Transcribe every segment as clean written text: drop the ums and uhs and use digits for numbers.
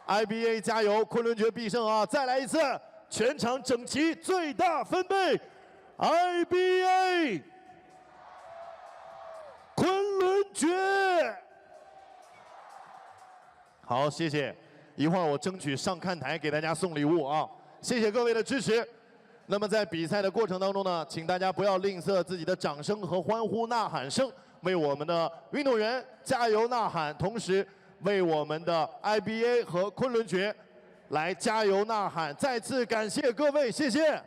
IBA 加油，昆仑决必胜啊！再来一次，全场整齐，最大分贝 ，IBA 昆仑决。好，谢谢。一会儿我争取上看台给大家送礼物啊！谢谢各位的支持。那么在比赛的过程当中呢，请大家不要吝啬自己的掌声和欢呼呐喊声，为我们的运动员加油呐喊，同时为我们的 IBA 和昆仑决来加油呐喊。再次感谢各位，谢谢。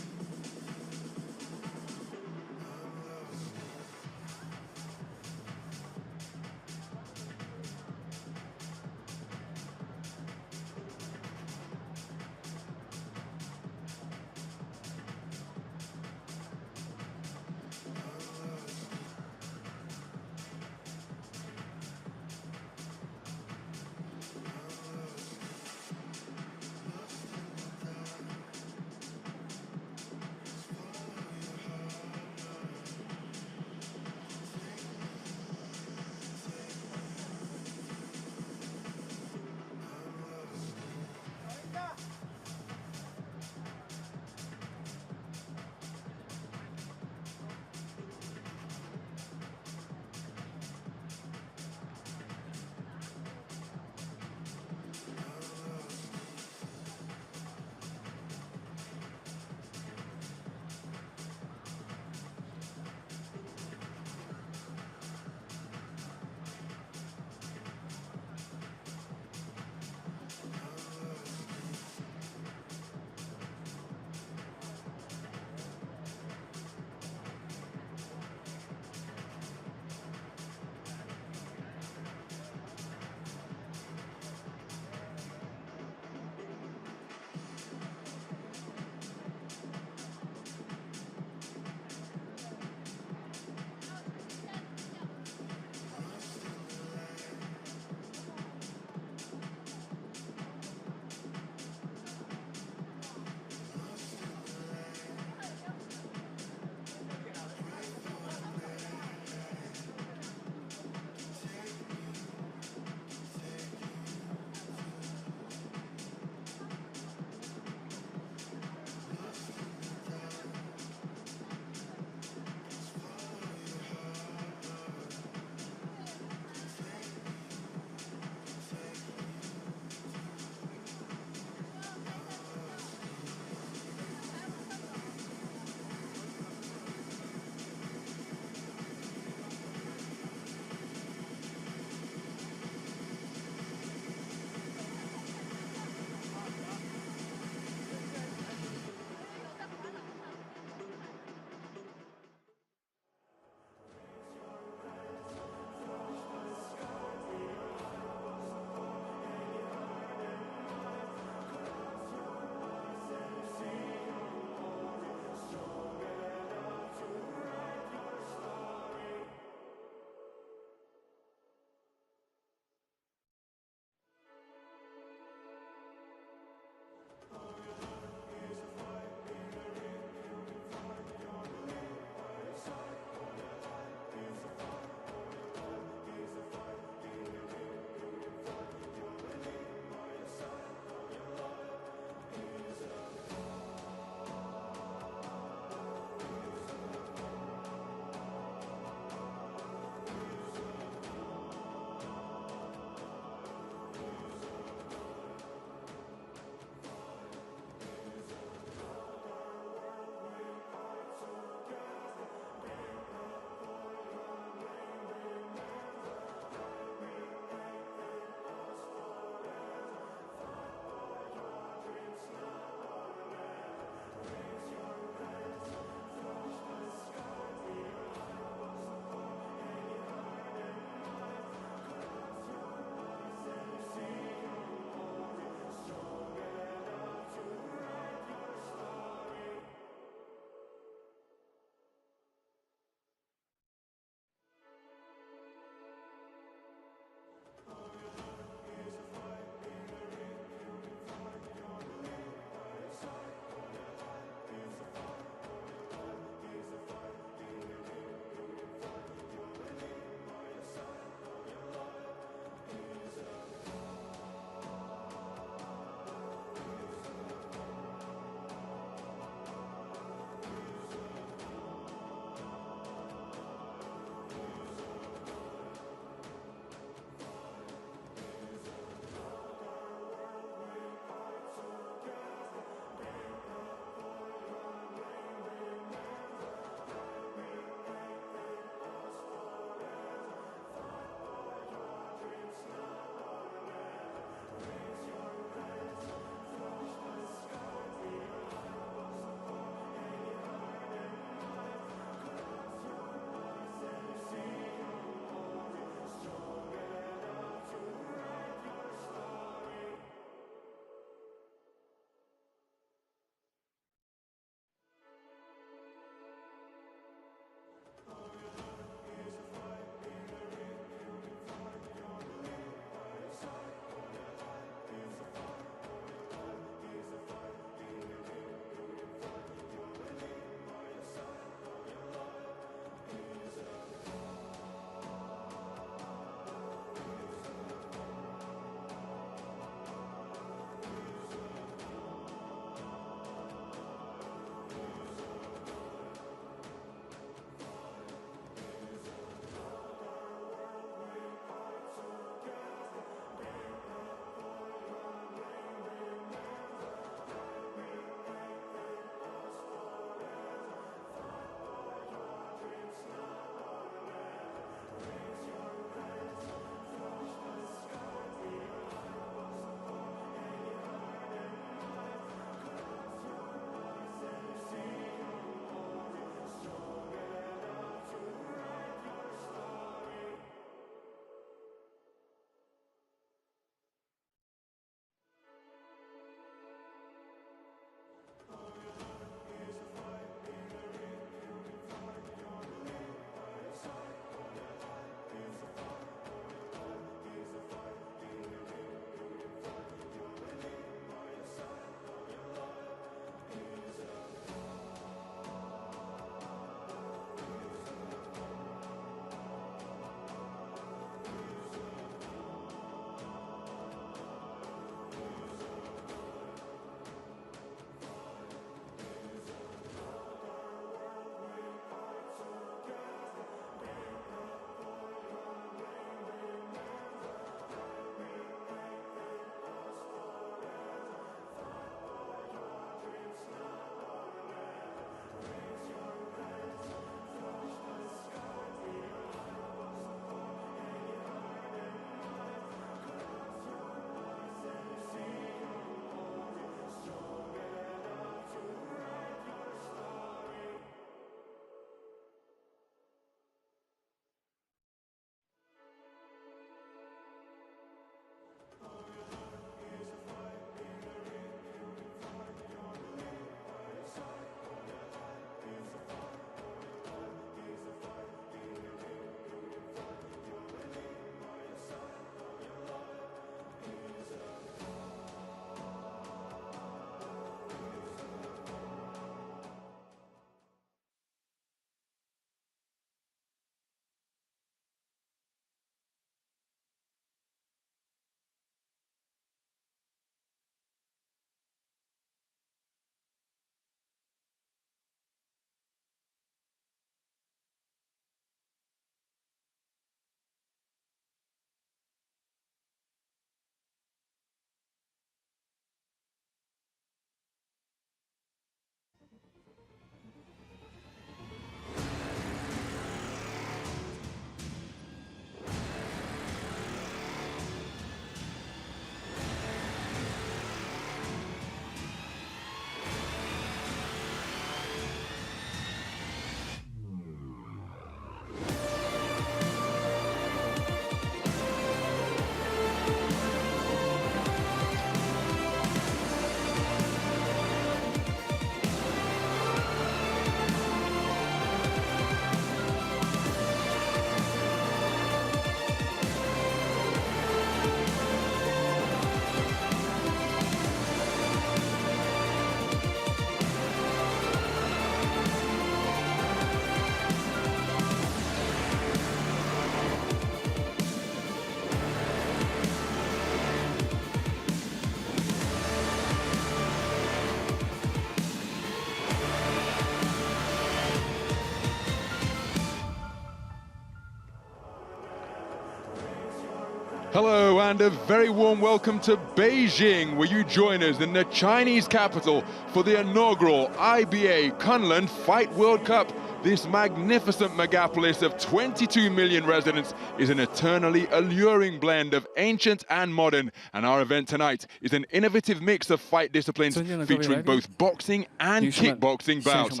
Hello and a very warm welcome to Beijing, where you join us in the Chinese capital for the inaugural IBA KUNLUN Fight World Cup. This magnificent megapolis of 22 million residents is an eternally alluring blend of ancient and modern, and our event tonight is an innovative mix of fight disciplines featuring both boxing and kickboxing bouts.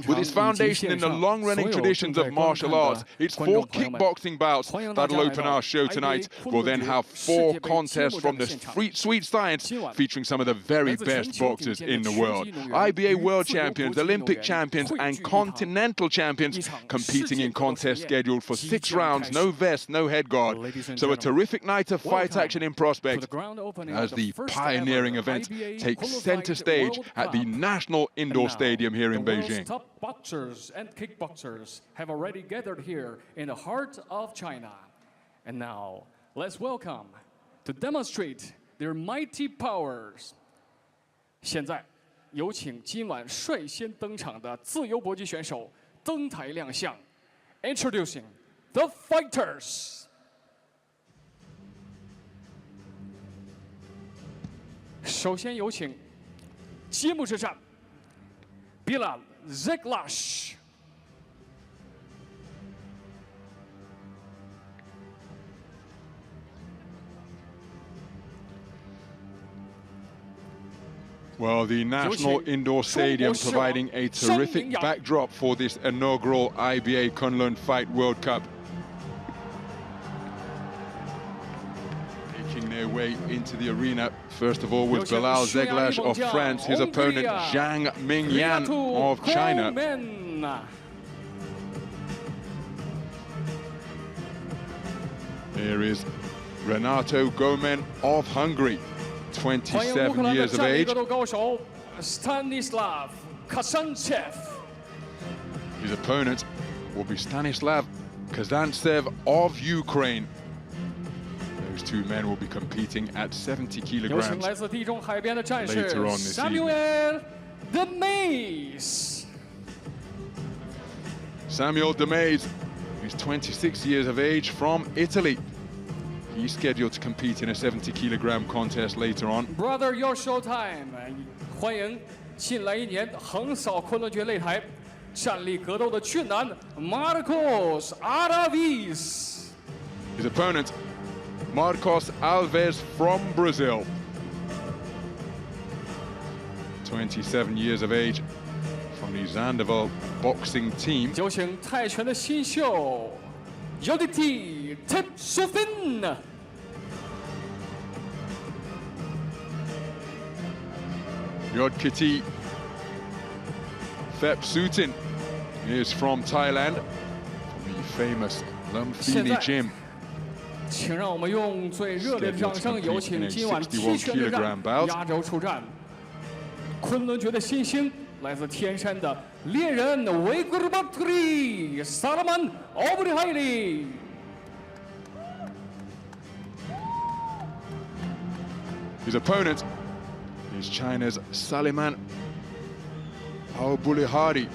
With its foundation in the long-running traditions of martial arts, its 4 kickboxing bouts that'll open our show tonight. We'll then have 4 contests from the sweet science featuring some of the very best boxers in the world. IBA world champions, Olympic champions and continental champions competing in contests scheduled for 6 rounds, no vest, no head guard. So a terrific night of fight action in prospect as the pioneering event takes center stage at the National Indoor Stadium here in Beijing. Top boxers and kickboxers have already gathered here in the heart of China. And now, let's welcome to demonstrate their mighty powers. 现在，有请今晚率先登场的自由搏击选手登台亮相。Introducing the fighters. 首先有请揭幕之战 Bilal Zeghlache. Well, the National Indoor Stadium providing a terrific backdrop for this inaugural IBA KUNLUN Fight World Cup. Making their way into the arena, first of all, with Bilal Zeghlache of France, his opponent Zhang Mingyang of China. Here is Renátó Góman of Hungary, 27 years of age. Stanislav Kazantsev. His opponent will be Stanislav Kazantsev of Ukraine. Those 2 men will be competing at 70 kilograms later on this Samuele the Meis. Samuele the Meis, who's 26 years of age, from Italy. He's scheduled to compete in a 70 kilogram contest later on. Brother, your show time. 欢迎近来1年横扫昆仑决擂台、站立格斗的俊男 Marcos Alves. His opponent, Marcos Alves from Brazil. 27 years of age, from the Zanderval boxing team. 有请泰拳的新秀 Yodkitti T.Thepsuthin. Yodkitti T.Thepsuthin is from Thailand, from the famous Lumpini Gym. 请让我们用最热烈的掌声有请今晚踢拳之战压轴出战。昆仑决的新星来自天山的猎人维古尔巴特里 Saliman Aobulihairi. His opponent is China's Saliman Aobulihairi,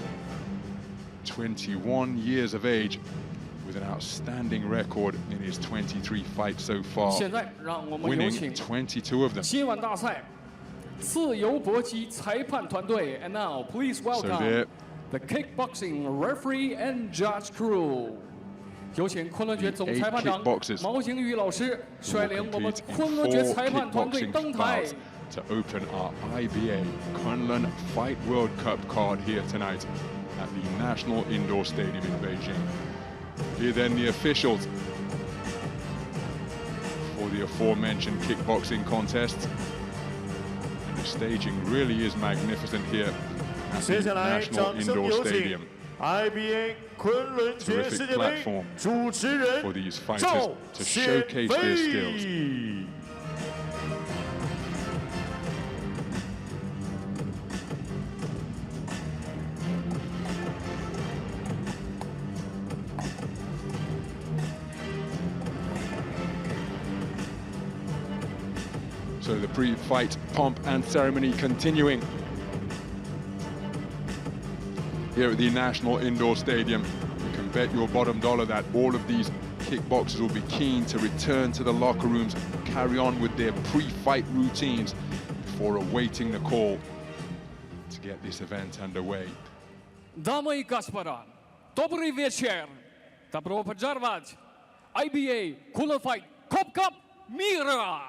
21 years of age, with an outstanding record in his 23 fights so far, winning 22 of them. 今晚大赛自由搏击裁判团队 and now please welcome the kickboxing referee and judge crew. 有请昆仑决总裁判长毛景宇老师率领我们昆仑决裁判团队登台。 To open our IBA KUNLUN Fight World Cup card here tonight at the National Indoor Stadium in Beijing. Here then the officials for the aforementioned kickboxing contests. And the staging really is magnificent here at the National Indoor Stadium. IBA KUNLUN Terrific platform for these fighters to showcase their skills. So the pre-fight pomp and ceremony continuing here at the National Indoor Stadium. You can bet your bottom dollar that all of these kickboxers will be keen to return to the locker rooms, carry on with their pre-fight routines before awaiting the call to get this event underway. Дамы и господа, добрый вечер. Добро пожаловать IBA KUNLUN Fight Cup Mira.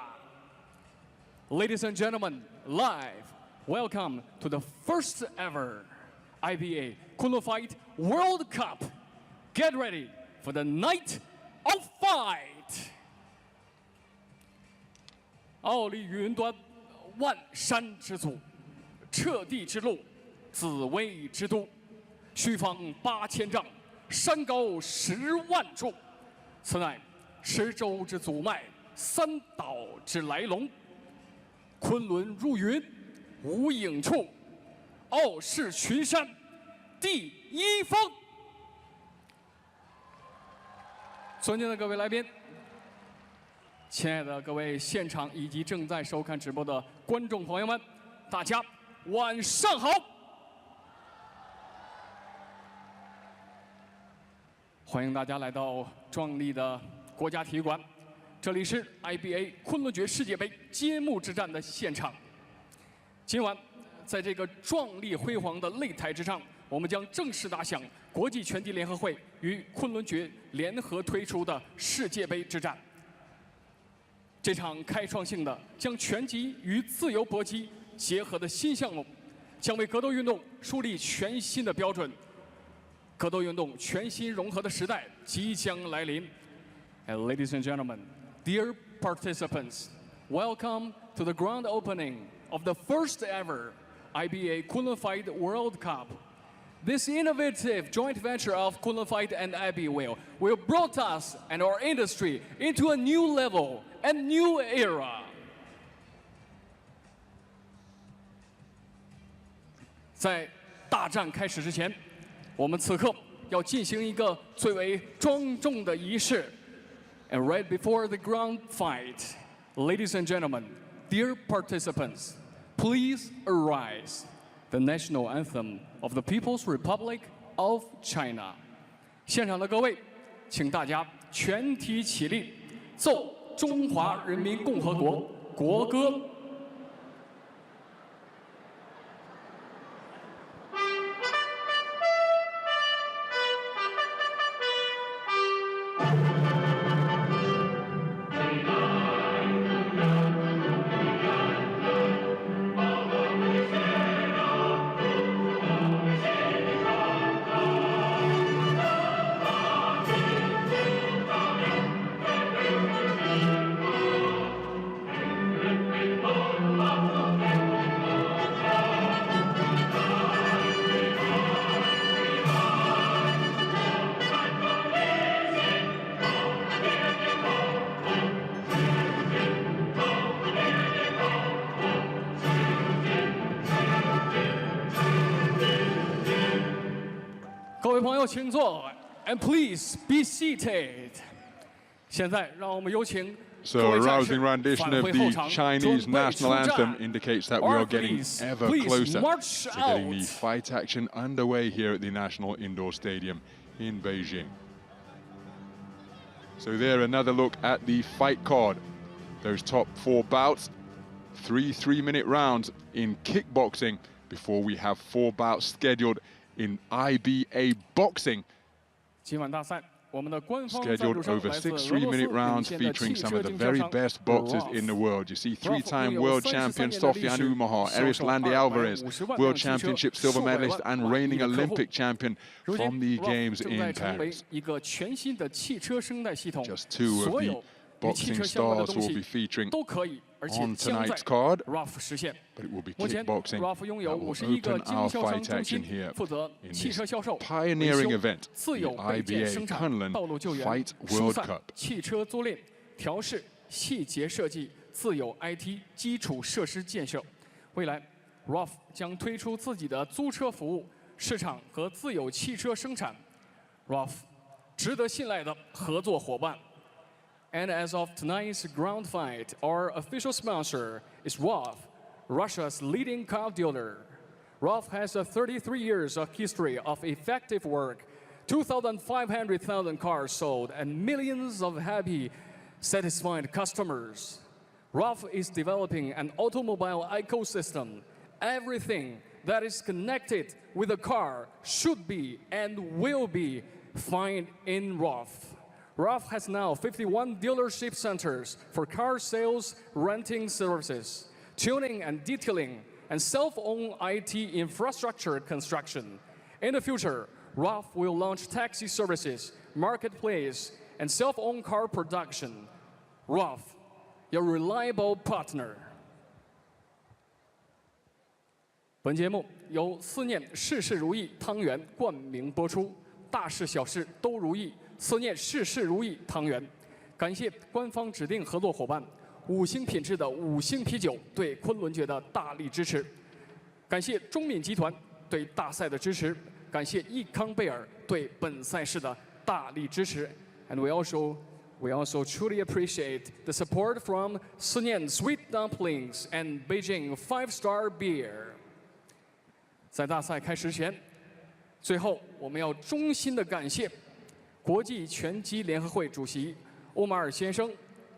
Ladies and gentlemen, live, welcome to the first ever IBA KUNLUN Fight World Cup. Get ready for the night of fight. 奥利云端，万山之祖，彻地之路，紫薇之都，虚方8000丈，山高10万处。此乃10州之祖脉，3岛之来龙。昆仑入云，无影处，傲视群山，第一峰。尊敬的各位来宾，亲爱的各位现场以及正在收看直播的观众朋友们，大家晚上好！欢迎大家来到壮丽的国家体育馆，这里是 IBA 昆仑决世界杯揭幕之战的现场。今晚，在这个壮丽辉煌的擂台之上，我们将正式打响国际拳击联合会与昆仑决联合推出的世界杯之战。这场开创性的将拳击与自由搏击结合的新项目，将为格斗运动树立全新的标准。格斗运动全新融合的时代即将来临。And ladies and gentlemen, dear participants, welcome to the grand opening of the first ever IBA KUNLUN Fight World Cup. This innovative joint venture of KUNLUN Fight and IBA will brought us and our industry into a new level and new era. 在大战开始之前，我们此刻要进行一个最为庄重的仪式。And right before the ground fight, ladies and gentlemen, dear participants, please arise. The national anthem of the People's Republic of China. 现场的各位，请大家全体起立，奏中华人民共和国国歌。各位朋友，请坐 ，and please be seated。现在，让我们有请。So a rousing rendition of the Chinese national anthem indicates that we are getting ever closer to getting the fight action underway here at the National Indoor Stadium in Beijing. So there, another look at the fight card. Those top 4 bouts, 3 3-minute rounds in kickboxing before we have 4 bouts scheduled in IBA boxing. 今晚大赛。 Scheduled over 6 3-minute rounds featuring some of the very best boxers in the world. You see 3-time world champion Sofian Umahar, Erislandy Alvarez, world championship silver medalist and reigning Olympic champion from the games in Paris. Just 2 of the boxing stars will be featuring on tonight's card, but it will be kickboxing that will open our fight action here in this pioneering event, the IBA KUNLUN Fight World Cup. 汽车租赁、调试、细节设计、自有 IT 基础设施建设。未来 ，ROF 将推出自己的租车服务市场和自有汽车生产。ROF 值得信赖的合作伙伴。 And as of tonight's ground fight, our official sponsor is ROF, Russia's leading car dealer. ROF has 33 years of history of effective work 2,500,000 cars sold and millions of happy, satisfied customers. RAF is developing an automobile ecosystem. Everything that is connected with a car should be and will be found in RAF. RAF has now 51 dealership centers for car sales, renting services, tuning and detailing, and self-owned IT infrastructure construction. In the future, RAF will launch taxi services, marketplace, and self-owned car production. RAF, your reliable partner. 本节目由思念事事如意汤圆冠名播出，大事小事都如意，思念事事如意汤圆。感谢官方指定合作伙伴5星品质的5星啤酒对昆仑决的大力支持，感谢中闽集团对大赛的支持，感谢益康贝尔对本赛事的大力支持。And we also truly appreciate the support from Sunyan Sweet Dumplings and Beijing 5-Star Beer. 在大赛开始前，最后我们要衷心的感谢国际拳击联合会主席欧马尔先生、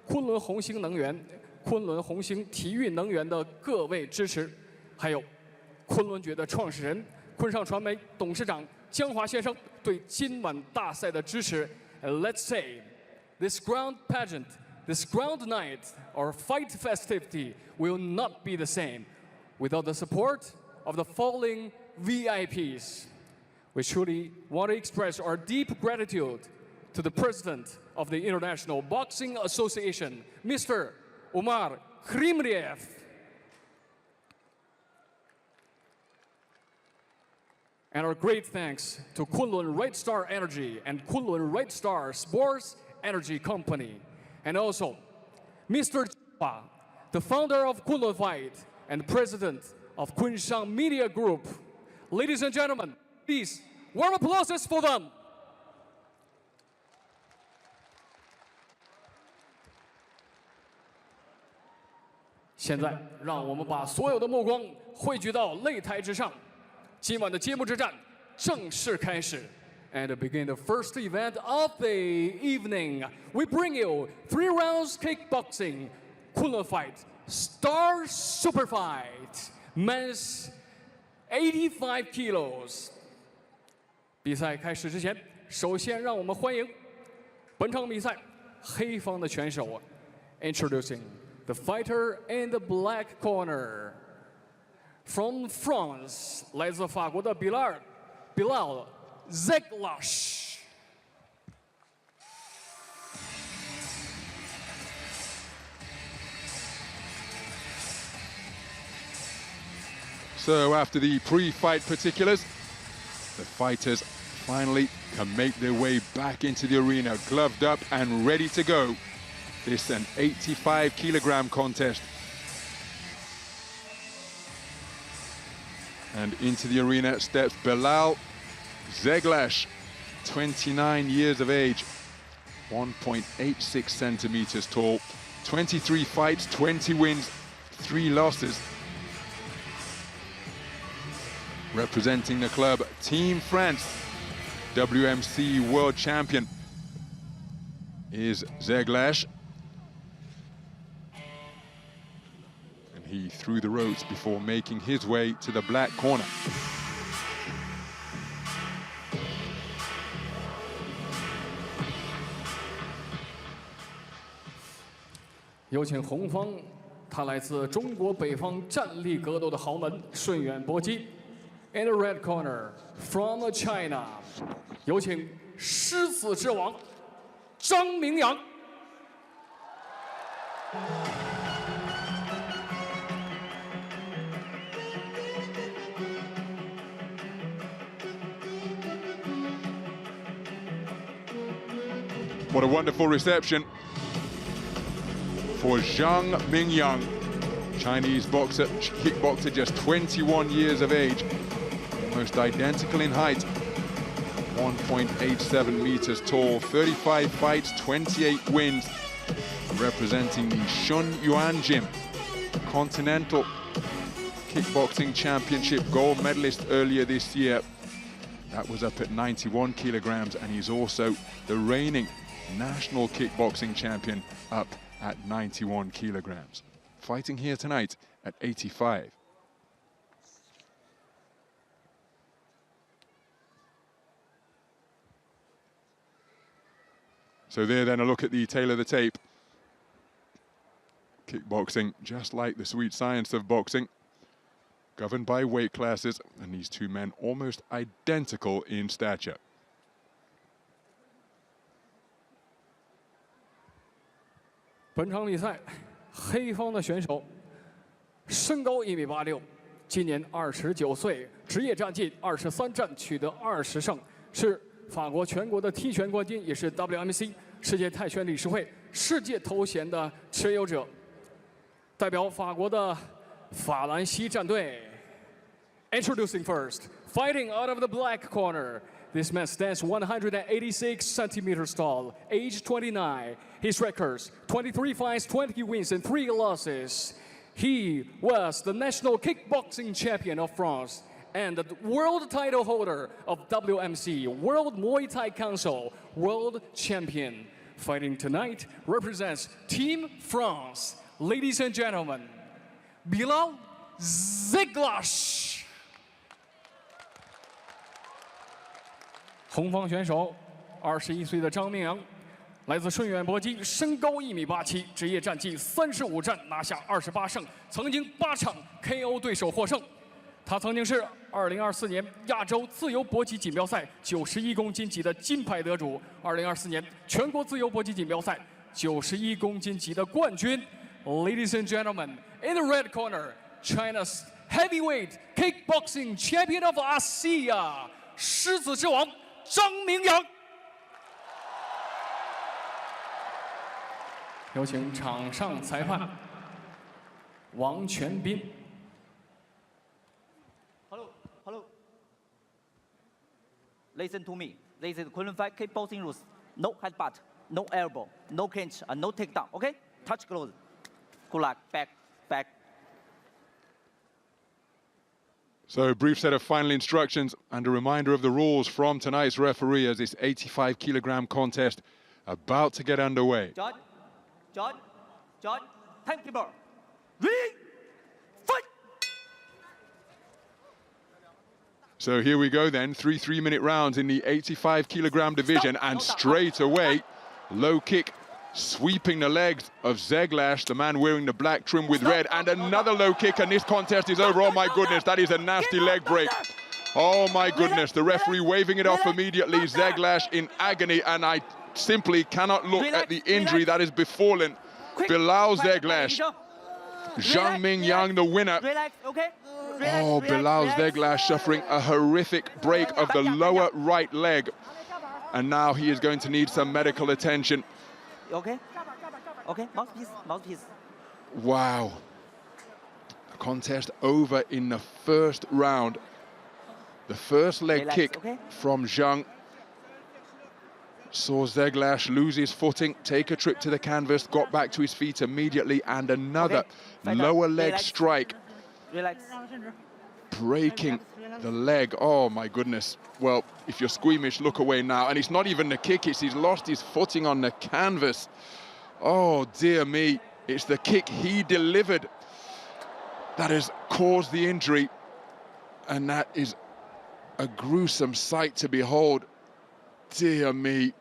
昆仑红星能源、昆仑红星体育能源的各位支持，还有昆仑决的创始人、昆尚传媒董事长江华先生对今晚大赛的支持。And let's say, this ground pageant, this ground night, or fight festivity will not be the same without the support of the following VIPs. We truly want to express our deep gratitude to the President of the International Boxing Association, Mr. Omar Krimriev. And our great thanks to Kunlun Red Star Energy and Kunlun Red Star Sports Energy Company. And also, Mr. Zhang, the founder of Kunlun Fight and president of Kunshan Media Group. Ladies and gentlemen, please, warm applause for them. 现在，让我们把所有的目光汇聚到擂台之上。今晚的揭幕之战正式开始。And to begin the first event of the evening, we bring you 3 rounds kickboxing, Kunlun Fight, Star Super Fight, men's 85 kilos. 比赛开始之前，首先让我们欢迎本场比赛黑方的拳手。Introducing the fighter in the black corner. From France, 来自法国的 Bilal Zeghlache. So after the pre-fight particulars, the fighters finally can make their way back into the arena, gloved up and ready to go. This is an 85-kilogram contest. And into the arena steps Bilal Zeghlache, 29 years of age, 1.86 centimeters tall, 23 fights, 20 wins, 3 losses. Representing the club, Team France, WMC world champion is Zeghlache. He threw the ropes before making his way to the black corner. 有请红方，他来自中国北方站立格斗的豪门顺远搏击。In the red corner, from China, 有请狮子之王张明阳。What a wonderful reception for Zhang Mingyang, Chinese boxer, kickboxer, just 21 years of age, almost identical in height, 1.87 meters tall, 35 fights, 28 wins, representing the Shun Yuan Gym Continental Kickboxing Championship gold medalist earlier this year. That was up at 91 kilograms, and he's also the reigning national kickboxing champion up at 91 kilograms. Fighting here tonight at 85. So there then a look at the tail of the tape. Kickboxing, just like the sweet science of boxing, governed by weight classes, and these two men almost identical in stature. 本场比赛，黑方的选手身高1.86米，今年29岁，职业战绩23战取得20胜，是法国全国的踢拳冠军，也是 WMC 世界泰拳理事会世界头衔的持有者。代表法国的法兰西战队。Introducing first, fighting out of the black corner. This man stands 186 centimeters tall, age 29. His records, 23 fights, 20 wins, and 3 losses. He was the national kickboxing champion of France and the world title holder of WMC, World Muay Thai Council, world champion. Fighting tonight represents Team France. Ladies and gentlemen, Bilal Zeghlache. 红方选手，21岁的张明阳，来自顺远搏击，身高1.87米，职业战绩35战，拿下28胜，曾经8场 KO 对手获胜。他曾经是2024年亚洲自由搏击锦标赛91公斤级的金牌得主，2024年全国自由搏击锦标赛91公斤级的冠军。Ladies and gentlemen, in the red corner, China's heavyweight kickboxing champion of Asia, 狮子之王张明阳。有请场上裁判王全斌。Hello. Listen to me. This is Kunlun fight kickboxing rules. No headbutt, no elbow, no clinch, and no takedown. Okay? Touch close. Good luck. Back. So a brief set of final instructions and a reminder of the rules from tonight's referee as this 85 kilogram contest about to get underway. John, timekeeper. Ready, fight! So here we go then, 3 3-minute rounds in the 85 kilogram division, and straight away, low kick sweeping the legs of Zeghlache, the man wearing the black trim with red, and another low kick, and this contest is over. Oh my goodness, that is a nasty leg break. Oh my goodness, the referee waving it off immediately. Zeghlache in agony, and I simply cannot look at the injury that is befallen Bilal Zeghlache. Zhang Mingyang, the winner. Oh, Bilal Zeghlache suffering a horrific break of the lower right leg, and now he is going to need some medical attention. Okay, mouthpiece. Wow. The contest over in the first round. The first leg kick from Zhang saw Zeghlache lose his footing, take a trip to the canvas, got back to his feet immediately, and another lower leg strike. Breaking the leg. Oh my goodness. Well, if you're squeamish, look away now. And it's not even the kick, it's he's lost his footing on the canvas. Oh dear me, it's the kick he delivered that has caused the injury, and that is a gruesome sight to behold. Dear me,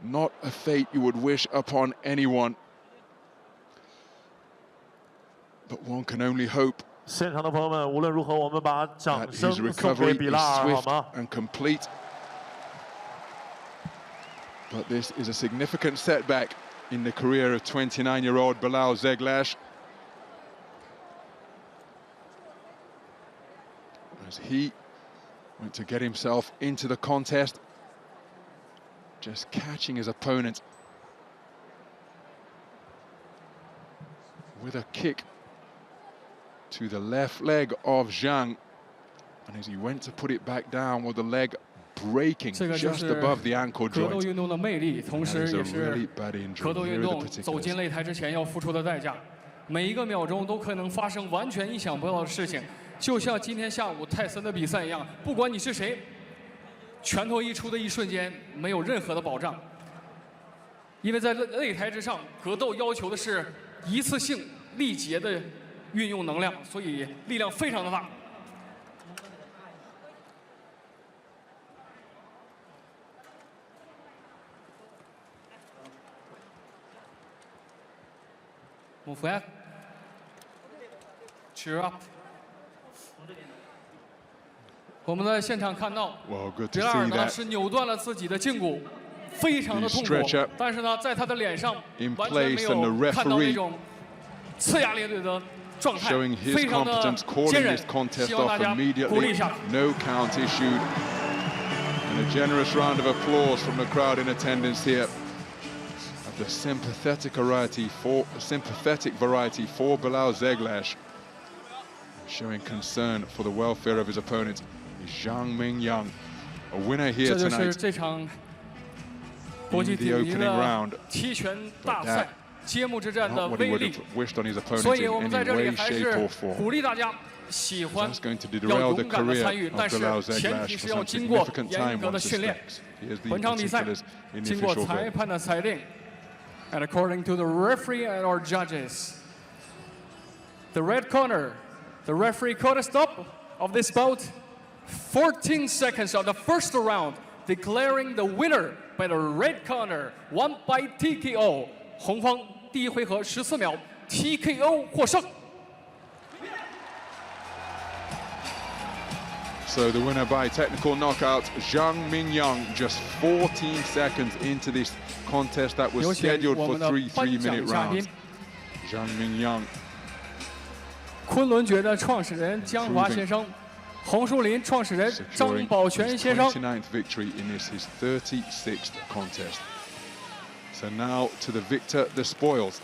not a fate you would wish upon anyone, but one can only hope 现场的朋友们，无论如何，我们把掌 that 声 his 送给 recovery 比 is 拉尔，好 swift 吗？ and complete. But this is a significant setback in the career of 29-year-old Bilal Zeghlache, as he went to get himself into the contest, just catching his opponent with a kick to the left leg of Zhang, and as he went to put it back down with the leg breaking just above the ankle 格斗 joint. 运动的魅力，同时 That is a 也是 really bad injury. 格斗 Here 运 are 动 the 走进 particulars. 擂台之前要付出的代价。每一个秒钟都可能发生完全意想不到的事情，就像今天下午泰森的比赛一样，不管你是谁，拳头一出的一瞬间没有任何的保障，因为在擂台之上，格斗要求的是一次性力竭的运用能量，所以力量非常的大。 Move back. Cheer up. 我们在现场看到，比尔呢是扭断了自己的胫骨，非常的痛苦。但是呢，在他的脸上完全没有看到那种呲牙咧嘴的状态，非常的坚韧。希望大家鼓励一下。No count issued. And a generous round of applause from the crowd in attendance here. The sympathetic variety for Bilal Zeghlache, showing concern for the welfare of his opponent, Zhang Mingyang, a winner here tonight in the opening round. Not what he would have wished on his opponent in any way, shape or form. That's going to derail the career of Bilal Zeghlache for some significant time on suspense. Here's the particulars in the official vote. And according to the referee and our judges, the red corner, the referee called a stop of this bout. 14 seconds of the first round, declaring the winner by the red corner, won by TKO. 红方第一回合14秒 TKO 获胜。 So the winner by technical knockout, Zhang Mingyang, just 14 seconds into this contest that was scheduled for 3 3-minute rounds. Zhang Mingyang. 昆仑决的创始人江华先生，红树林创始人张宝全先生。 29th victory in this, his 36th contest. So now to the victor, the spoils,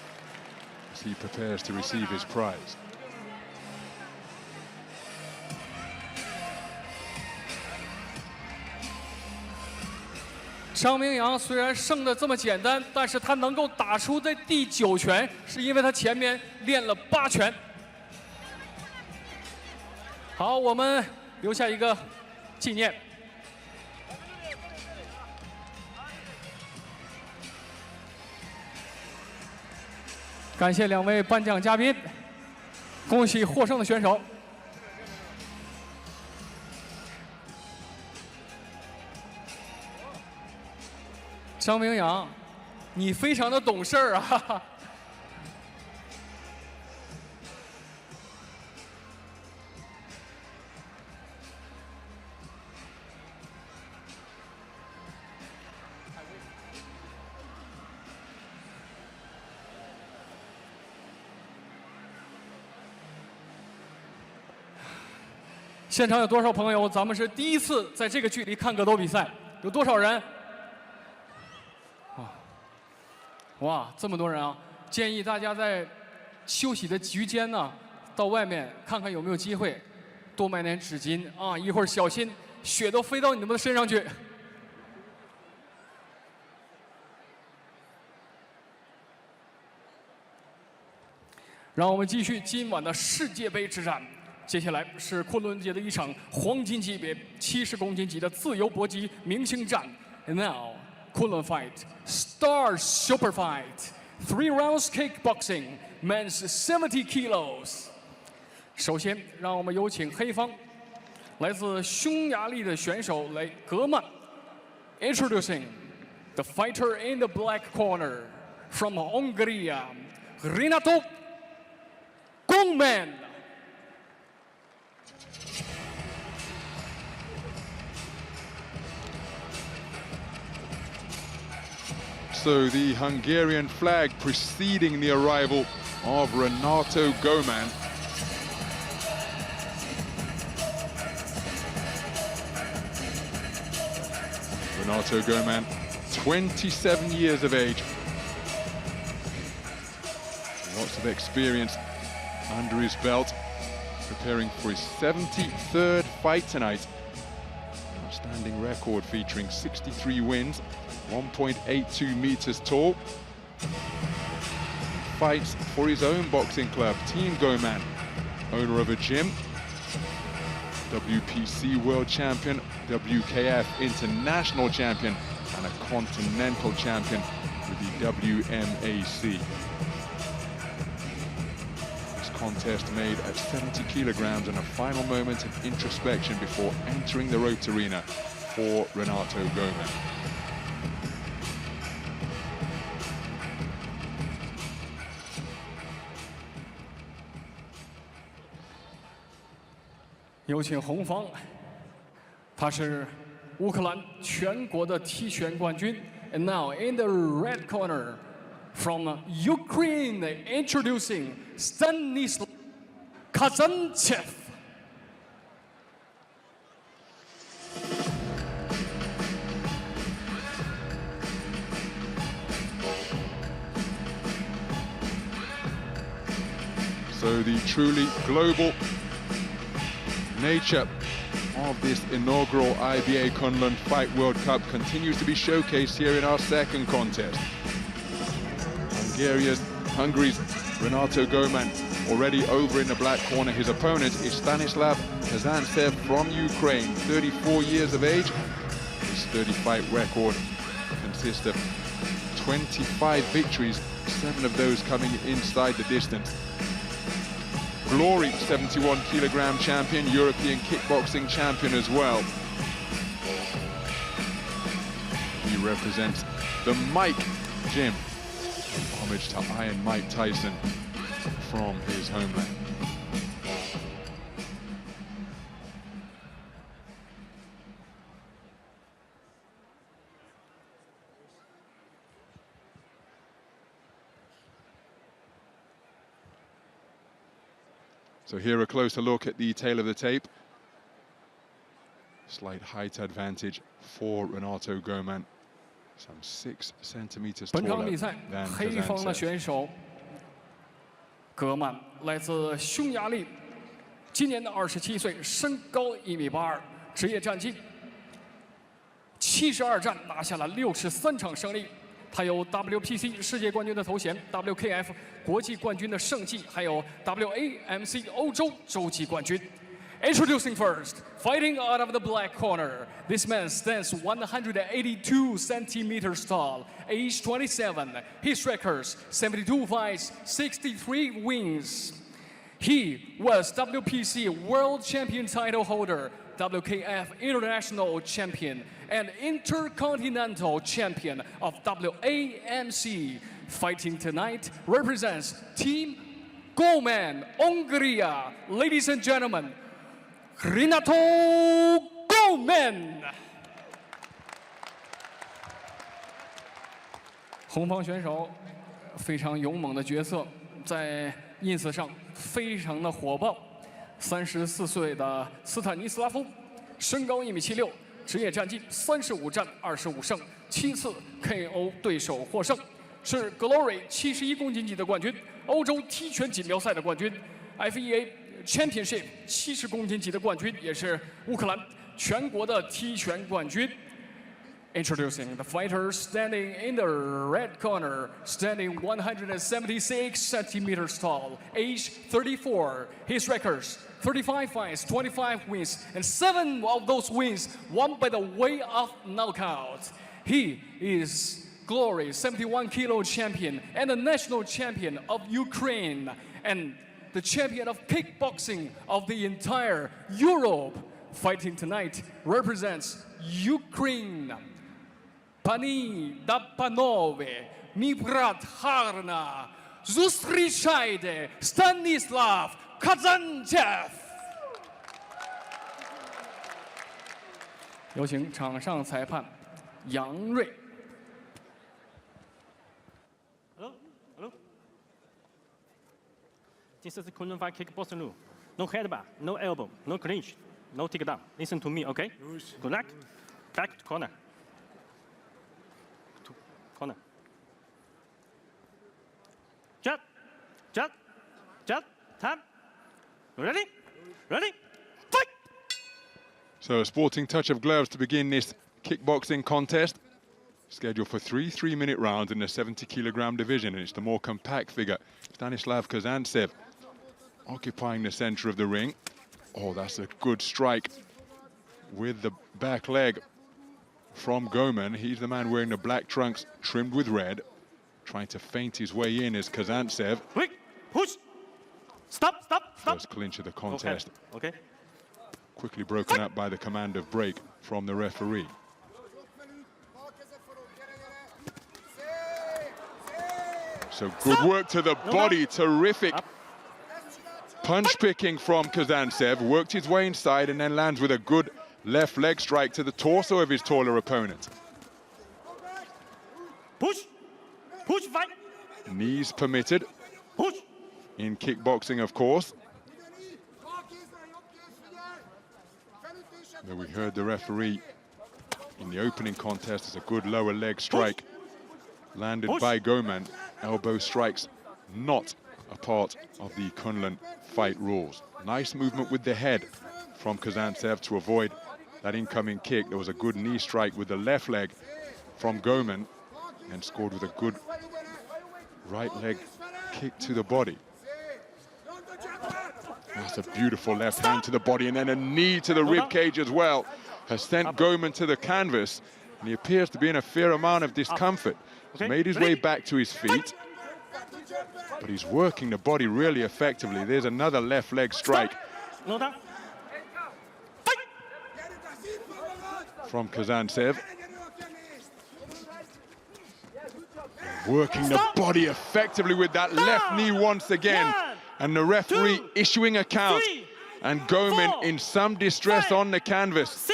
as he prepares to receive his prize. 张明阳虽然胜得这么简单，但是他能够打出这第9拳，是因为他前面练了8拳。好，我们留下一个纪念。感谢2位颁奖嘉宾，恭喜获胜的选手。 张明阳，你非常的懂事儿啊！现场有多少朋友？咱们是第一次在这个距离看格斗比赛，有多少人？ 哇，这么多人啊！建议大家在休息的局间呢，到外面看看有没有机会，多买点纸巾啊！一会儿小心血都飞到你们的身上去。让我们继续今晚的世界杯之战。接下来是昆仑节的一场黄金级别70公斤级的自由搏击明星战。Now. Kunlun fight, Star Super Fight, 3 rounds kickboxing, men's 70 kilos. 首先，让我们有请黑方，来自匈牙利的选手来格曼。Introducing the fighter in the black corner from Hungary, Renátó, Góman. So the Hungarian flag preceding the arrival of Renátó Góman. Renátó Góman, 27 years of age. Lots of experience under his belt, preparing for his 73rd fight tonight. Outstanding record featuring 63 wins. 1.82 meters tall, fights for his own boxing club, Team Góman, owner of a gym, WPC World Champion, WKF International Champion, and a Continental Champion with the WMAC. This contest made at 70 kilograms and a final moment of introspection before entering the roped arena for Renátó Góman.有请红方，他是乌克兰全国的踢拳冠军。And now in the red corner, from Ukraine, introducing Stanislav Kazantsev. So the truly global nature of this inaugural IBA Kunlun Fight World Cup continues to be showcased here in our second contest. Hungary's Renátó Góman already over in the black corner. His opponent is Stanislav Kazantsev from Ukraine, 34 years of age. His 30-fight record consists of 25 victories, 7 of those coming inside the distance. Glory 71-kilogram champion, European kickboxing champion as well. He represents the Mike Gym, homage to Iron Mike Tyson from his homeland. So here a closer look at the tail of the tape. Slight height advantage for Renátó Góman. Some 6 centimeters 本场 taller 比赛 than 黑方的 Kazantsev. 选手戈曼来自匈牙利，今年的27岁，身高1.82米，职业战绩72战拿下了63场胜利。他有 WPC 世界冠军的头衔 ，WKF 国际冠军的胜绩，还有 WAMC 欧洲洲际冠军。Introducing first, fighting out of the black corner, this man stands 182 centimeters tall, age 27. His records 72 fights, 63 wins. He was WPC World Champion title holder, WKF International Champion, and Intercontinental Champion of WAMC. Fighting tonight represents Team Góman, Hungary. Ladies and gentlemen, Renátó Góman. 红方选手非常勇猛的角色，在 ins 上非常的火爆。34岁的斯坦尼斯拉夫，身高1.76米，职业战绩35战25胜，7次 KO 对手获胜，是 Glory 71公斤级的冠军，欧洲踢拳锦标赛的冠军 ，FEA Championship 70公斤级的冠军，也是乌克兰全国的踢拳冠军。Introducing the fighter standing in the red corner, standing 176 centimeters tall, age 34. His records 35 fights, 25 wins, and 7 of those wins won by the way of knockout. He is Glory 71-kilo champion and the national champion of Ukraine and the champion of kickboxing of the entire Europe. Fighting tonight represents Ukraine. Пані та панове, мій брат гарна, зустрічайте Стanislav Kazantsev. 有请场上裁判杨瑞。Hello. This is Kunlun fight kickboxing rule. No headbutt, no elbow, no clinch, no takedown. Listen to me, okay? Good luck. Back to corner. Corner. Jump, time. Ready? Fight! So a sporting touch of gloves to begin this kickboxing contest. Scheduled for 3 3-minute rounds in the 70-kilogram division, and it's the more compact figure, Stanislav Kazantsev, occupying the center of the ring. Oh, that's a good strike with the back leg from Góman. He's the man wearing the black trunks trimmed with red, trying to feint his way in as Kazantsev. Quick, push. Stop, stop, stop. First clinch of the contest. Okay. Quickly broken up by the command of break from the referee. So good work to the body, terrific punch picking from Kazantsev. Worked his way inside and then lands with a good left leg strike to the torso of his taller opponent. Push, push, fight. Knees permitted Push. in kickboxing, of course. But we heard the referee in the opening contest as a good lower leg strike landed by Góman. Elbow strikes not a part of the Kunlun fight rules. Nice movement with the head from Kazantsev to avoid that incoming kick. There was a good knee strike with the left leg from Góman and scored with a good right leg kick to the body. That's a beautiful left hand to the body, and then a knee to the rib cage as well has sent Góman to the canvas, and he appears to be in a fair amount of discomfort. He's made his way back to his feet, but he's working the body really effectively. There's another left leg strike from Kazantsev. Working the body effectively with that left knee once again. And the referee issuing a count. And Góman in some distress on the canvas.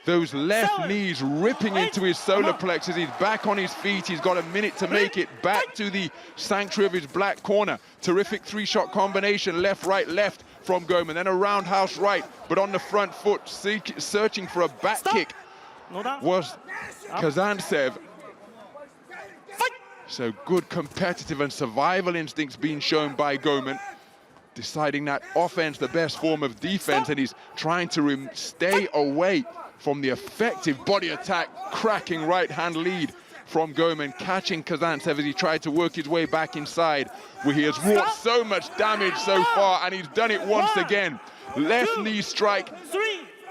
Those left knees ripping into his solar plexus. He's back on his feet. He's got a minute to make it back to the sanctuary of his black corner. Terrific three-shot combination, left, right, left from Góman. Then a roundhouse right, but on the front foot, searching for a back kick was Kazantsev. So good competitive and survival instincts being shown by Góman, deciding that offense the best form of defense, and he's trying to stay away from the effective body attack, cracking right hand lead from Góman, catching Kazantsev as he tried to work his way back inside, where he has wrought so much damage so far, and he's done it once again. Left knee strike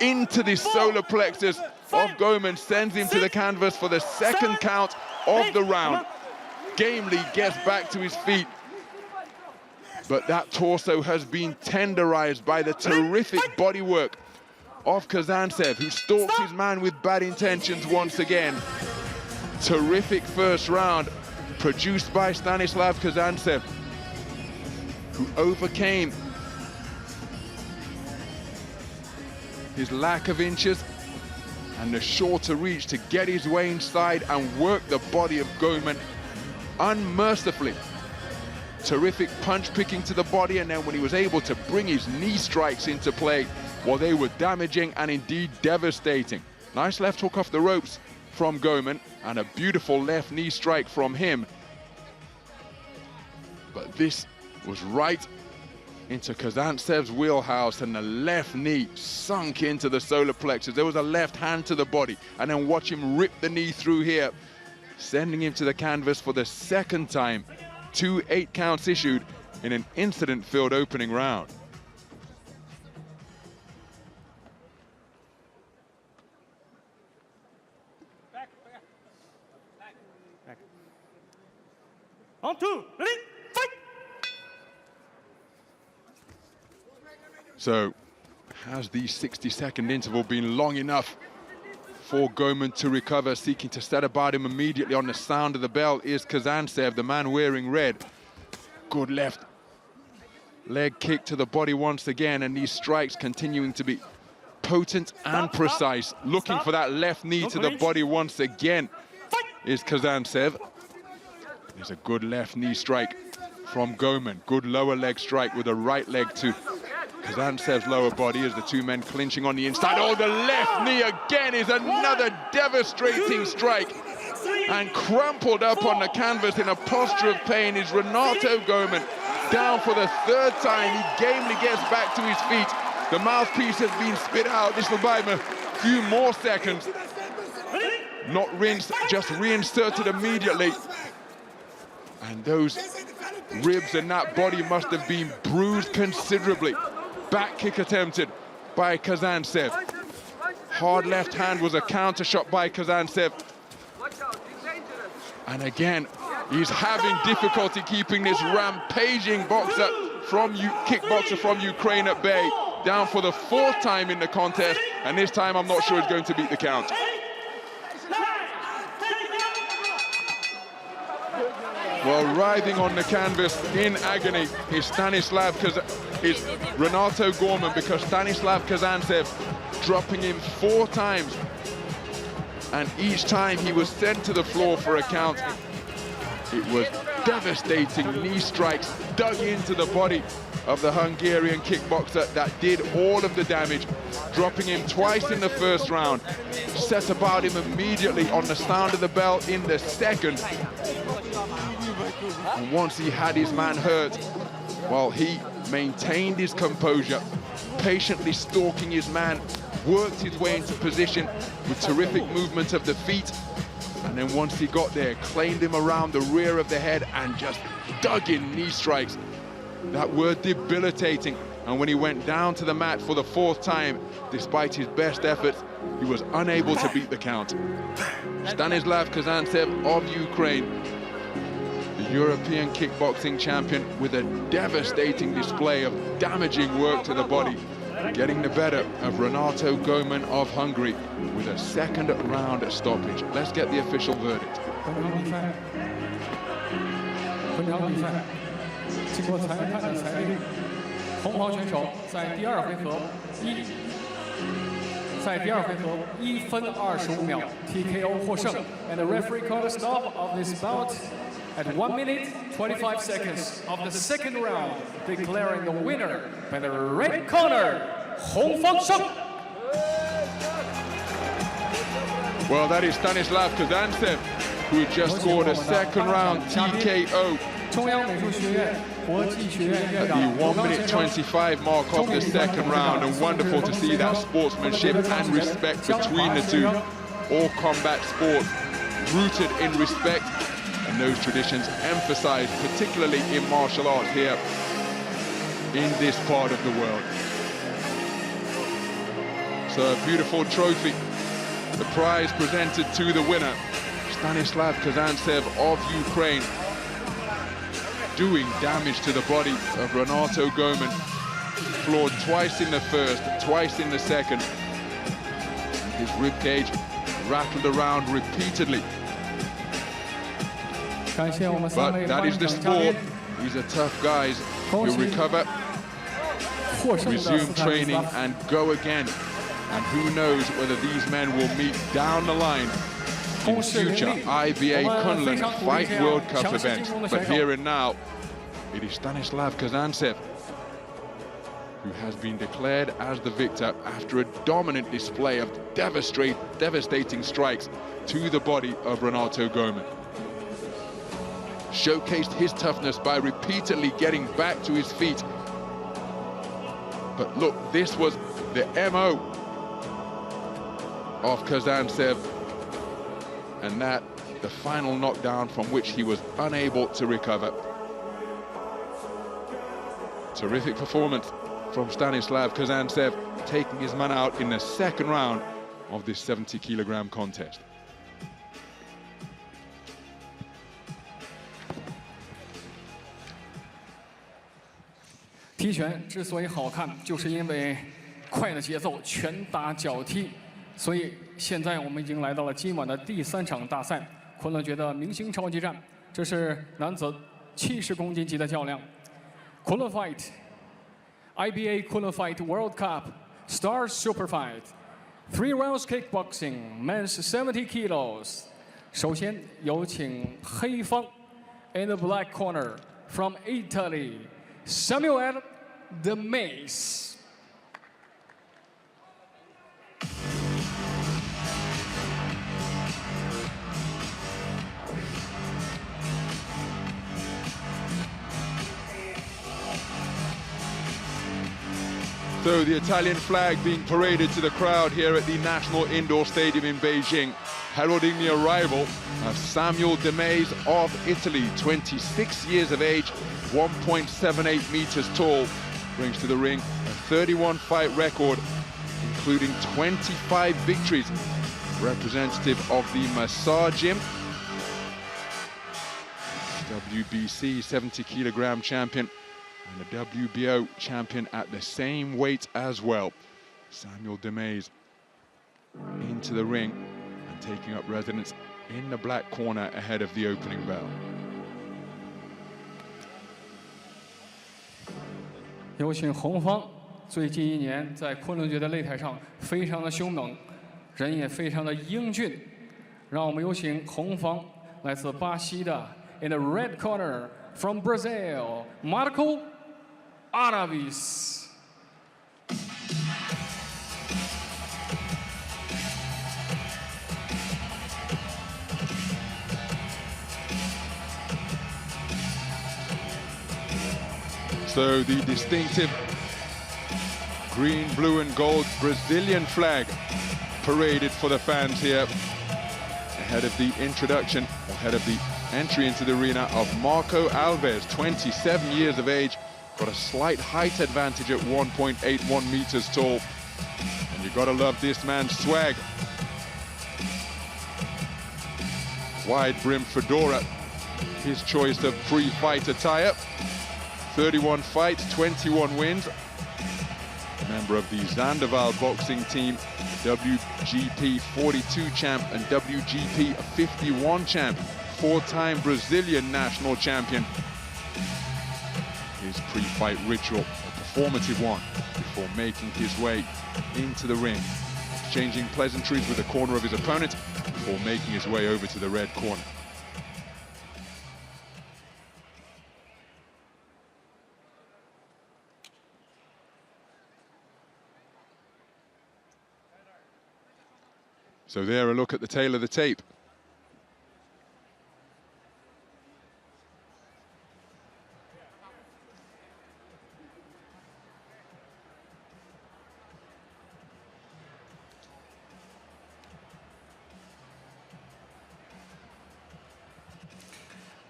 into the solar plexus of Góman, sends him to the canvas for the second count of the round. Gamely gets back to his feet, but that torso has been tenderized by the terrific body work of Kazantsev, who stalks his man with bad intentions once again. Terrific first round produced by Stanislav Kazantsev, who overcame his lack of inches and the shorter reach to get his way inside and work the body of Góman unmercifully. Terrific punch picking to the body, and then when he was able to bring his knee strikes into play, well, they were damaging and indeed devastating. Nice left hook off the ropes from Góman and a beautiful left knee strike from him. But this was right into Kazantsev's wheelhouse, and the left knee sunk into the solar plexus. There was a left hand to the body, and then watch him rip the knee through here, sending him to the canvas for the second time. 2 8 counts issued in an incident-filled opening round. Back. 1, 2, ready, fight! So, has the 60-second interval been long enough for Góman to recover? Seeking to set about him immediately on the sound of the bell is Kazantsev, the man wearing red. Good left leg kick to the body once again, and these strikes continuing to be potent and precise. Looking for that left knee to the body once again is Kazantsev. There's a good left knee strike from Góman. Good lower leg strike with the right leg to Kazantsev's lower body as the two men clinching on the inside. Oh, the left knee again is another devastating strike. And crumpled up on the canvas in a posture of pain is Renátó Góman. Down for the third time, he gamely gets back to his feet. The mouthpiece has been spit out. This will buy him a few more seconds. not rinsed, just reinserted immediately. And those ribs and that body must have been bruised considerably. Back kick attempted by Kazantsev. Hard left hand was a counter shot by Kazantsev. And again, he's having difficulty keeping this rampaging boxer kickboxer from Ukraine at bay. Down for the 4th time in the contest, and this time I'm not sure he's going to beat the count. Well, writhing on the canvas in agony is Renátó Góman, because Stanislav Kazantsev dropping him 4 times. And each time he was sent to the floor for a count. It was devastating knee strikes dug into the body of the Hungarian kickboxer that did all of the damage, dropping him twice in the 1st round, set about him immediately on the sound of the bell in the 2nd. And once he had his man hurt, well, he maintained his composure, patiently stalking his man, worked his way into position with terrific movement of the feet, and then once he got there, claimed him around the rear of the head and just dug in knee strikes that were debilitating. And when he went down to the mat for the 4th time, despite his best efforts, he was unable to beat the count. Stanislav Kazantsev of Ukraine, the European kickboxing champion, with a devastating display of damaging work to the body, getting the better of Renátó Góman of Hungary with a 2nd round stoppage. Let's get the official verdict. 经过裁判的裁定，红袍选手在第2回合1分25秒 TKO 获胜 ，and the referee called a stop of this bout at 1 minute 25 seconds of the 2nd round, declaring the winner by the red corner, 红方胜。Well, that is Stanislav Kazantsev, who just scored a 2nd round TKO. 中央美术学院国际学院院 At 长 the 1 minute 25 mark of the 2nd round, and wonderful to see that sportsmanship and respect between the two. All combat sports rooted in respect, and those traditions emphasized particularly in martial arts here in this part of the world. So a beautiful trophy, the prize presented to the winner, Stanislav Kazantsev of Ukraine, doing damage to the body of Renátó Góman, floored twice in the 1st, twice in the 2nd. His ribcage rattled around repeatedly. But that is the sport. These are tough guys. He'll recover, resume training, and go again. And who knows whether these men will meet down the line in future IBA Kunlun Fight World Cup events. But here and now, it is Stanislav Kazantsev who has been declared as the victor after a dominant display of devastating strikes to the body of Renátó Góman. Showcased his toughness by repeatedly getting back to his feet. But look, this was the MO of Kazantsev, and that the final knockdown from which he was unable to recover. Terrific performance from Stanislav Kazantsev, taking his man out in the 2nd round of this 70-kilogram contest. 踢拳之所以好看，就是因为快的节奏，拳打脚踢。所以现在我们已经来到了今晚的第3场大赛——昆仑决的明星超级战。这是男子70公斤级的较量。Kunlun Fight IBA Kunlun Fight World Cup Star Super Fight 3 rounds kickboxing men's 70 kilos。首先有请黑方 in the black corner from Italy Samuele the Meis。 5 So the Italian flag being paraded to the crowd here at the National Indoor Stadium in Beijing, heralding the arrival of Samuele de Meis of Italy, 26 years of age, 1.78 meters tall, brings to the ring a 31-fight record, including 25 victories, representative of the Massar Gym, WBC 70-kilogram champion, and the WBO champion at the same weight as well. Samuele de Meis into the ring and taking up residence in the black corner ahead of the opening bell. 有请红方，最近一年在昆仑决的擂台上非常的凶猛，人也非常的英俊。让我们有请红方来自巴西的 ，in the red corner from Brazil, Marco Alves. So the distinctive green, blue and gold Brazilian flag paraded for the fans here ahead of the introduction, ahead of the entry into the arena of Marco Alves, 27 years of age, got a slight height advantage at 1.81 meters tall. And you gotta love this man's swag. Wide brim fedora, his choice of pre-fight attire. 31 fights, 21 wins. Member of the Zanderval boxing team, WGP 42 champ and WGP 51 champ, 4-time Brazilian national champion. His pre-fight ritual, a performative one, before making his way into the ring, exchanging pleasantries with the corner of his opponent before making his way over to the red corner. So there, a look at the tail of the tape. "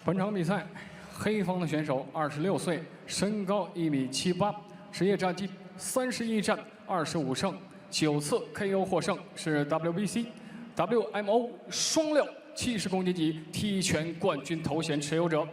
本场比赛，黑方的选手26岁，身高1.78米，职业战绩31战25胜，9次 KO 获胜，是 WBC、WMO 双料70公斤级踢拳冠军头衔持有者。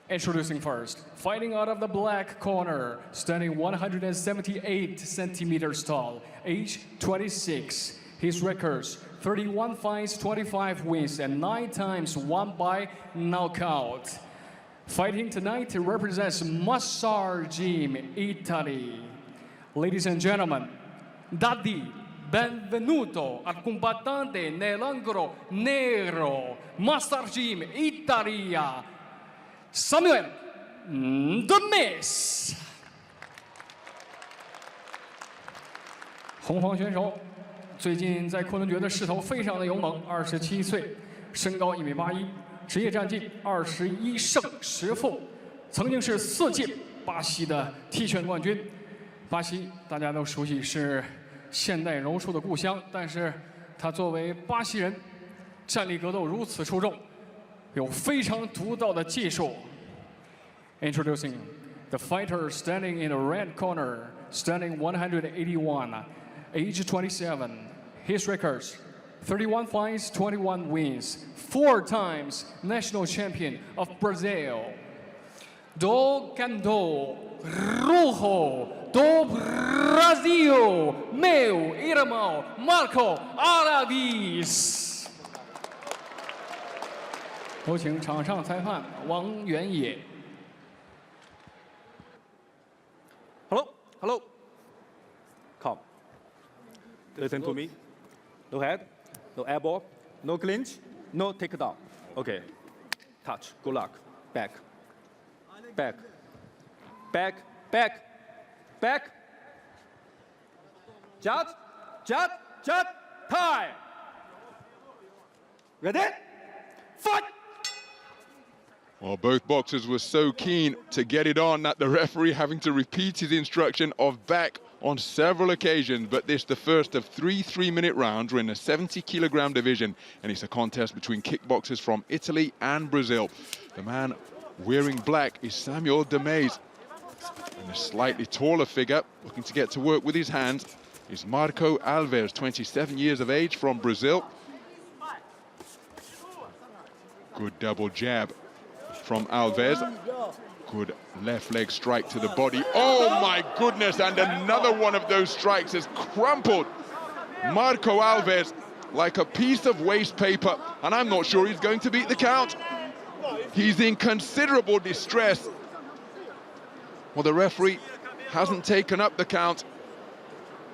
Introducing first, fighting out of the black corner, standing 178 centimeters tall, age 26. His records: 31 fights, 25 wins, and 9 times won by knockout. Fighting tonight represents Massar Gym, Italy. Ladies and gentlemen, dadi benvenuto al combattante nell'angolo nero, Massar Gym, Italia, Samuele de Meis. 红方选手最近在昆仑决的势头非常的勇猛，27岁，身高1.81米，职业战绩21胜10负，曾经是4届巴西的踢拳冠军。巴西大家都熟悉，是现代柔术的故乡，但是他作为巴西人，站立格斗如此出众，有非常独到的技术。Introducing the fighter standing in the red corner, standing 181, age 27. His records: 31 fights, 21 wins, 4 times national champion of Brazil. Do Cando Rojo do Brasil, meu irmão Marco Alves. 有请场上裁判王元野。Hello. Come. Listen to me. No head, no elbow, no clinch, no takedown. Okay. Touch. Good luck. Back. Back. Back. Back. Back. Judge. Judge. Judge. Time. Ready? Fight! Well, both boxers were so keen to get it on that the referee having to repeat his instruction of back on several occasions, but this the first of 3 3-minute rounds. We're in a 70-kilogram division, and it's a contest between kickboxers from Italy and Brazil. The man wearing black is Samuele de Meis, and a slightly taller figure looking to get to work with his hands is Marco Alves, 27 years of age, from Brazil. Good double jab from Alves. Good left leg strike to the body. Oh my goodness, and another one of those strikes has crumpled Marco Alves like a piece of waste paper, and I'm not sure he's going to beat the count. He's in considerable distress. Well, the referee hasn't taken up the count,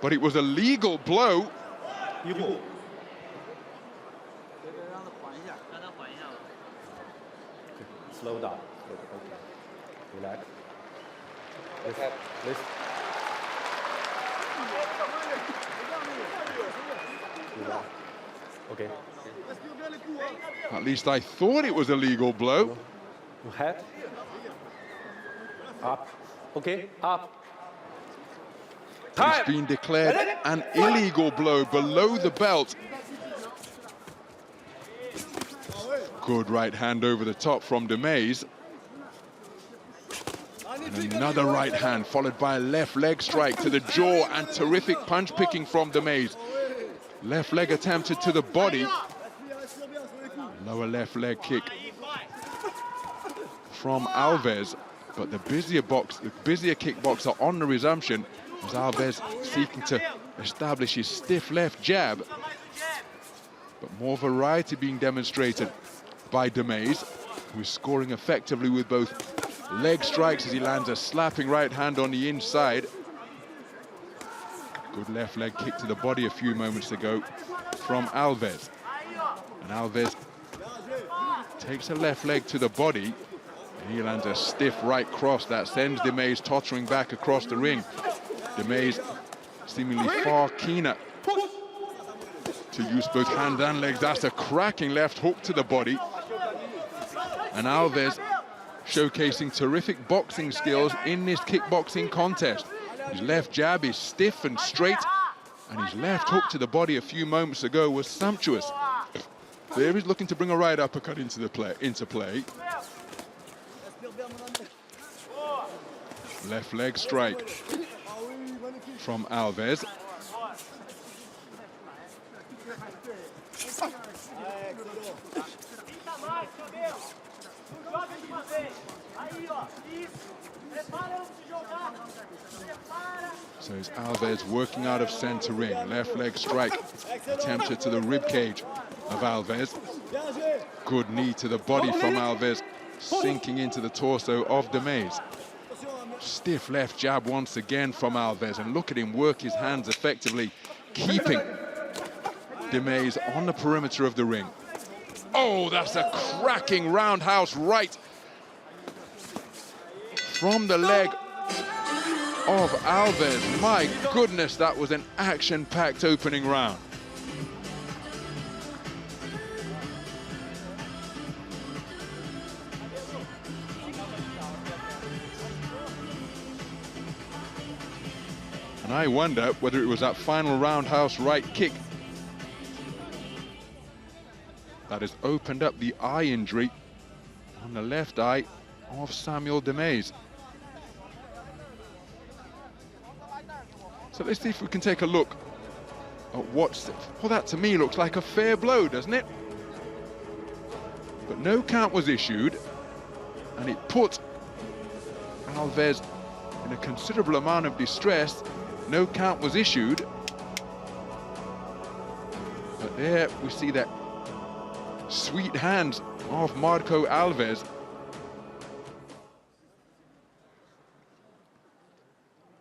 but it was a legal blow. Slow down. Okay. Relax. Listen. Relax. Okay. At least I thought it was a legal blow. Your head. Up. Okay. Up. It's been declared an illegal blow below the belt. Good right hand over the top from de Meis. And another right hand followed by a left leg strike to the jaw, and terrific punch picking from de Meis. Left leg attempted to the body. Lower left leg kick from Alves, but the busier kickboxer on the resumption was Alves, seeking to establish his stiff left jab, but more variety being demonstrated by de Meis, who is scoring effectively with both leg strikes as he lands a slapping right hand on the inside. Good left leg kick to the body a few moments ago from Alves. And Alves takes a left leg to the body, and he lands a stiff right cross that sends de Meis tottering back across the ring. De Meis seemingly far keener to use both hands and legs. That's a cracking left hook to the body. And Alves showcasing terrific boxing skills in this kickboxing contest. His left jab is stiff and straight, and his left hook to the body a few moments ago was sumptuous. There he's looking to bring a right uppercut into play. Left leg strike from Alves. So it's Alves working out of center ring. Left leg strike attempted to the rib cage of Alves. Good knee to the body from Alves, sinking into the torso of de Meis. Stiff left jab once again from Alves, and look at him work his hands effectively, keeping de Meis on the perimeter of the ring. Oh, that's a cracking roundhouse right from the leg of Alves. My goodness, that was an action-packed opening round. And I wonder whether it was that final roundhouse right kick that has opened up the eye injury on the left eye of Samuele de Meis. So let's see if we can take a look at what's... Well, that to me looks like a fair blow, doesn't it? But no count was issued, and it put Alves in a considerable amount of distress. No count was issued. But there we see that sweet hands of Marco Alves.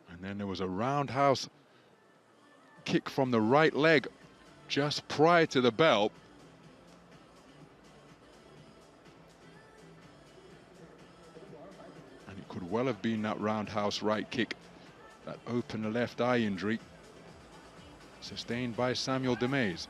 And then there was a roundhouse kick from the right leg just prior to the bell. And it could well have been that roundhouse right kick that opened the left eye injury sustained by Samuele de Meis.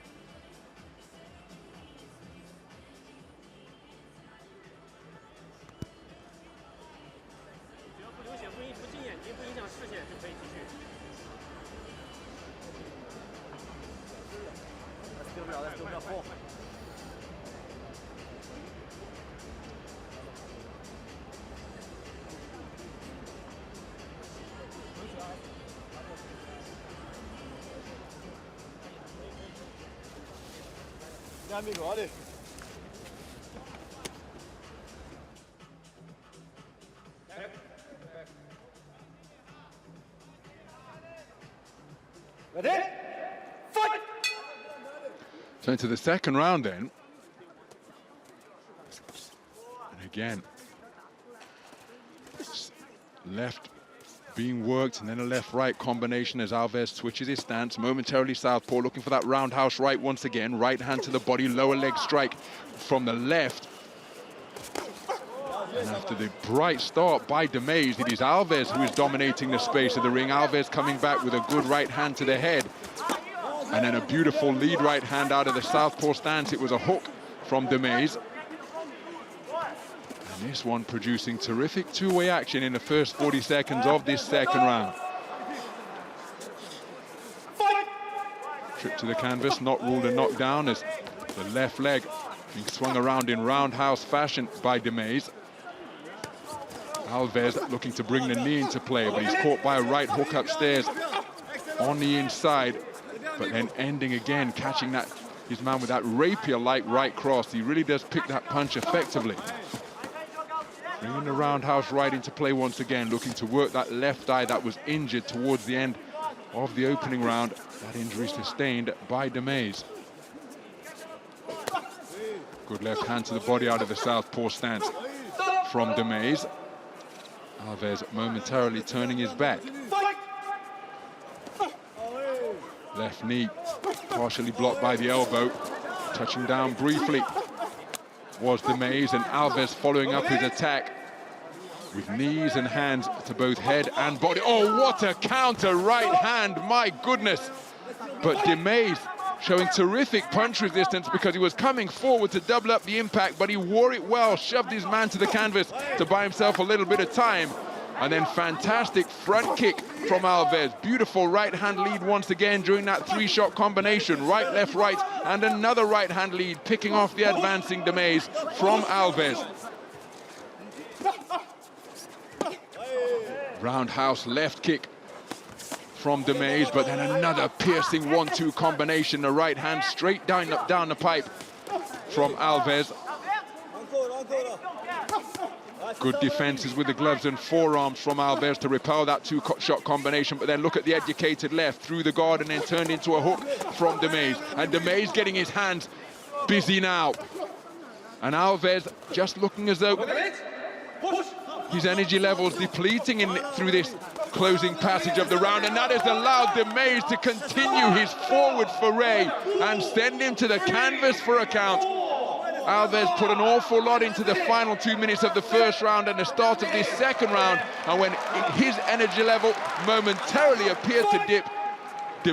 So into the second round then. And again, left being worked and then a left-right combination as Alves switches his stance. Momentarily southpaw, looking for that roundhouse right once again. Right hand to the body, lower leg strike from the left. And after the bright start by Meis, it is Alves who is dominating the space of the ring. Alves coming back with a good right hand to the head. And then a beautiful lead right hand out of the southpaw stance. It was a hook from Meis. And this one producing terrific two-way action in the first 40 seconds of this second round. Trip to the canvas, not ruled a knockdown as the left leg being swung around in roundhouse fashion by Meis. Alves looking to bring the knee into play, but he's caught by a right hook upstairs on the inside, but then ending again, catching that his man with that rapier-like right cross. He really does pick that punch effectively. Bringing the roundhouse right into play once again, looking to work that left eye that was injured towards the end of the opening round. That injury sustained by Meis. Good left hand to the body out of the southpaw stance from Meis. Alves momentarily turning his back. Left knee partially blocked by the elbow. Touching down briefly was Meis, and Alves following up his attack with knees and hands to both head and body. Oh, what a counter right hand, my goodness. But Meis showing terrific punch resistance because he was coming forward to double up the impact, but he wore it well, shoved his man to the canvas to buy himself a little bit of time. And then fantastic front kick from Alves. Beautiful right hand lead once again during that three-shot combination. Right, left, right, and another right hand lead, picking off the advancing Meis from Alves. Roundhouse left kick from Meis, but then another piercing 1-2 combination. The right hand straight down the pipe from Alves. Good defenses with the gloves and forearms from Alves to repel that two-shot combination, but then look at the educated left through the guard and then turned into a hook from Meis. And Meis getting his hands busy now. And Alves just looking as though his energy levels depleting through this closing passage of the round, and that has allowed Meis to continue his forward foray and send him to the canvas for a count. Alves put an awful lot into the final 2 minutes of the first round and the start of this second round, and when his energy level momentarily appeared to dip,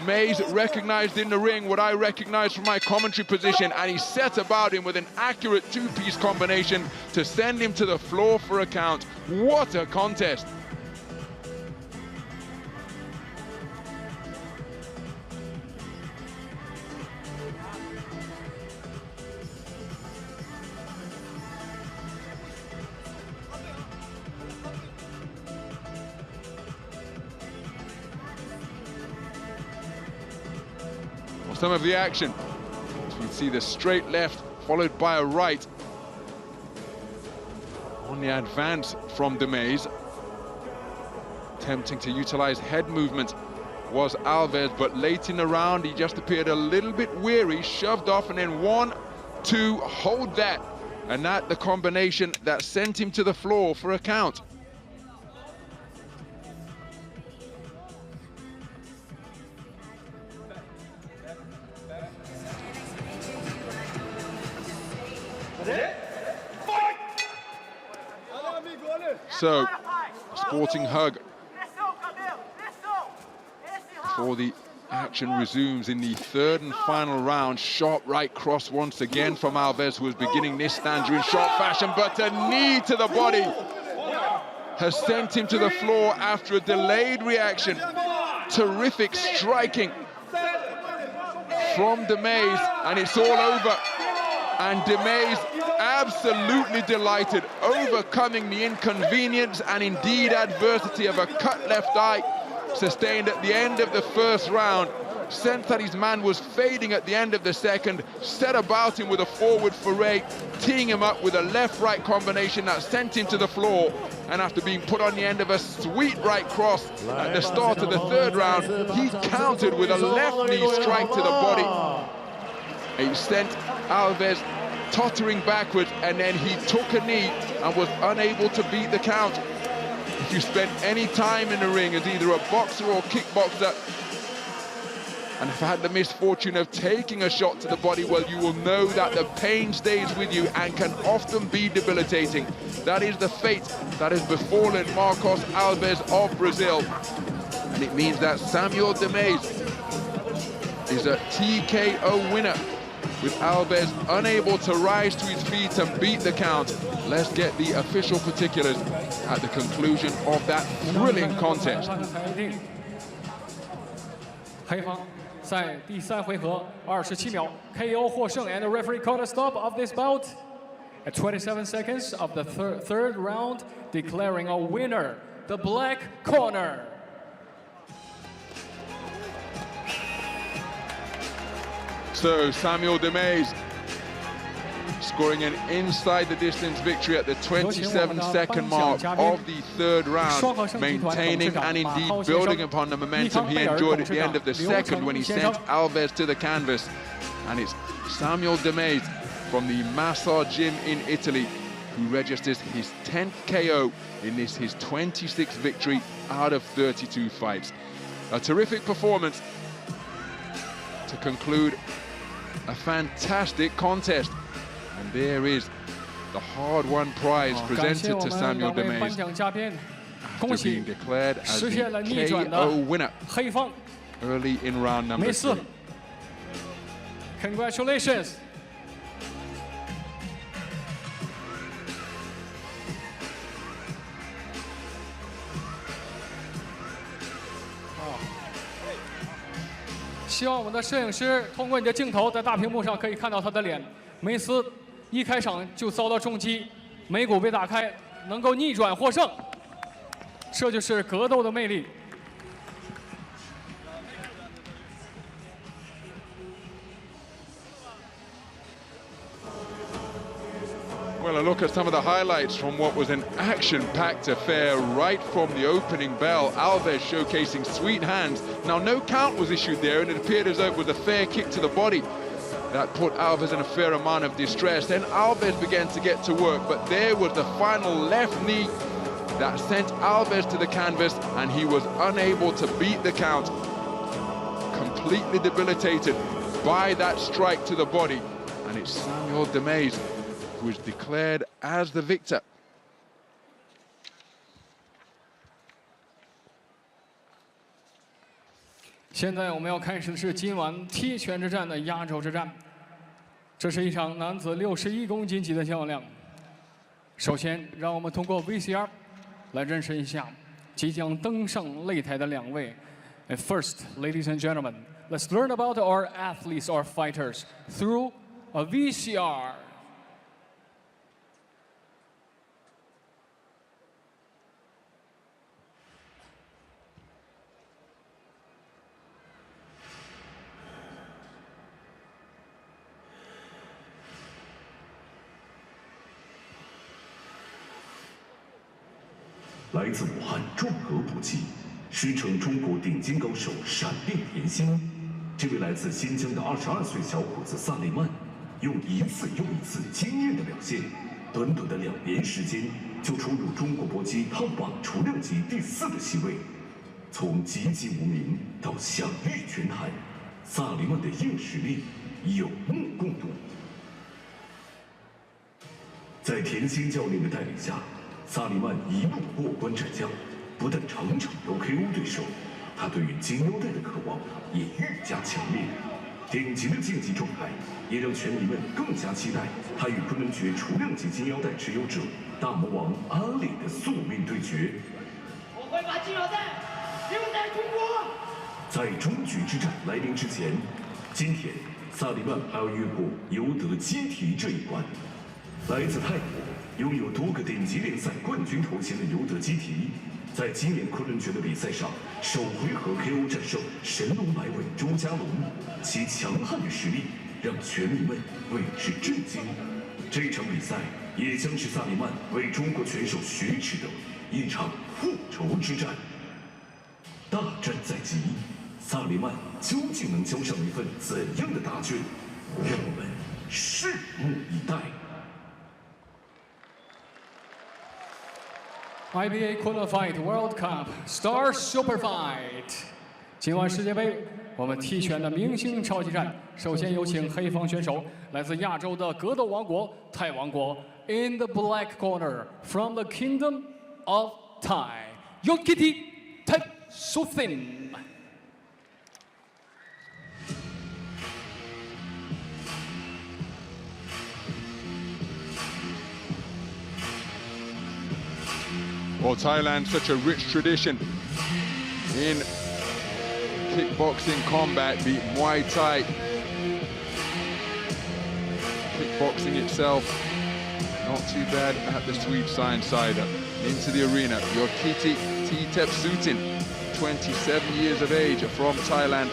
Meis recognized in the ring what I recognized from my commentary position, and he set about him with an accurate two-piece combination to send him to the floor for a count. What a contest! Some of the action. You can see the straight left followed by a right on the advance from Meis. Attempting to utilize head movement was Alves, but late in the round he just appeared a little bit weary, shoved off, and then 1, 2, hold that. And that the combination that sent him to the floor for a count. So, sporting hug before the action resumes in the third and final round. Sharp right cross once again from Alves, who was beginning this stanza in sharp fashion, but a knee to the body has sent him to the floor after a delayed reaction. Terrific striking from Meis, and it's all over. And Meis absolutely delighted, overcoming the inconvenience and indeed adversity of a cut left eye sustained at the end of the first round. Sensed that his man was fading at the end of the second, set about him with a forward foray, teeing him up with a left-right combination that sent him to the floor. And after being put on the end of a sweet right cross at the start of the third round, he countered with a left knee strike to the body. It sent Alves tottering backwards, and then he took a knee and was unable to beat the count. If you spent any time in the ring as either a boxer or kickboxer, and have had the misfortune of taking a shot to the body, well, you will know that the pain stays with you and can often be debilitating. That is the fate that has befallen Marcos Alves of Brazil. And it means that Samuele Meis is a TKO winner, with Alves unable to rise to his feet and beat the count. Let's get the official particulars at the conclusion of that thrilling contest. 黑方在第3回合27秒 KO 获胜 and the referee called a stop of this bout at 27 seconds of the third round, declaring a winner, the black corner. So Samuele Meis scoring an inside-the-distance victory at the 27-second mark of the third round, maintaining and indeed building upon the momentum he enjoyed at the end of the second when he sent Alves to the canvas. And it's Samuele Meis from the Massar Gym in Italy who registers his 10th KO in this, his 26th victory out of 32 fights. A terrific performance to conclude a fantastic contest. And there is the hard-won prize presented to Samuele Meis after being declared as the KO winner early in round number 3. Congratulations. Oh. 希望我们的摄影师通过你的镜头，在大屏幕上可以看到他的脸。梅斯一开场就遭到重击，眉骨被打开，能够逆转获胜，这就是格斗的魅力。 Well, a look at some of the highlights from what was an action-packed affair right from the opening bell. Alves showcasing sweet hands. Now, no count was issued there, and it appeared as though it was a fair kick to the body that put Alves in a fair amount of distress. Then Alves began to get to work, but there was the final left knee that sent Alves to the canvas, and he was unable to beat the count. Completely debilitated by that strike to the body, and it's Samuele Meis who is declared as the victor. 现在我们要开始的是今晚踢拳之战的压轴之战。这是一场男子61公斤级的较量。首先，让我们通过 VCR 来认识一下即将登上擂台的两位。And first, ladies and gentlemen, let's learn about our athletes, our fighters, through a VCR. 来自武汉壮河补气，师承中国顶尖高手闪电甜心。这位来自新疆的22岁小伙子萨利曼，用一次又一次惊艳的表现，短短的2年时间就冲入中国搏击top榜雏量级第4个席位。从籍籍无名到享誉拳坛，萨利曼的硬实力有目共睹。在甜心教练的带领下， 萨利曼一路过关斩将，不但场场都 KO 对手，他对于金腰带的渴望也愈加强烈。顶级的竞技状态也让拳迷们更加期待他与昆仑决雏量级金腰带持有者大魔王阿里的宿命对决。我会把金腰带留在中国。在终局之战来临之前，今天，萨利曼还要越过尤德基提这一关。来自泰国，拥有多个顶级联赛冠军头衔的尤德基提，在今年昆仑决的比赛上，首回合 KO 战胜神龙摆尾周家龙，其强悍的实力让全民们为之震惊。这场比赛也将是萨利曼为中国拳手雪耻的一场复仇之战。大战在即，萨利曼究竟能交上一份怎样的答卷？让我们拭目以待。IBA KUNLUN Fight World Cup Star Super Fight， 今晚世界杯我们踢拳的明星超级战，首先有请黑方选手来自亚洲的格斗王国泰王国 ，In the black corner from the Kingdom of Thai， Yodkitti T.Thepsuthin。Well, Thailand, such a rich tradition in kickboxing combat, the Muay Thai. Kickboxing itself, not too bad at the sweep sign side. Into the arena, Yodkitti T.Thepsuthin, 27 years of age from Thailand.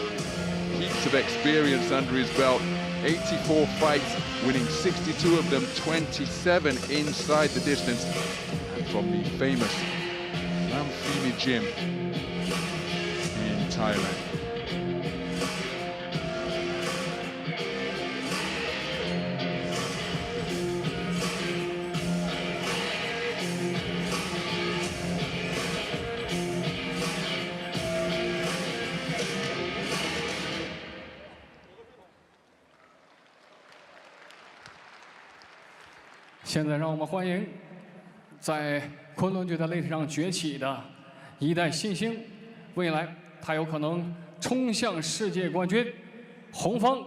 Heaps of experience under his belt. 84 fights, winning 62 of them, 27 inside the distance. From the famous Lamphini Gym in Thailand. 现在让我们欢迎在昆仑决的擂台上崛起的一代新星，未来他有可能冲向世界冠军。红方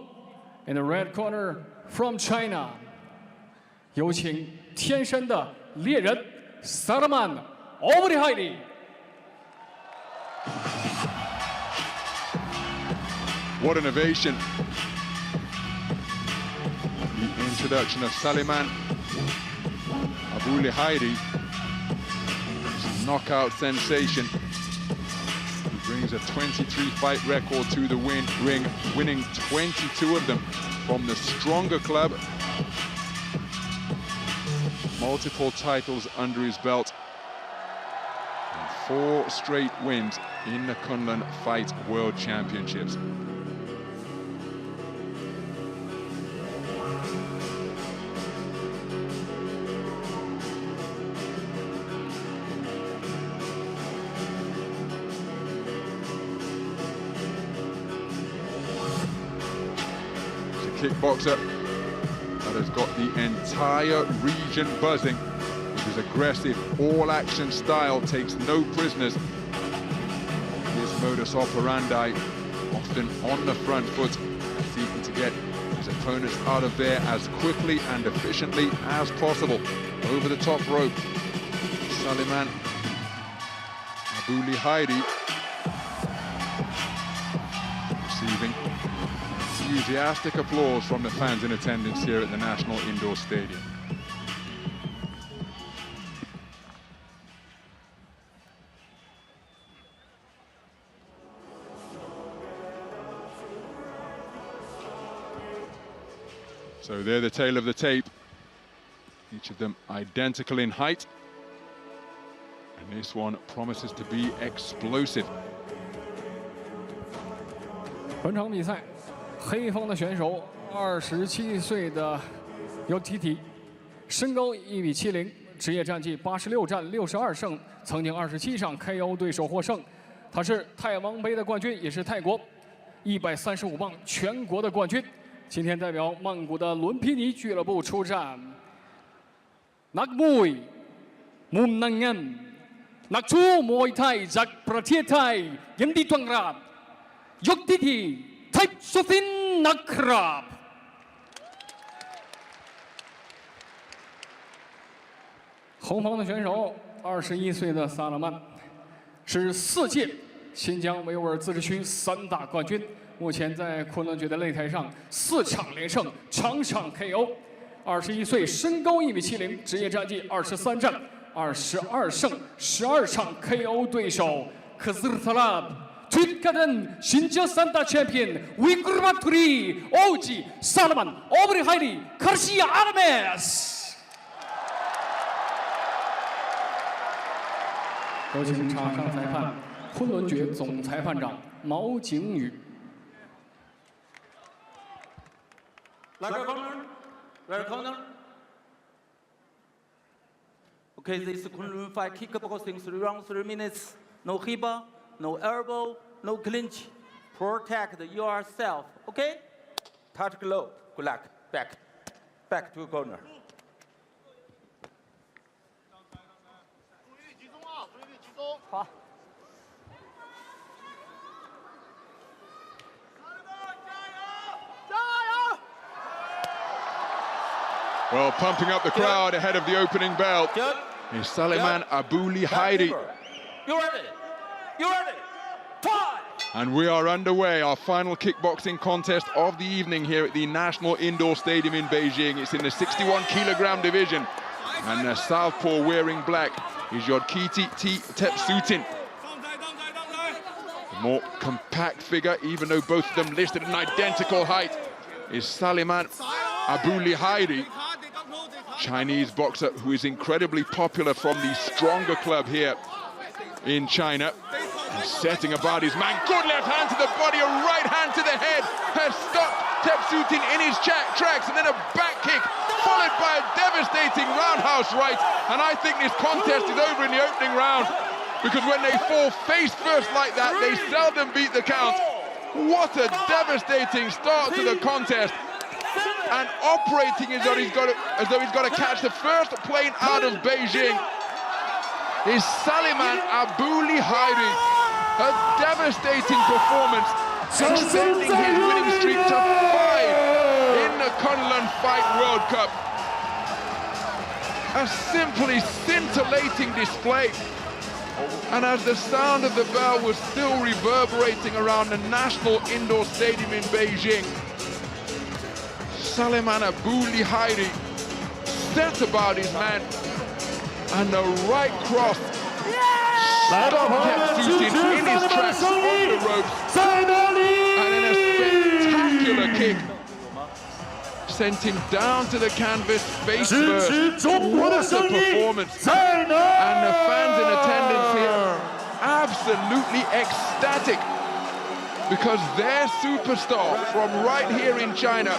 ，in the red corner from China， 有请天生的猎人 Saliman Aobulihairi。What an ovation! The introduction of Saliman Aobulihairi, knockout sensation. He brings a 23-fight record to the ring, winning 22 of them from the stronger club. Multiple titles under his belt. And 4 straight wins in the Kunlun Fight World Championships. Kickboxer that has got the entire region buzzing with his aggressive all-action style, takes no prisoners. His modus operandi, often on the front foot, seeking to get his opponents out of there as quickly and efficiently as possible. Over the top rope, Saliman Aobulihairi receiving enthusiastic applause from the fans in attendance here at the National Indoor Stadium. So they're the tail of the tape. Each of them identical in height. And this one promises to be explosive. 本场比赛，黑方的选手27岁的Yodkitti，身高1米70，职业战绩86战62胜，曾经27场 KO 对手获胜。他是泰王杯的冠军，也是泰国135磅全国的冠军。今天代表曼谷的伦皮尼俱乐部出战。นักมวยมุมน้ำเงินนักชูมวยไทยจากประเทศไทยยินดีต้อนรับYodkitti T.Thepsuthin นะครับ。红方的选手21岁的萨勒曼，是4届新疆维吾尔自治区3大冠军，目前在昆仑决的擂台上4场连胜，场场 KO。21岁，身高1.70米，职业战绩23战，22胜，12场 KO 对手。Kazantsev Türkiye'den Şincan 3 大 champion Kurmetov Oji Saliman Aobulihairi karşıya Alves。有请场上裁判，昆仑决总裁判长毛景宇。Right corner. Okay, this is Kunlun fight kickboxing 3 rounds, 3 minutes. No hiba, no elbow, no clinch. Protect yourself. Okay? Touch glow. Good luck. Back to corner. Well, pumping up the crowd ahead of the opening bell is Saliman Aobulihairi. You ready? You ready? Fight! And we are underway, our final kickboxing contest of the evening here at the National Indoor Stadium in Beijing. It's in the 61-kilogram division. And the southpaw wearing black is Yodkitti T.Thepsuthin. The more compact figure, even though both of them listed an identical height, is Saliman Aobulihairi, Chinese boxer who is incredibly popular from the stronger club here in China. He's setting about his man. Good left hand to the body, a right hand to the head has stopped T.Thepsuthin in his tracks, and then a back kick followed by a devastating roundhouse right. And I think this contest is over in the opening round, because when they fall face first like that, they seldom beat the count. What a devastating start to the contest. And operating as though he's got to catch the first plane out of Beijing is Saliman Aobulihairi. A devastating performance, extending his winning streak to 5 in the Kunlun Fight World Cup. A simply scintillating display. And as the sound of the bell was still reverberating around the National Indoor Stadium in Beijing, Saliman Aobulihairi set about his man, and the right cross stopped T.Thepsuthin in his tracks on the ropes, and then a spectacular kick sent him down to the canvas face first. What a performance! And the fans in attendance here absolutely ecstatic, because their superstar from right here in China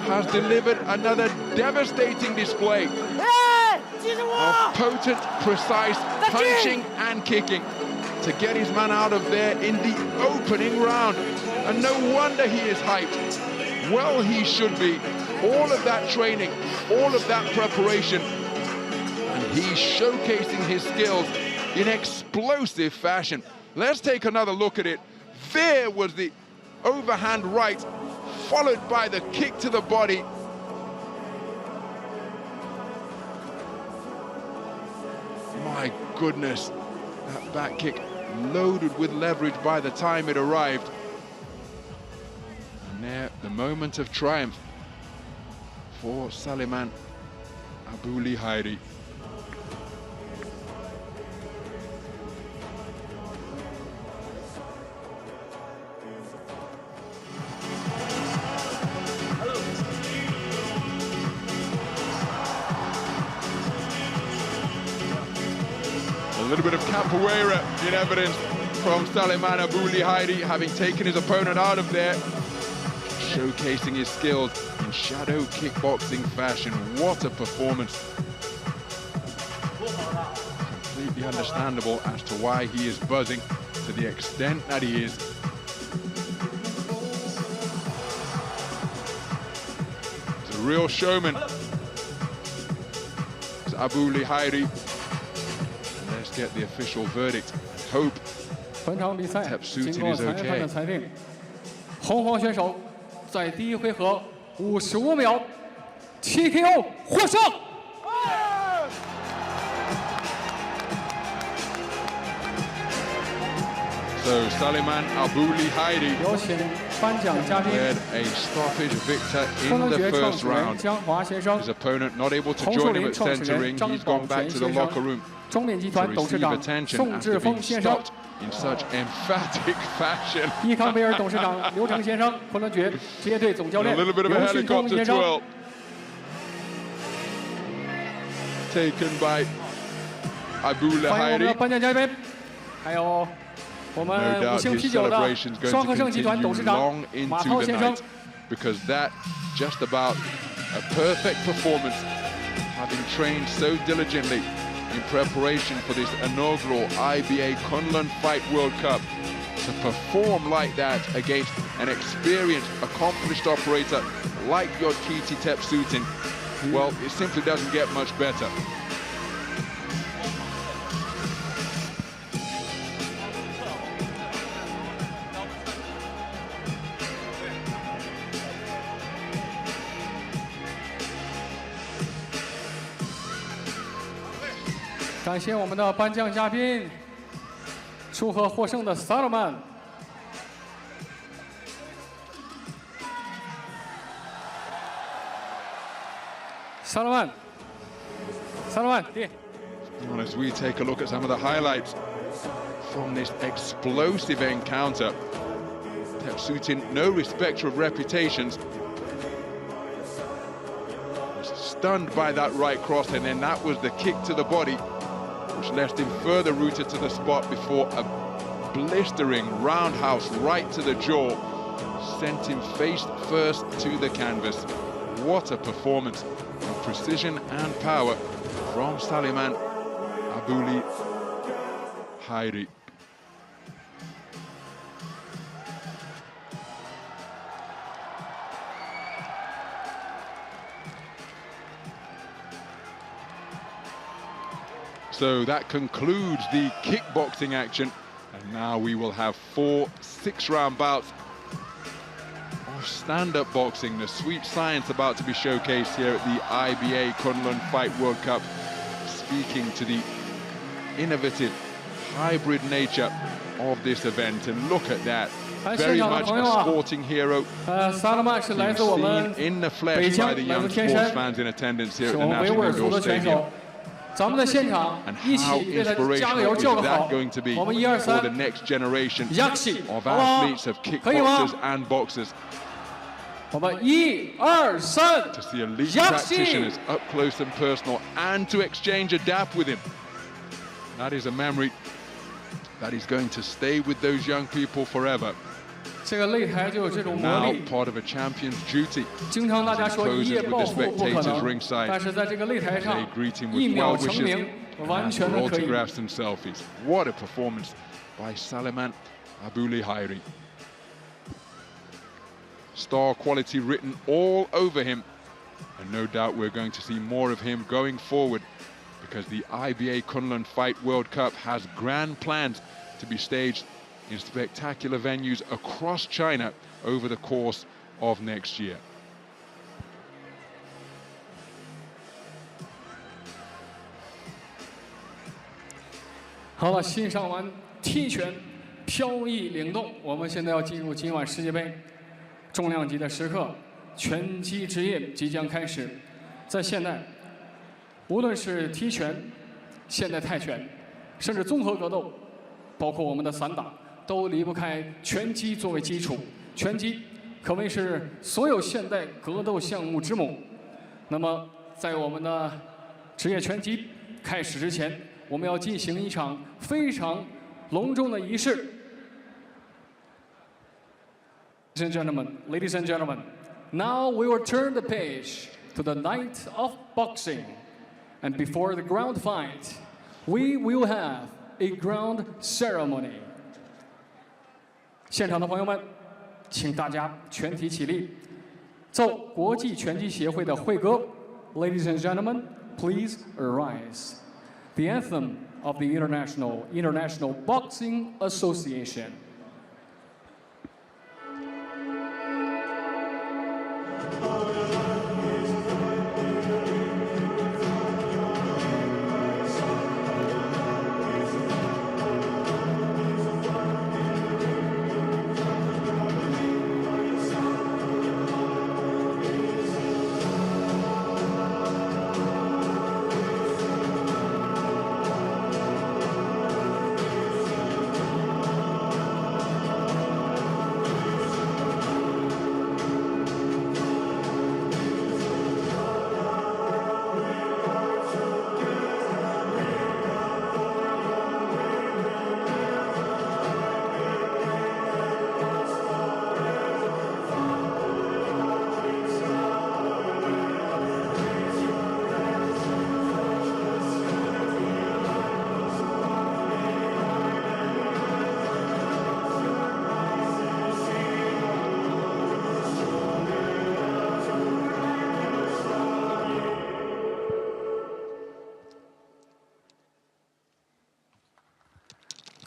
has delivered another devastating display of potent, precise punching and kicking to get his man out of there in the opening round. And no wonder he is hyped. Well, he should be. All of that training, all of that preparation, and he's showcasing his skills in explosive fashion. Let's take another look at it. There was the overhand right, followed by the kick to the body. My goodness, that back kick loaded with leverage by the time it arrived. And there, the moment of triumph for Saliman Aobulihairi. A little bit of capoeira in evidence from Saliman Aobulihairi, having taken his opponent out of there, showcasing his skills in shadow kickboxing fashion. What a performance. Completely understandable as to why he is buzzing to the extent that he is. He's a real showman. It's Aobulihairi. Let's get the official verdict. Hope 本场比赛经过裁判的裁定，红黄选手在第一回合55秒 TKO 获胜。So Saliman Aobulihairi 有请颁奖嘉宾 had a stoppage victor 昆 in 仑 the 决创 first 始人 round. 江华先生 His，opponent not able to 红树 join him 林 at 创始 center 人 ring. 张 He's 宝 gone back 全 to the 先生 locker room 中缅集 to 团董事 receive 长 attention 宋 after 志峰 being 先生， stopped in such emphatic fashion. 易康贝尔董事长刘成先生，昆仑决职业队总教 And a 练 little bit of a 刘训通 helicopter 先生， twirl taken by 欢迎我们的 Aobulihairi. 颁奖嘉宾，还有我 No 们五 doubt 星 his 啤酒的 celebration's going 双 to 和盛集团董事 continue 长 long 马 into 涛 the 先生 night，because that just about a perfect performance, having trained so diligently in preparation for this inaugural IBA Kunlun Fight World Cup. To perform like that against an experienced, accomplished operator like Yodkitti T.Thepsuthin, well, it simply doesn't get much better. .感谢我们的颁奖嘉宾，祝贺获胜的萨勒曼。萨勒曼，萨勒曼，对。 Well, as we take a look at some of the highlights from this explosive encounter, T.Thepsuthin, no respecter of reputations, was stunned by that right cross, and then that was the kick to the body, which left him further rooted to the spot before a blistering roundhouse right to the jaw sent him face first to the canvas. What a performance of precision and power from Saliman Aobulihairi. So that concludes the kickboxing action, and now we will have 4 6-round bouts of stand-up boxing. The sweet science about to be showcased here at the IBA Kunlun Fight World Cup, speaking to the innovative hybrid nature of this event. And look at that, very much a sporting hero, 萨勒曼是来自我们 seen in the 北 flesh 京 by the 来 young 自天 sports 山， fans in attendance here 是 at 我 the 们维吾 National 尔族 Indoor 的拳 Stadium. 手。咱们的现场 And 一起 how 为他加个 inspirational 油， is 叫个好 that。going to be 我们1、2、 for the 3， next generation Yaxi， of 好不好？ athletes, of 可以吗？ kickboxers and boxers, 我们1、2、3 to see elite Yaxi practitioners up close and personal, and to exchange a dap with him. That is a memory that is going to stay with those young people forever. 这个擂台就有这种魔 Now 力。 part of a champion's duty. 经常大家说一夜暴富不可能，但是在这个擂台上 They greet him ，1 with 秒 well 成 wishes 名，完 and 全 for 的可以。 autographs and selfies. What a performance by Saliman Aobulihairi. Star quality written all over him, and no doubt we're going to see more of him going forward, because the IBA Kunlun Fight World Cup has grand plans to be staged in spectacular venues across China over the course of next year. 好了，欣赏完踢拳飘逸灵动，我们现在要进入今晚世界杯重量级的时刻，拳击之夜即将开始。在现代，无论是踢拳、现代泰拳，甚至综合格斗，包括我们的散打，都离不开拳击作为基础。拳击可谓是所有现代格斗项目之母。那么，在我们的职业拳击开始之前，我们要进行一场非常隆重的仪式。Ladies and gentlemen, now we will turn the page to the night of boxing. And before the ground fight, we will have a ground ceremony. 现场的朋友们，请大家全体起立，奏国际拳击协会的会歌。Ladies and gentlemen, please arise. The anthem of the International Boxing Association.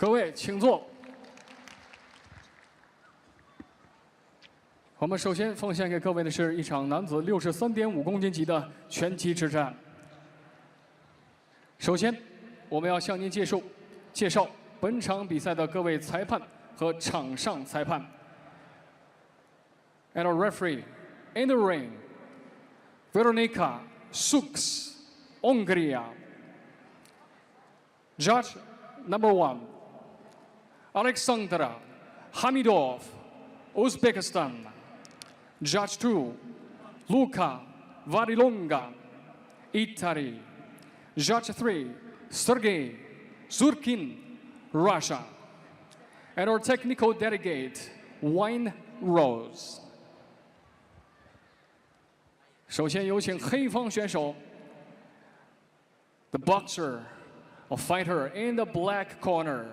各位请坐。我们首先奉献给各位的是一场男子63.5公斤级的拳击之战。首先，我们要向您介绍本场比赛的各位裁判和场上裁判。And our referee in the ring, Veronika Sux, Hungary. Judge number 1, Alexandra Hamidov, Uzbekistan. Judge 2, Luca Varilonga, Italy. Judge 3, Sergei Zurkin, Russia. And our technical delegate, Wayne Rose. 首先有请黑方选手 ，the boxer, a fighter in the black corner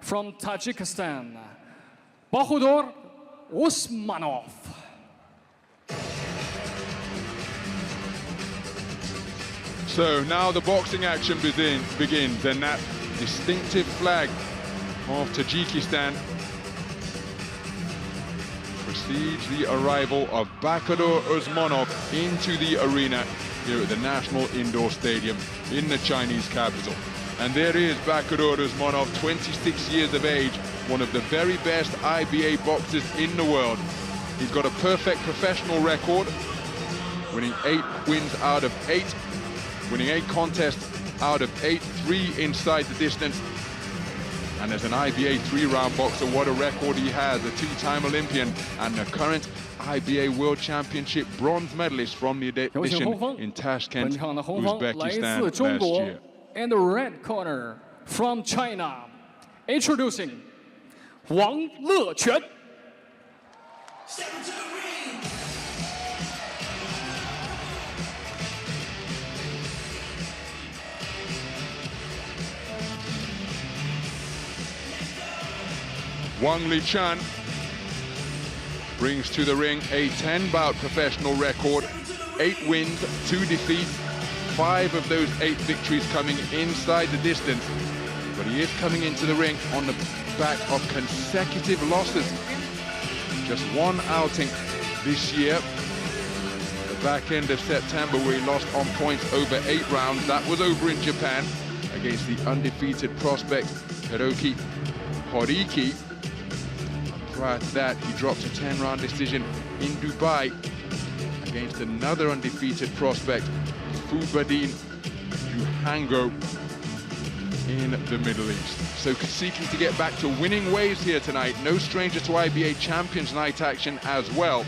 from Tajikistan, Bakhodur Usmonov. So now the boxing action begins, and that distinctive flag of Tajikistan precedes the arrival of Bakhodur Usmonov into the arena here at the National Indoor Stadium in the Chinese capital. And there is Bakhodur Usmonov, 26 years of age, one of the very best IBA boxers in the world. He's got a perfect professional record, winning 8 wins out of 8, winning 8 contests out of 8, 3 inside the distance. And as an IBA 3-round boxer, what a record he has, a 2-time Olympian and the current IBA World Championship bronze medalist from the edition in Tashkent, Uzbekistan last year. And the red corner from China, introducing Wang LeQuan. Wang LeQuan brings to the ring a 10-bout professional record, 8 wins, 2 defeats, 5 of those 8 victories coming inside the distance. But he is coming into the ring on the back of consecutive losses. Just 1 outing this year. The back end of September where he lost on points over 8 rounds. That was over in Japan against the undefeated prospect Hiroki Horiki. Prior to that, he dropped a 10-round decision in Dubai against another undefeated prospect, Fubadin Yuhango, in the Middle East. So seeking to get back to winning ways here tonight. No stranger to IBA Champions Night action as well,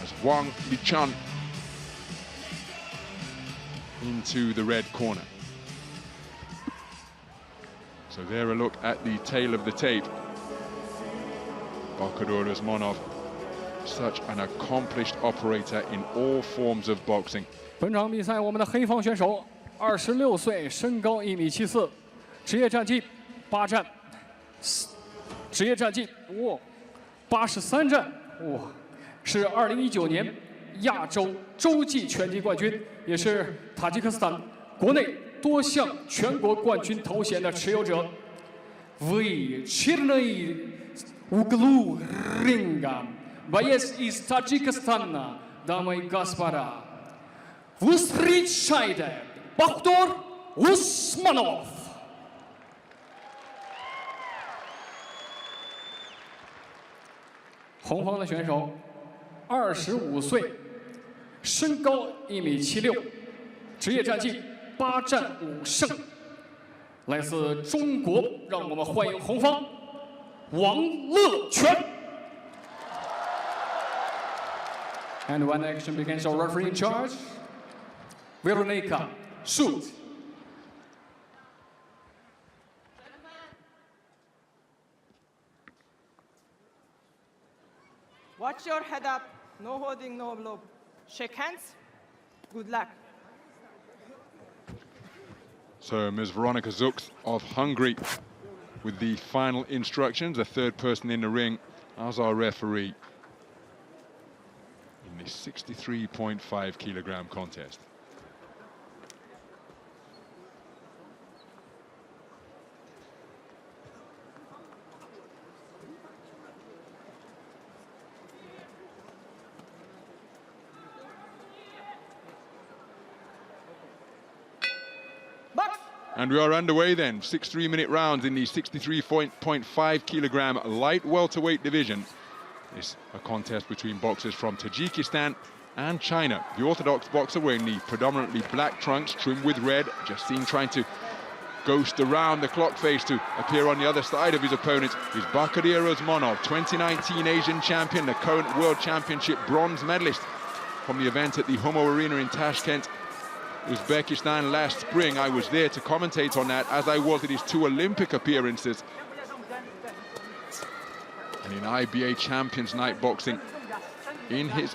as Wang LeQuan into the red corner. So there a look at the tail of the tape. Bakhodur Usmonov, such an accomplished operator in all forms of boxing. 本场比赛，我们的黑方选手26岁，身高1.74米，职业战绩8战，职业战绩83战，是2019年亚洲洲际拳击冠军，也是塔吉克斯坦国内多项全国冠军头衔的持有者。Вы черный углу ринга, боец из Таджикистана, дамы и господа. Встречайте Bakhodur Usmonov. 红方的选手25岁，身高1.76米，职业战绩8战5胜，来自中国。让我们欢迎红方王LeQuan. And when action begins, our referee in charge, Veronika Sux. Watch your head up. No holding, no blow. Shake hands. Good luck. So Ms. Veronika Sux of Hungary with the final instructions. The third person in the ring as our referee in the 63.5 kilogram contest. And we are underway then. 6 3-minute rounds in the 63.5 kilogram light welterweight division. It's a contest between boxers from Tajikistan and China. The orthodox boxer wearing the predominantly black trunks trimmed with red, just seen trying to ghost around the clock face to appear on the other side of his opponent, is Bakhodur Usmonov, 2019 Asian champion, the current World Championship bronze medalist from the event at the Humo Arena in Tashkent, Uzbekistan last spring. I was there to commentate on that, as I was at his 2 Olympic appearances. And in IBA Champions Night boxing in his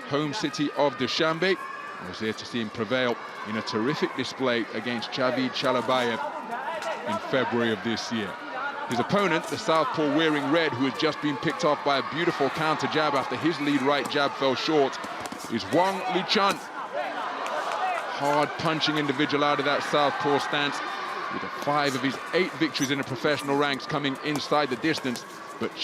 home city of Dushanbe, I was there to see him prevail in a terrific display against Javid Chalabayev in February of this year. His opponent, the southpaw wearing red, who has just been picked off by a beautiful counter jab after his lead right jab fell short, is Wang Luchan. Hard punching individual out of that southpaw stance, with 5 of his 8 victories in the professional ranks coming inside the distance. But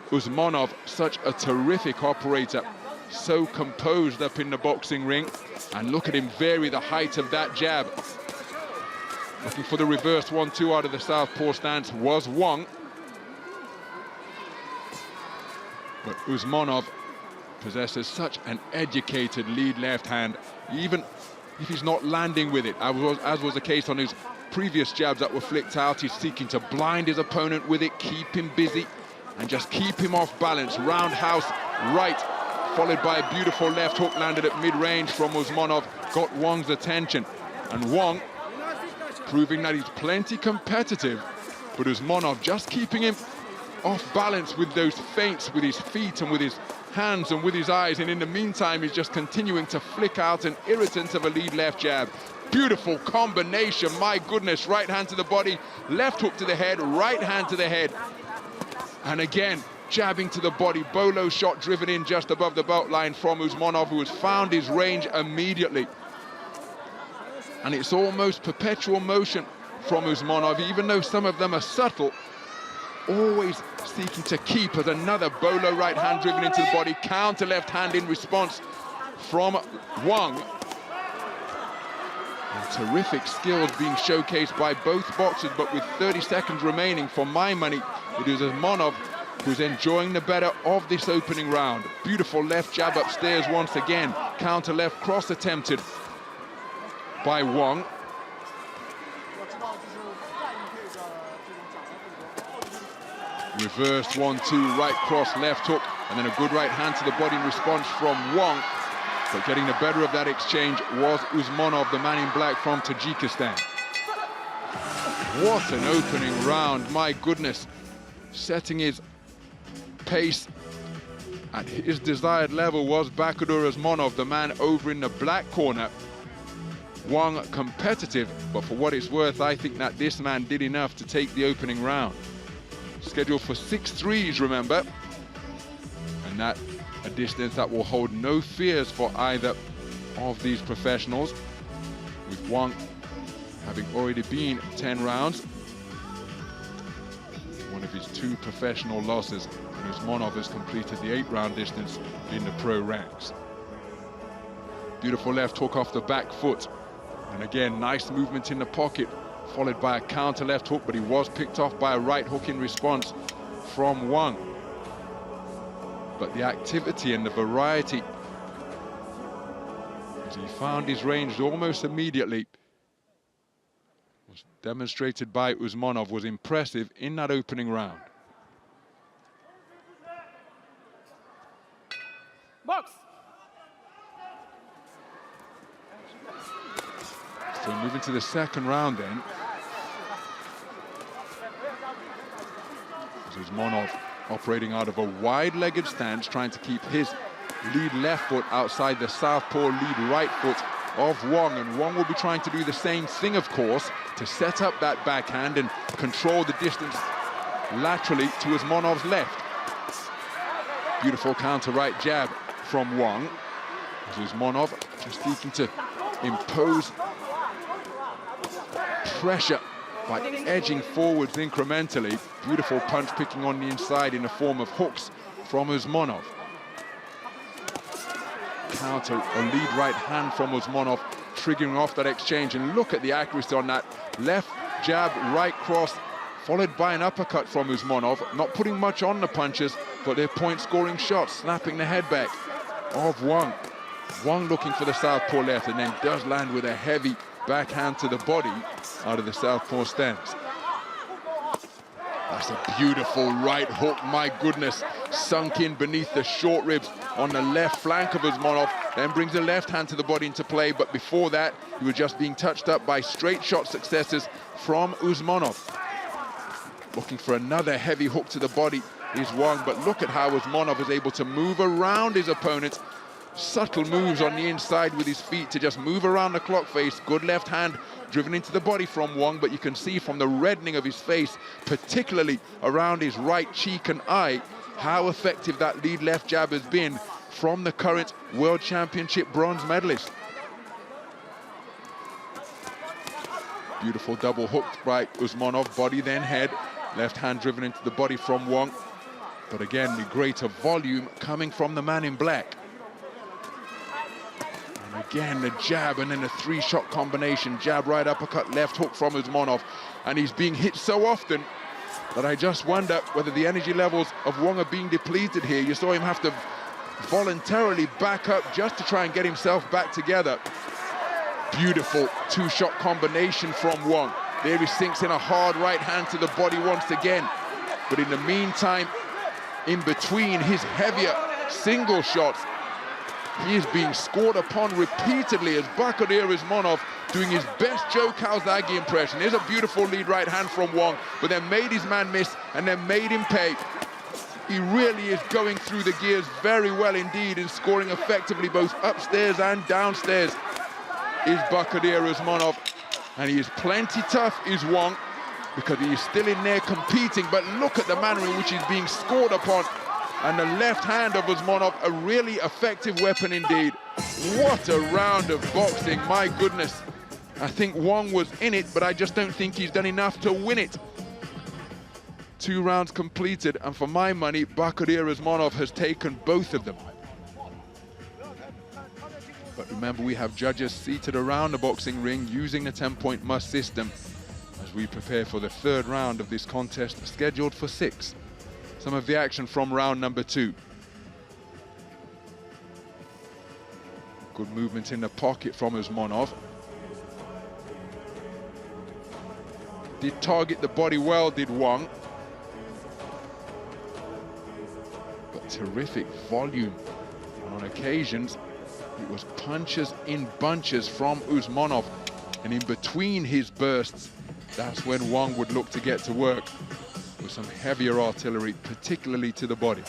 Usmonov, such a terrific operator, so composed up in the boxing ring. And look at him vary the height of that jab. Looking for the reverse 1-2 out of the southpaw stance was Wang. But Usmonov possesses such an educated lead left hand, even if he's not landing with it, as was the case on his previous jabs that were flicked out. He's seeking to blind his opponent with it, keep him busy, and just keep him off balance. Roundhouse right, followed by a beautiful left hook landed at mid-range from Usmonov, got Wang's attention. And Wang proving that he's plenty competitive, but Usmonov just keeping him off balance with those feints with his feet and with his hands and with his eyes, and in the meantime he's just continuing to flick out an irritant of a lead left jab. Beautiful combination, my goodness. Right hand to the body, left hook to the head, right hand to the head, and again jabbing to the body. Bolo shot driven in just above the belt line from Usmonov, who has found his range immediately. And it's almost perpetual motion from Usmonov, even though some of them are subtle, always seeking to keep as another bolo right hand driven into the body, counter left hand in response from Wang. And terrific skills being showcased by both boxers, but with 30 seconds remaining, for my money, it is Usmonov who's enjoying the better of this opening round. Beautiful left jab upstairs once again, counter left cross attempted by Wang. Reversed 1-2, right cross, left hook, and then a good right hand to the body in response from Wang. But getting the better of that exchange was Usmonov, the man in black from Tajikistan. What an opening round, my goodness. Setting his pace at his desired level was Bakhodur Usmonov, the man over in the black corner. Wang competitive, but for what it's worth, I think that this man did enough to take the opening round. Scheduled for 6 threes, remember, and that a distance that will hold no fears for either of these professionals, with Wang having already been 10 rounds, one of his 2 professional losses, and Usmonov has completed the 8-round distance in the pro ranks. Beautiful left hook off the back foot, and again nice movement in the pocket, followed by a counter left hook, but he was picked off by a right hook in response from Wang. But the activity and the variety, as he found his range almost immediately, was demonstrated by Usmonov, was impressive in that opening round. Box. So moving to the second round then. Usmonov operating out of a wide-legged stance, trying to keep his lead left foot outside the southpaw lead right foot of Wang. And Wang will be trying to do the same thing, of course, to set up that backhand and control the distance laterally to Usmonov's left. Beautiful counter right jab from Wang. Usmonov just seeking to impose pressure by edging forwards incrementally. Beautiful punch picking on the inside in the form of hooks from Usmonov. Counter a lead right hand from Usmonov, triggering off that exchange. And look at the accuracy on that. Left jab, right cross, followed by an uppercut from Usmonov. Not putting much on the punches, but they're point-scoring shots, snapping the head back of Wang. Wang looking for the southpaw left, and then does land with a heavy backhand to the body out of the southpaw stance. That's a beautiful right hook, my goodness. Sunk in beneath the short ribs on the left flank of Usmonov, then brings the left hand to the body into play, but before that, he was just being touched up by straight shot successes from Usmonov. Looking for another heavy hook to the body is Wang, but look at how Usmonov is able to move around his opponent. Subtle moves on the inside with his feet to just move around the clock face. Good left hand driven into the body from Wang, but you can see from the reddening of his face, particularly around his right cheek and eye, how effective that lead left jab has been from the current World Championship bronze medalist. Beautiful double hooked by Usmonov, body then head. Left hand driven into the body from Wang. But again, the greater volume coming from the man in black. And again, the jab and then a three-shot combination. Jab, right uppercut, left hook from Usmonov. And he's being hit so often that I just wonder whether the energy levels of Wang are being depleted here. You saw him have to voluntarily back up just to try and get himself back together. Beautiful two-shot combination from Wang. There he sinks in a hard right hand to the body once again. But in the meantime, in between his heavier single shots, he is being scored upon repeatedly as Bakhodur Usmonov doing his best Joe Calzaghe impression. Here's a beautiful lead right hand from Wang, but then made his man miss and then made him pay. He really is going through the gears very well indeed and scoring effectively both upstairs and downstairs is Bakhodur Usmonov. And he is plenty tough, is Wang, because he is still in there competing. But look at the manner in which he's being scored upon. And the left hand of Usmonov, a really effective weapon indeed. What a round of boxing, my goodness. I think Wang was in it, but I just don't think he's done enough to win it. 2 rounds completed, and for my money, Bakhodur Usmonov has taken both of them. But remember, we have judges seated around the boxing ring using the 10-point must system as we prepare for the 3rd round of this contest, scheduled for 6. Some of the action from round number 2. Good movement in the pocket from Usmonov. Did target the body well, did Wang. But terrific volume. And on occasions, it was punches in bunches from Usmonov. And in between his bursts, that's when Wang would look to get to work with some heavier artillery, particularly to the body.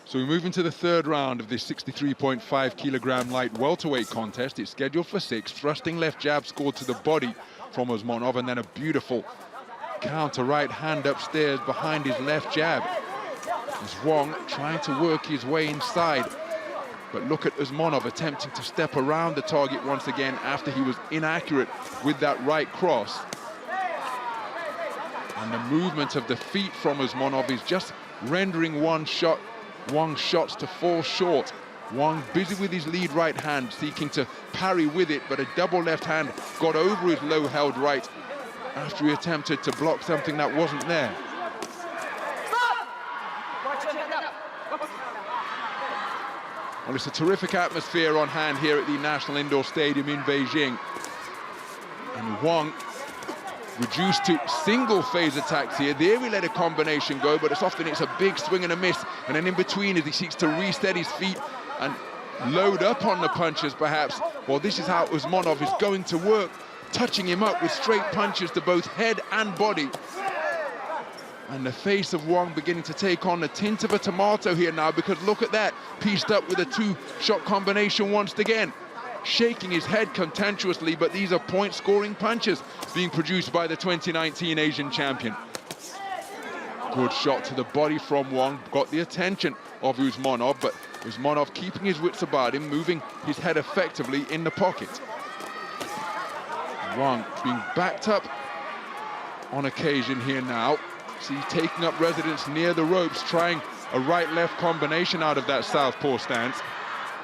So we move into the 3rd round of this 63.5 kilogram light welterweight contest. It's scheduled for 6. Thrusting left jab scored to the body from Usmonov, and then a beautiful counter right hand upstairs behind his left jab. As Wang trying to work his way inside. But look at Usmonov attempting to step around the target once again after he was inaccurate with that right cross. And the movement of the feet from Usmonov is just rendering Wang's shots to fall short. Wang busy with his lead right hand, seeking to parry with it, but a double left hand got over his low-held right after he attempted to block something that wasn't there. Well, it's a terrific atmosphere on hand here at the National Indoor Stadium in Beijing. And Wang reduced to single phase attacks here. There we let a combination go, but often it's a big swing and a miss. And then in between, as he seeks to reset his feet and load up on the punches perhaps, well, this is how Usmonov is going to work, touching him up with straight punches to both head and body. And the face of Wang beginning to take on the tint of a tomato here now, because look at that, pieced up with a 2-shot combination once again. Shaking his head contemptuously, but these are point-scoring punches being produced by the 2019 Asian champion. Good shot to the body from Wang, got the attention of Usmonov, but Usmonov keeping his wits about him, moving his head effectively in the pocket. Wang being backed up on occasion here now. See, taking up residence near the ropes, trying a right-left combination out of that southpaw stance.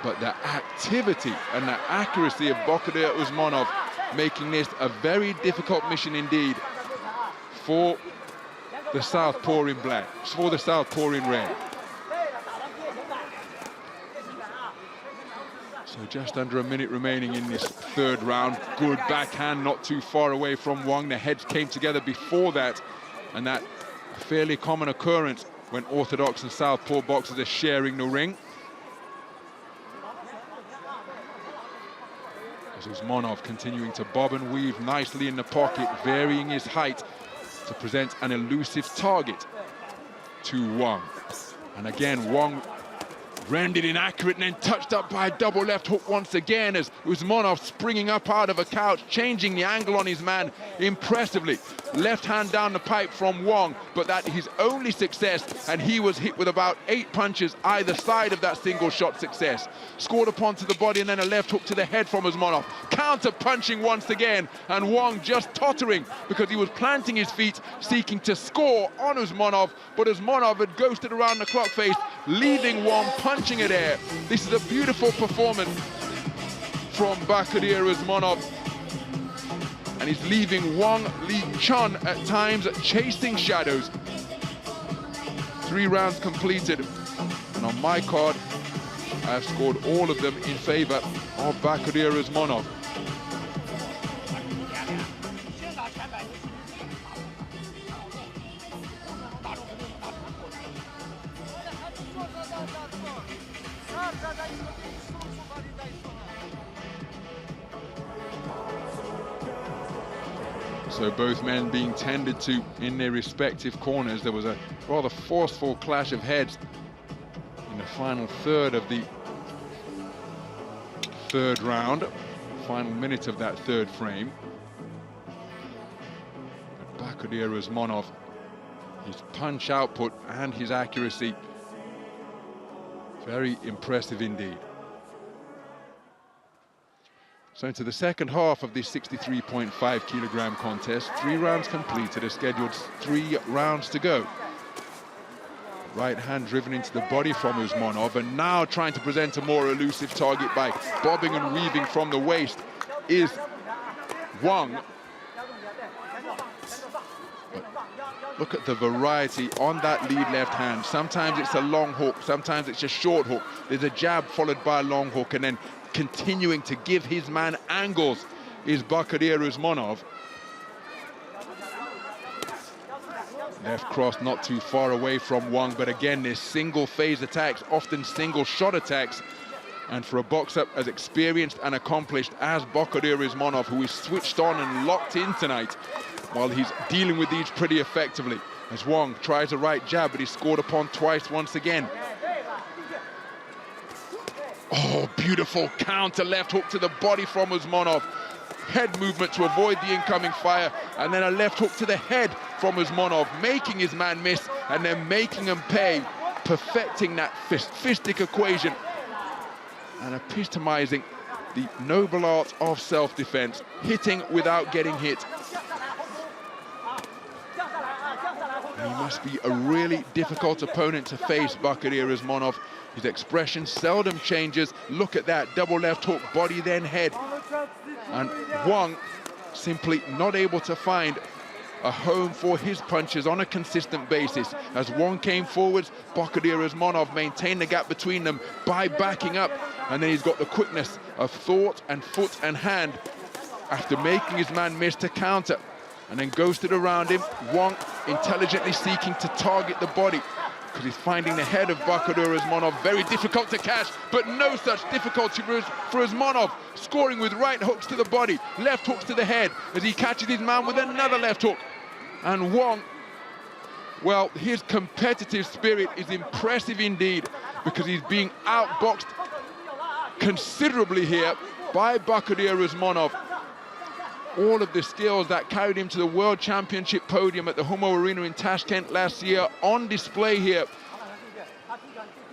But the activity and the accuracy of Bakhodur Usmonov making this a very difficult mission indeed for the southpaw in black, for the southpaw in red. So just under a minute remaining in this third round. Good backhand, not too far away from Wang. The heads came together before that, and that a fairly common occurrence when orthodox and southpaw boxers are sharing the ring. As Usmonov continuing to bob and weave nicely in the pocket, varying his height to present an elusive target to Wang. And again, Wang rendered inaccurate and then touched up by a double left hook once again as Usmonov springing up out of a couch, changing the angle on his man impressively. Left hand down the pipe from Wang, but that his only success, and he was hit with about 8 punches either side of that single shot success. Scored upon to the body and then a left hook to the head from Usmonov. Counter punching once again, and Wang just tottering because he was planting his feet, seeking to score on Usmonov, but Usmonov had ghosted around the clock face, leaving Wang punching at air. This is a beautiful performance from Bakhodur Usmonov, and he's leaving Wang Lichun at times chasing shadows. 3 rounds completed, and on my card I've scored all of them in favor of Bakhodur Usmonov. So both men being tended to in their respective corners. There was a rather forceful clash of heads in the final third of the third round, final minute of that third frame. But Bakhodur Usmonov, his punch output and his accuracy, very impressive indeed. So into the second half of this 63.5 kilogram contest. 3 rounds completed, a scheduled 3 rounds to go. Right hand driven into the body from Usmonov, and now trying to present a more elusive target by bobbing and weaving from the waist is Wang. But look at the variety on that lead left hand. Sometimes it's a long hook, sometimes it's a short hook. There's a jab followed by a long hook, and then continuing to give his man angles is Bakhodur Usmonov. Left cross not too far away from Wang, but again, there's single phase attacks, often single shot attacks. And for a boxer as experienced and accomplished as Bakhodur Usmonov, who is switched on and locked in tonight, while he's dealing with these pretty effectively. As Wang tries a right jab, but he's scored upon twice once again. Oh, beautiful counter left hook to the body from Usmonov. Head movement to avoid the incoming fire, and then a left hook to the head from Usmonov, making his man miss and then making him pay, perfecting that fistic equation and epitomizing the noble art of self-defense, hitting without getting hit. And he must be a really difficult opponent to face, Bakhodur Usmonov. His expression seldom changes. Look at that, double left hook, body then head. And Wang simply not able to find a home for his punches on a consistent basis. As Wang came forwards, Bakhodur Usmonov maintained the gap between them by backing up. And then he's got the quickness of thought and foot and hand after making his man miss to counter. And then ghosted around him, Wang intelligently seeking to target the body, because he's finding the head of Bakhodur Usmonov very difficult to catch, but no such difficulty for Usmonov, scoring with right hooks to the body, left hooks to the head, as he catches his man with another left hook. And Wang, well, his competitive spirit is impressive indeed, because he's being outboxed considerably here by Bakhodur Usmonov. All of the skills that carried him to the World Championship podium at the Humo Arena in Tashkent last year on display here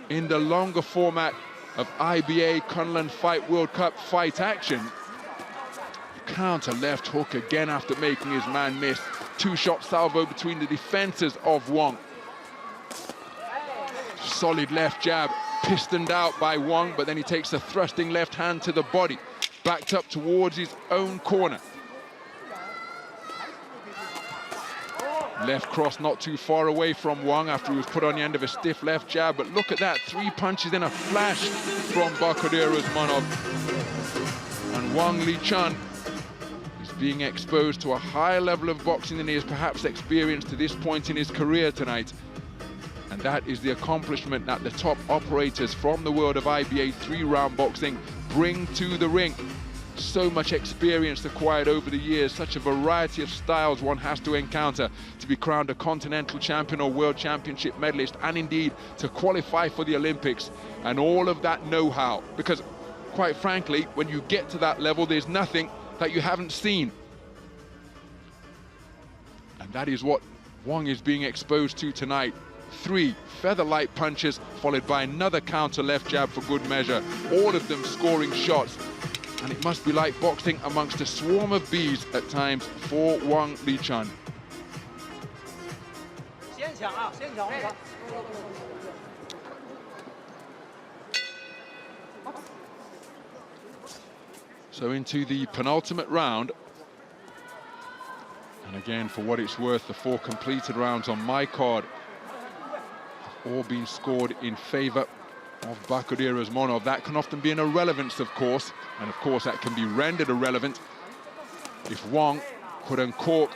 in the longer format of IBA KUNLUN Fight World Cup fight action. Counter left hook again after making his man miss. 2-shot salvo between the defenses of Wang. Solid left jab, pistoned out by Wang, but then he takes a thrusting left hand to the body, backed up towards his own corner. Left cross not too far away from Wang after he was put on the end of a stiff left jab, but look at that, 3 punches in a flash from Bakhodur Usmonov. And Wang Liqian is being exposed to a higher level of boxing than he has perhaps experienced to this point in his career tonight. And that is the accomplishment that the top operators from the world of IBA 3-round boxing bring to the ring. So much experience acquired over the years, such a variety of styles one has to encounter to be crowned a continental champion or world championship medalist, and indeed to qualify for the Olympics, and all of that know-how. Because quite frankly, when you get to that level, there's nothing that you haven't seen. And that is what Wang is being exposed to tonight. 3 feather-light punches followed by another counter left jab for good measure, all of them scoring shots. And it must be like boxing amongst a swarm of bees at times for Wang Liqian. So into the penultimate round. And again, for what it's worth, the 4 completed rounds on my card have all been scored in favor of Bakhodur Usmonov. That can often be an irrelevance, of course, and of course that can be rendered irrelevant if Wang could uncork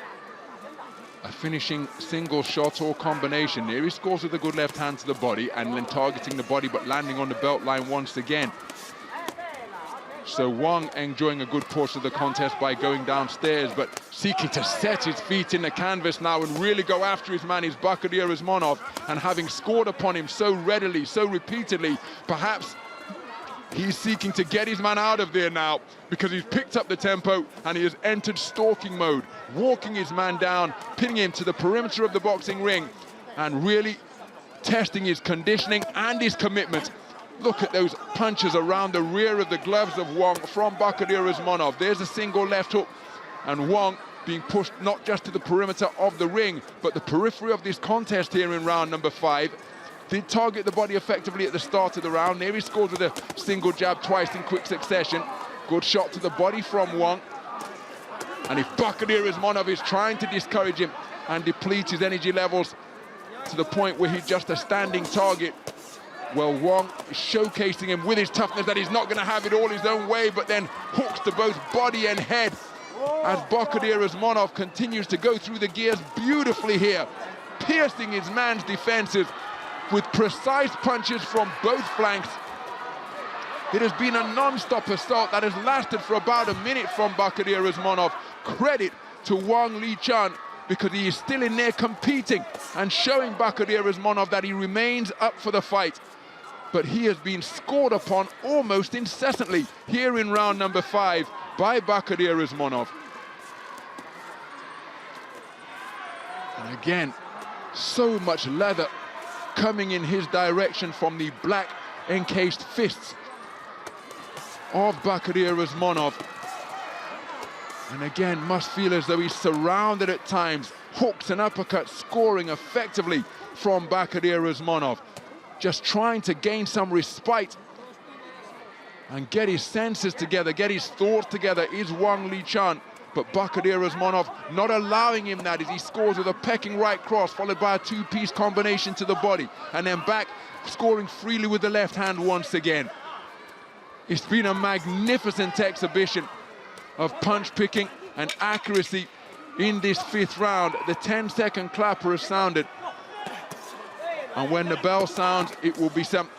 a finishing single shot or combination. Here he scores with a good left hand to the body and then targeting the body but landing on the belt line once again. So Wang enjoying a good portion of the contest by going downstairs, but seeking to set his feet in the canvas now and really go after his man is Bakhodur Usmonov, and having scored upon him so readily, so repeatedly, perhaps he's seeking to get his man out of there now because he's picked up the tempo and he has entered stalking mode, walking his man down, pinning him to the perimeter of the boxing ring and really testing his conditioning and his commitment. Look at those punches around the rear of the gloves of Wang from Bakhodur Usmonov. There's a single left hook, and Wang being pushed not just to the perimeter of the ring, but the periphery of this contest here in round number 5. Did target the body effectively at the start of the round. There he scores with a single jab twice in quick succession. Good shot to the body from Wang. And if Bakhodur Usmonov is trying to discourage him and deplete his energy levels to the point where he's just a standing target, well, Wang is showcasing him with his toughness that he's not going to have it all his own way, but then hooks to both body and head as Bakhodur Usmonov continues to go through the gears beautifully here, piercing his man's defenses with precise punches from both flanks. It has been a non-stop assault that has lasted for about a minute from Bakhodur Usmonov. Credit to Wang Liqian, because he is still in there competing and showing Bakhodur Usmonov that he remains up for the fight. But he has been scored upon almost incessantly here in round number 5 by Bakhodur Usmonov. And again, so much leather coming in his direction from the black encased fists of Bakhodur Usmonov. And again, must feel as though he's surrounded at times. Hooks and uppercuts scoring effectively from Bakhodur Usmonov. Just trying to gain some respite and get his senses together, get his thoughts together is Wang Liqian. But Bakhodur Usmonov not allowing him that as he scores with a pecking right cross followed by a 2-piece combination to the body, and then back scoring freely with the left hand once again. It's been a magnificent exhibition of punch picking and accuracy in this 5th round. The 10-second clapper has sounded, and when the bell sounds, it will be some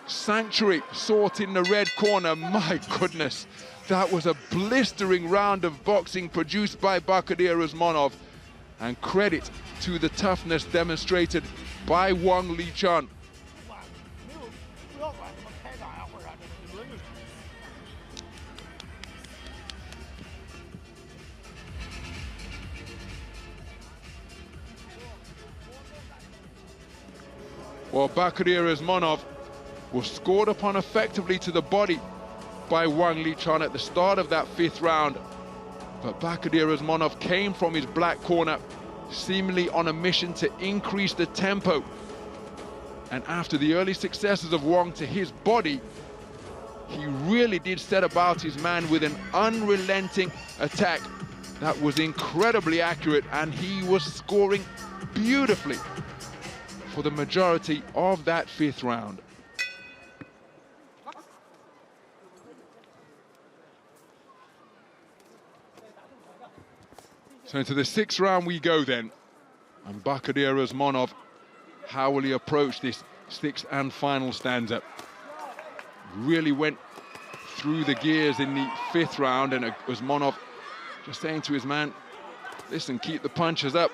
sanctuary sought in the red corner. My goodness, that was a blistering round of boxing produced by Bakhodur Usmonov, and credit to the toughness demonstrated by Wang Liqian. Well, Bakhodur Usmonov was scored upon effectively to the body by Wang Liqian at the start of that 5th round. But Bakhodur Usmonov came from his black corner, seemingly on a mission to increase the tempo And after the early successes of Wang to his body, he really did set about his man with an unrelenting attack that was incredibly accurate, and he was scoring beautifully for the majority of that 5th round. So into the 6th round we go then. And Bakhodur Usmonov, how will he approach this 6th and final stanza? Really went through the gears in the 5th round, and Usmonov just saying to his man, listen, keep the punches up.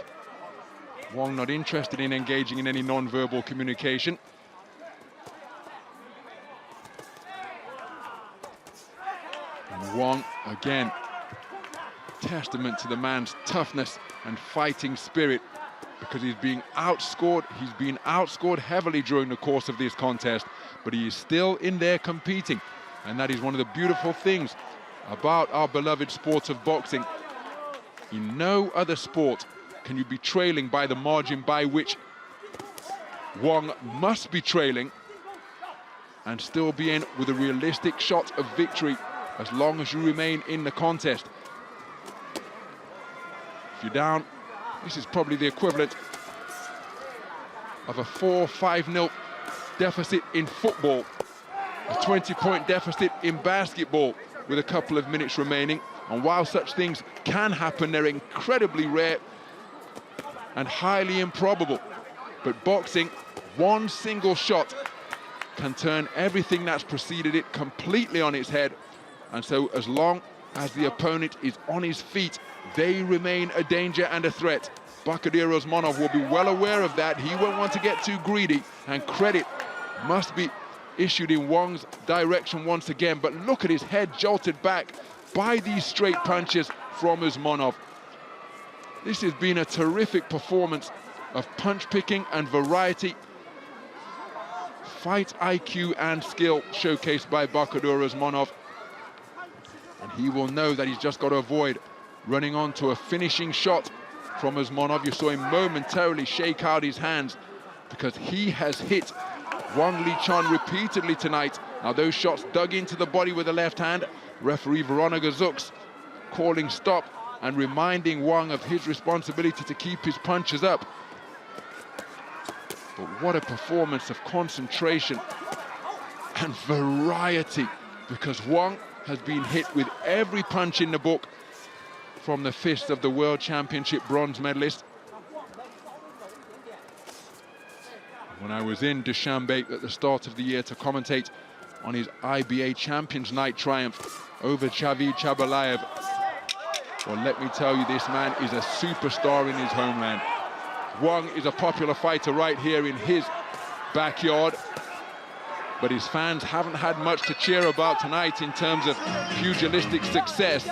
Wang not interested in engaging in any non-verbal communication. And Wang, again, testament to the man's toughness and fighting spirit, because he's being outscored. He's been outscored heavily during the course of this contest, but he is still in there competing. And that is one of the beautiful things about our beloved sport of boxing. In no other sport can you be trailing by the margin by which Wang must be trailing and still be in with a realistic shot of victory as long as you remain in the contest. If you're down, this is probably the equivalent of a 4-5-0 deficit in football, a 20-point deficit in basketball with a couple of minutes remaining. And while such things can happen, they're incredibly rare and highly improbable. But boxing, one single shot can turn everything that's preceded it completely on its head. And so as long as the opponent is on his feet, they remain a danger and a threat. Bakhodur Usmonov will be well aware of that. He won't want to get too greedy, and credit must be issued in Wang's direction once again. But look at his head jolted back by these straight punches from Usmonov. This has been a terrific performance of punch picking and variety, fight IQ and skill showcased by Bakhodur Usmonov. And he will know that he's just got to avoid running on to a finishing shot from Usmonov. You saw him momentarily shake out his hands because he has hit Wang Liqian repeatedly tonight. Now those shots dug into the body with the left hand. Referee Veronica Zux calling stop and reminding Wang of his responsibility to keep his punches up. But what a performance of concentration and variety, because Wang has been hit with every punch in the book from the fist of the World Championship bronze medalist. When I was in Dushanbe at the start of the year to commentate on his IBA Champions Night triumph over Javid Chabalayev, well, let me tell you, this man is a superstar in his homeland. Wang is a popular fighter right here in his backyard, but his fans haven't had much to cheer about tonight in terms of pugilistic success,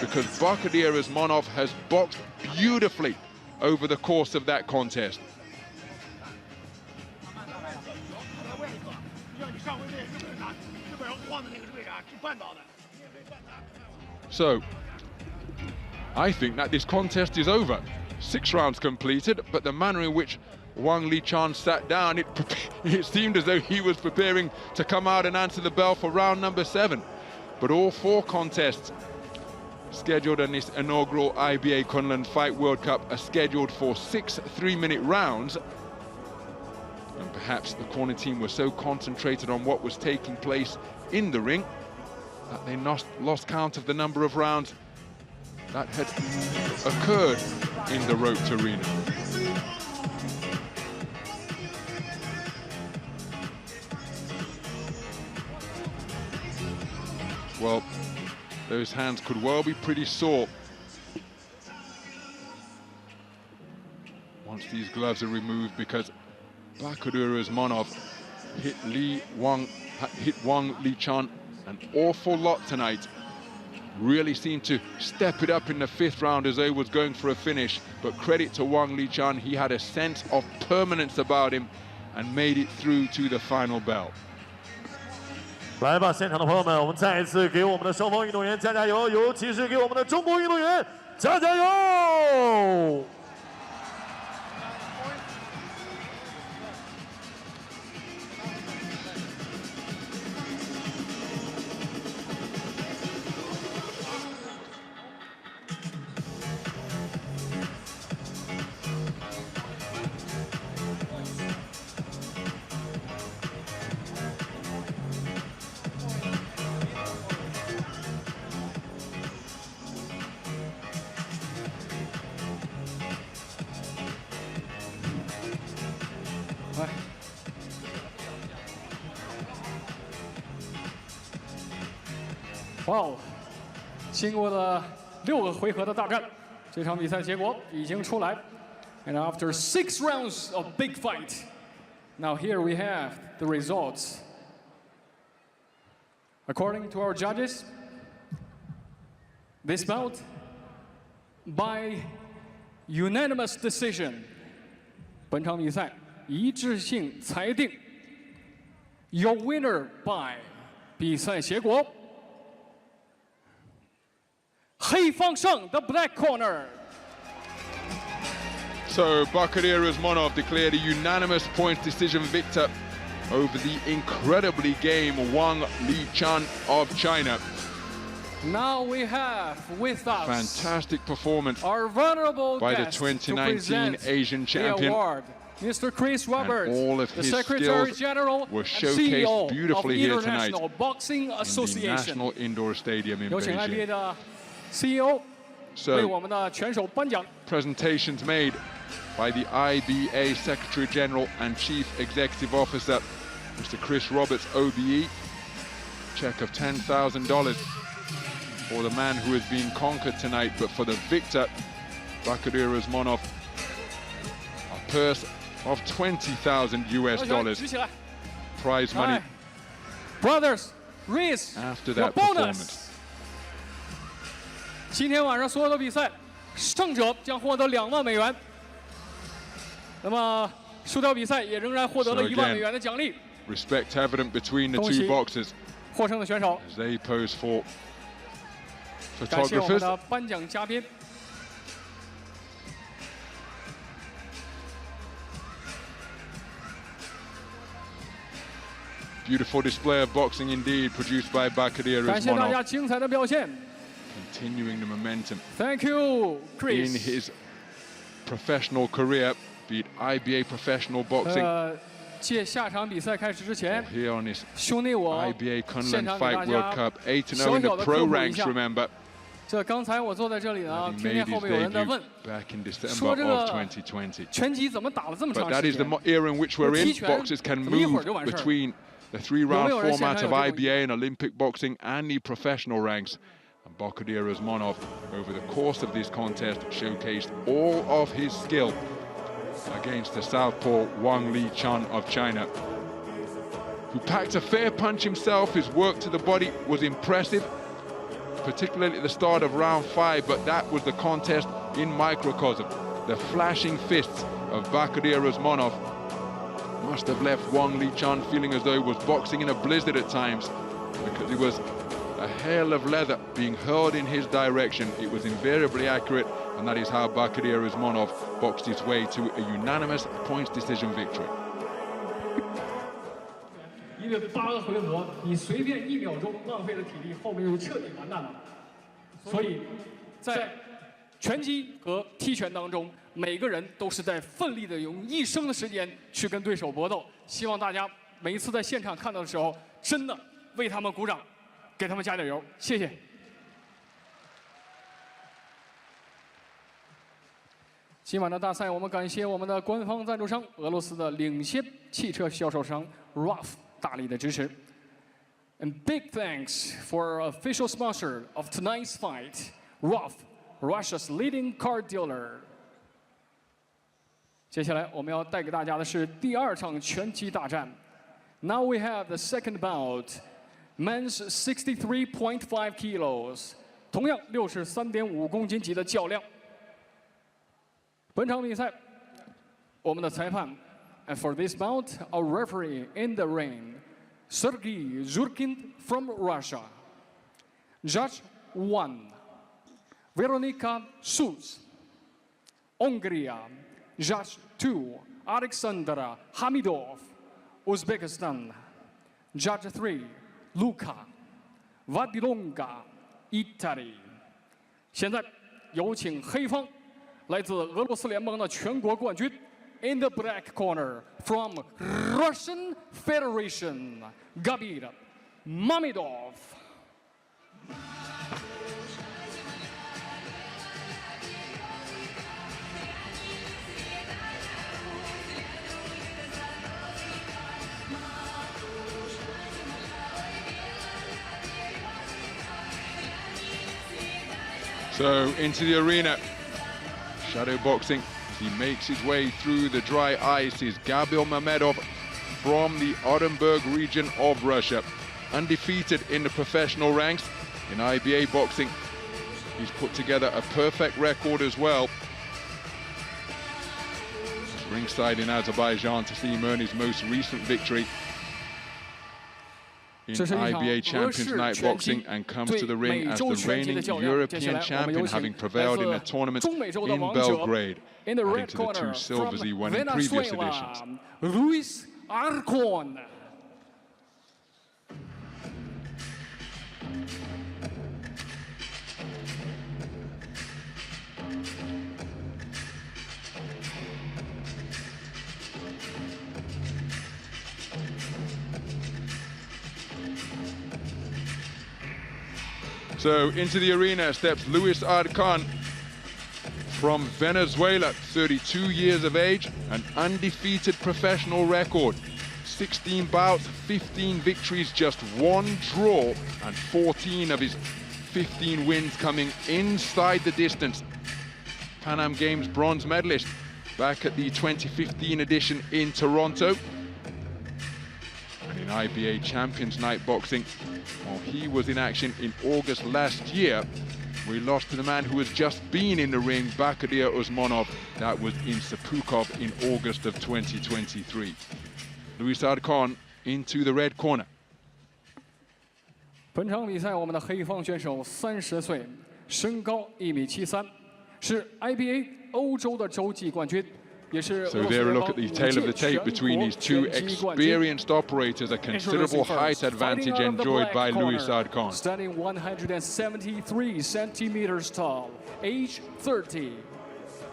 because Bakhodur Usmonov has boxed beautifully over the course of that contest. So, I think that this contest is over. 6 rounds completed, but the manner in which Wang Liqian sat down, it seemed as though he was preparing to come out and answer the bell for round number 7. But all 4 contests scheduled in this inaugural IBA Kunlun Fight World Cup are scheduled for 6 3-minute rounds. And perhaps the corner team was so concentrated on what was taking place in the ring that they lost count of the number of rounds that had occurred in the roped arena. Well, those hands could well be pretty sore once these gloves are removed, because Bakhodur Usmonov hit Wang Liqian an awful lot tonight. Really seemed to step it up in the 5th round as though he was going for a finish. But credit to Wang Liqian, he had a sense of permanence about him and made it through to the final bell. 来吧，现场的朋友们，我们再一次给我们的双方运动员加加油，尤其是给我们的中国运动员加加油！哇哦！经过了6个回合的大战，这场比赛结果已经出来。And after 6 rounds of big fight, now here we have the results. According to our judges, this bout by unanimous decision. 本场比赛一致性裁定 ，Your winner by 比赛结果，黑方胜 the black corner. So Bakhodur Usmonov declared a unanimous points decision victor over the incredibly game Wang Liqian of China. Now we have with us Fantastic performance our venerable by the guest 2019 to Asian the champion. award, Mr. Chris Roberts, And all of the his Secretary skills General were and showcased CEO beautifully of here International tonight Boxing in the Association. National Indoor Stadium in 有请 IBA Beijing. 的 CEO 为我 So 们的拳手颁奖。 presentations made by the IBA Secretary General and Chief Executive Officer, Mr. Chris Roberts, OBE. Check of $10,000 for the man who has been conquered tonight, but for the victor, Bakhodur Usmonov, a purse of $20,000 US 举起来 prize money 哎 ，Brothers, Reese, after your that bonus. performance. 今天晚上所有的比赛，胜者将获得2万美元。那么输掉比赛也仍然获得了 So 1万 again, 美元的奖励。 Respect evident between the 恭喜 two boxers 获胜的选手， as they pose for 感谢我们 photographers. 的颁奖嘉宾。 Beautiful display of boxing indeed, produced by Bakhodur 感谢大 Usmonov, 家精彩的表现。 continuing the momentum Thank you, in Chris. his professional career, be it IBA professional boxing, 借下场比赛开始之前， here on this 兄弟我 IBA 现 Kunlun 场给 Fight 大 World 家 Cup, 8-0 in 小 the 小的 pro 科普一 ranks, 下。 remember. 这刚才我坐在这里呢， He 听 made 见 his 后面有人在 debut 问， back in December 说这个 of 2020. 拳击怎么打了这么 But 长 that 时 is the 间？ era in which we're in. 踢拳 Boxers can 怎么一会儿 move 就完事儿？ between the 3-round 有没有人 format 现 of 场有这种 IBA and Olympic boxing and the professional ranks. And Bakhodur Usmonov, over the course of this contest, showcased all of his skill against the southpaw Wang Liqian of China, who packed a fair punch himself. His work to the body was impressive, particularly at the start of round 5, but that was the contest in microcosm. The flashing fists of Bakhodur Usmonov must have left Wang Liqian feeling as though he was boxing in a blizzard at times, because it was a hail of leather being hurled in his direction. It was invariably accurate, and that is how Bakhodur Usmonov boxed his way to a unanimous points decision victory. 因为8个回合，你随便1秒钟浪费了体力，后面就彻底完蛋了。所以，在拳击和踢拳当中，每个人都是在奋力的用一生的时间去跟对手搏斗。希望大家每一次在现场看到的时候，真的为他们鼓掌，给他们加点油，谢谢。今晚的大赛，我们感谢我们的官方赞助商俄罗斯的领先汽车销售商 RAF 大力的支持。And big thanks for our official sponsor of tonight's fight, RAF, Russia's leading car dealer. 接下来我们要带给大家的是第2场拳击大战。Now we have the second bout, men's 63.5 kilos， 同样63.5公斤级的较量。本场比赛，我们的裁判 and for this bout, our referee in the ring, Sergei Zurkin from Russia. Judge 1, Veronika Suz, Hungary. Judge 2, Alexandra Hamidov, Uzbekistan. Judge 3, Luka Vadilonga, Italy. 现在有请黑方。来自俄罗斯联盟的全国冠军 ，in the black corner from Russian Federation, Gabil, Mamedov. So into the arena, shadow boxing. He makes his way through the dry ice. Is Gabil Mamedov from the Orenburg region of Russia, undefeated in the professional ranks in IBA boxing. He's put together a perfect record as well. He's ringside in Azerbaijan to see him earn his most recent victory in IBA Champions Night Boxing, and comes to the ring as the reigning European champion, having prevailed in a tournament in Belgrade, adding to the 2 silvers he won in previous editions. Luis Arcon. So into the arena steps Luis Arcon from Venezuela, 32 years of age, an undefeated professional record. 16 bouts, 15 victories, just 1 draw, and 14 of his 15 wins coming inside the distance. Pan Am Games bronze medalist back at the 2015 edition in Toronto. And in IBA Champions Night Boxing, well, he was in action in August last year. We lost to the man who has just been in the ring, Bakhodur Usmonov. That was in Sepukov in August of 2023. Luis Arcon into the red corner. 本场比赛，我们的黑方选手30岁，身高1.73米，是 IBA 欧洲的洲际冠军。 So there a look at the tail of the tape between these 2 experienced operators, a considerable height advantage enjoyed by Luis Arcon. Standing 173 centimeters tall, age 30.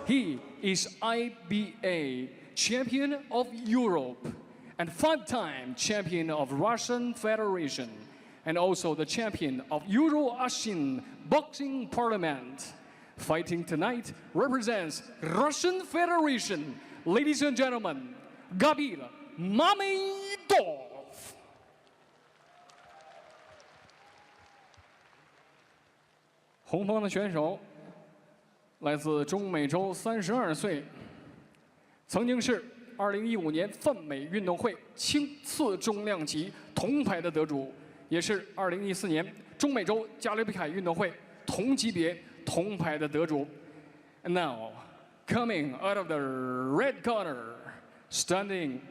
He is IBA champion of Europe and 5-time champion of Russian Federation, and also the champion of Euro-Asian Boxing Parliament. Fighting tonight represents Russian Federation. Ladies and gentlemen, Gabil Mamedov. 红方的选手来自中美洲，32岁，曾经是2015年泛美运动会轻次重量级铜牌的得主，也是2014年中美洲加勒比海运动会同级别 铜牌的得主。And now, coming out of the red corner, standing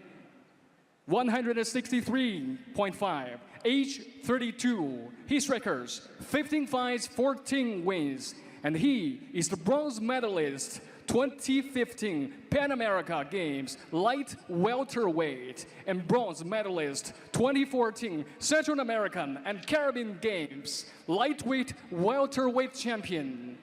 163.5, age 32. His records 15 fights, 14 wins, and he is the bronze medalist 2015 Pan America Games light welterweight and bronze medalist 2014 Central American and Caribbean Games lightweight welterweight champion.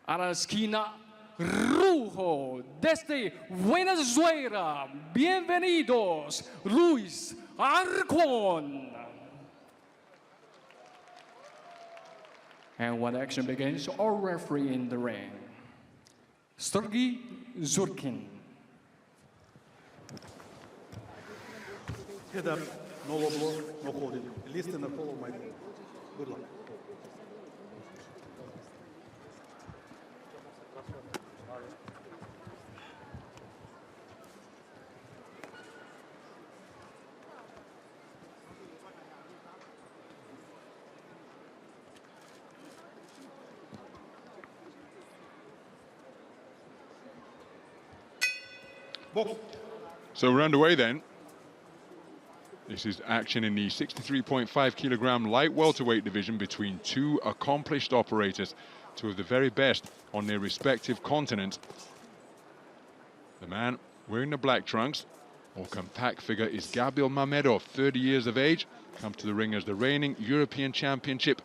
A la esquina rojo desde Venezuela, bienvenidos Luis Arcon. And when action begins, our referee in the ring, Zurkin. Head up, no low blow, no holding. Listen and follow my ball. Good luck. So we're underway then. This is action in the 63.5 kilogram light welterweight division between 2 accomplished operators, 2 of the very best on their respective continents. The man wearing the black trunks, more compact figure, is Gabil Mamedov, 30 years of age, come to the ring as the reigning European Championship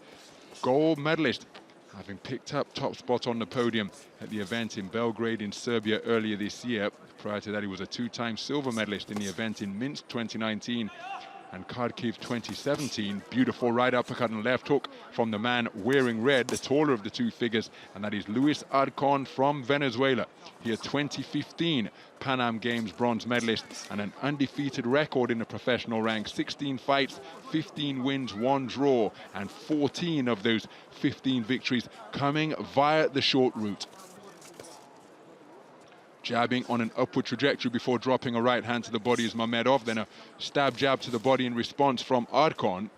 gold medalist, having picked up top spot on the podium at the event in Belgrade in Serbia earlier this year. Prior to that, he was a 2-time silver medalist in the event in Minsk 2019. and Kharkiv 2017. Beautiful right uppercut and left hook from the man wearing red, the taller of the two figures, and that is Luis Arcon from Venezuela. He a 2015 Pan Am Games bronze medalist and an undefeated record in the professional rank. 16 fights, 15 wins, 1 draw, and 14 of those 15 victories coming via the short route. Jabbing on an upward trajectory before dropping a right hand to the body is Mamedov, then a stab jab to the body in response from Arcon.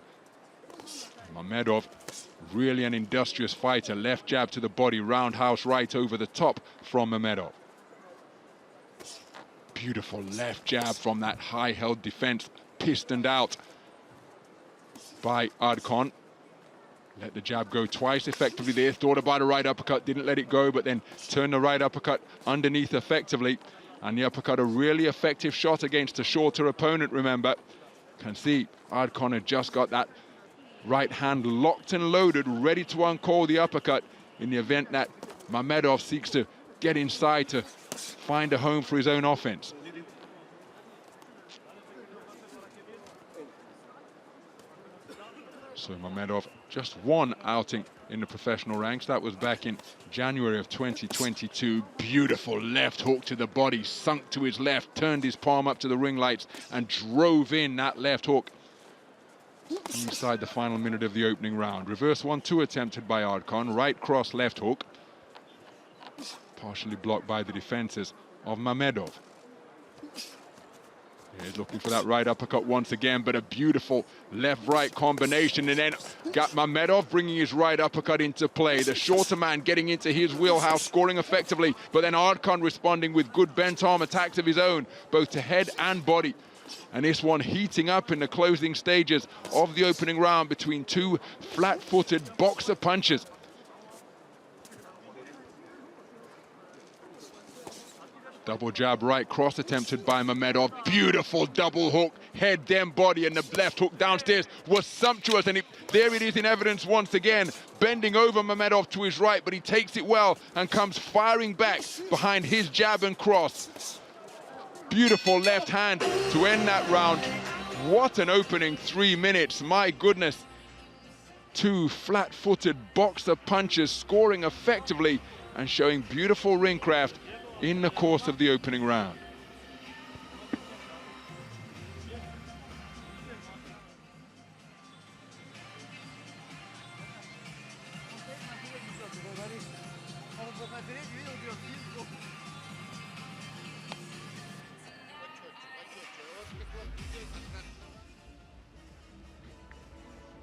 Mamedov, really an industrious fighter. Left jab to the body, roundhouse right over the top from Mamedov. Beautiful left jab from that high-held defense, pistoned out by Arcon. Let the jab go twice effectively there. Thought about a right uppercut, didn't let it go, but then turned the right uppercut underneath effectively. And the uppercut, a really effective shot against a shorter opponent, remember. Can see Arcon had just got that right hand locked and loaded, ready to uncall the uppercut in the event that Mamedov seeks to get inside to find a home for his own offense. So Mamedov, just one outing in the professional ranks. That was back in January of 2022. Beautiful left hook to the body, sunk to his left, turned his palm up to the ring lights and drove in that left hook inside the final minute of the opening round. Reverse 1-2 attempted by Arcon, right cross left hook, partially blocked by the defenses of Mamedov. He's looking for that right uppercut once again, but a beautiful left-right combination, and then got Mamedov bringing his right uppercut into play. The shorter man getting into his wheelhouse, scoring effectively, but then Arcon responding with good bent arm attacks of his own, both to head and body. And this one heating up in the closing stages of the opening round between two flat-footed boxer punchers. Double jab right cross attempted by Mamedov. Beautiful double hook, head then body, and the left hook downstairs was sumptuous. And there it is in evidence once again, bending over Mamedov to his right, but he takes it well and comes firing back behind his jab and cross. Beautiful left hand to end that round. What an opening 3 minutes, my goodness. Two flat-footed boxer punchers scoring effectively and showing beautiful ring craft in the course of the opening round.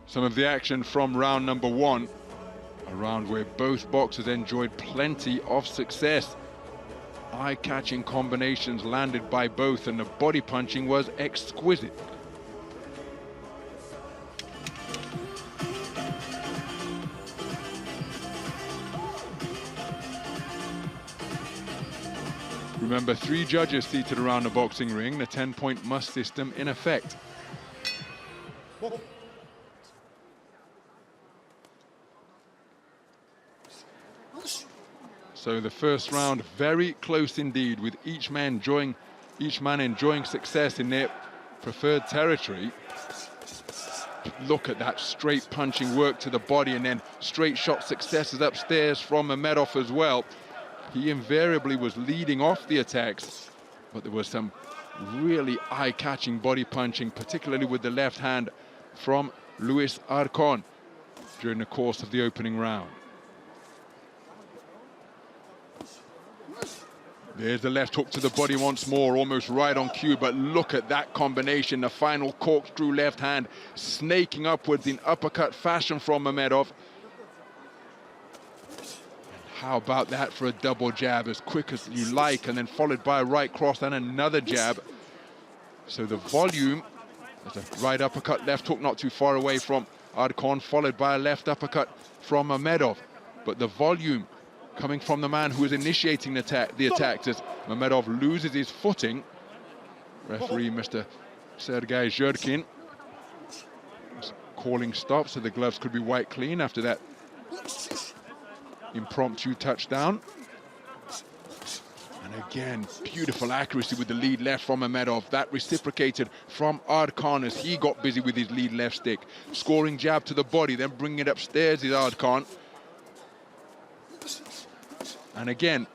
Some of the action from round number 1, a round where both boxers enjoyed plenty of success. Eye-catching combinations landed by both, and the body punching was exquisite. Remember, 3 judges seated around the boxing ring, the 10-point must system in effect. So the first round very close indeed, with each man enjoying success in their preferred territory. Look at that straight punching work to the body, and then straight shot successes upstairs from Mamedov as well. He invariably was leading off the attacks, but there was some really eye-catching body punching, particularly with the left hand from Luis Arcon during the course of the opening round. There's the left hook to the body once more, almost right on cue, but look at that combination. The final corkscrew left hand snaking upwards in uppercut fashion from Mamedov. How about that for a double jab, as quick as you like, and then followed by a right cross and another jab. So the volume, there's a right uppercut, left hook not too far away from Arcon, followed by a left uppercut from Mamedov. But the volume coming from the man who is initiating the attacks as Mamedov loses his footing. Referee Mr. Sergei Zhurkin calling stop, so the gloves could be wiped clean after that impromptu touchdown. And again, beautiful accuracy with the lead left from Mamedov. That reciprocated from Arcon as he got busy with his lead left stick. Scoring jab to the body, then bringing it upstairs is Arcon. And again,